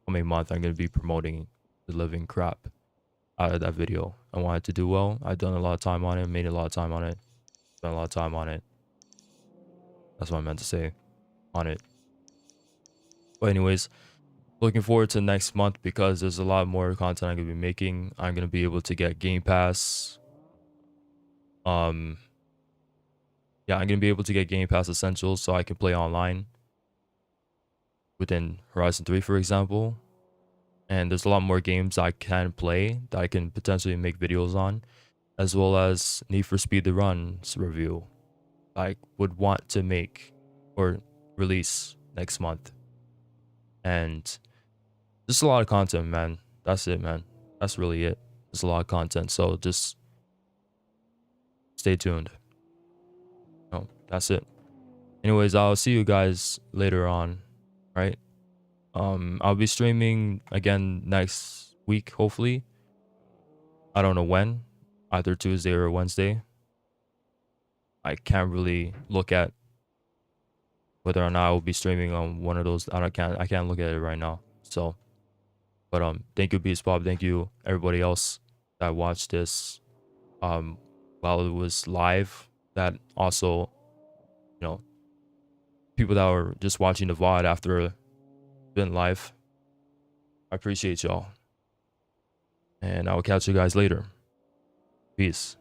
coming month. I'm going to be promoting the living crap out of that video. I want it to do well. I've done a lot of time on it, made a lot of time on it, spent a lot of time on it. That's what I meant to say on it. But anyways, looking forward to next month because there's a lot more content I'm going to be making. I'm going to be able to get Game Pass. Yeah, I'm going to be able to get Game Pass Essentials so I can play online within Horizon 3, for example. And there's a lot more games I can play that I can potentially make videos on, as well as Need for Speed The Run's review I would want to make or release next month. And just a lot of content, man. That's it, man. That's really it. There's a lot of content. So just stay tuned. No, that's it. Anyways, I'll see you guys later on, right? I'll be streaming again next week, hopefully. I don't know when, either Tuesday or Wednesday. I can't really look at whether or not I will be streaming on one of those. I can't look at it right now. So, but thank you, Beats Bob. Thank you, everybody else that watched this while it was live. That also, you know, people that were just watching the VOD after it's been live. I appreciate y'all. And I will catch you guys later. Peace.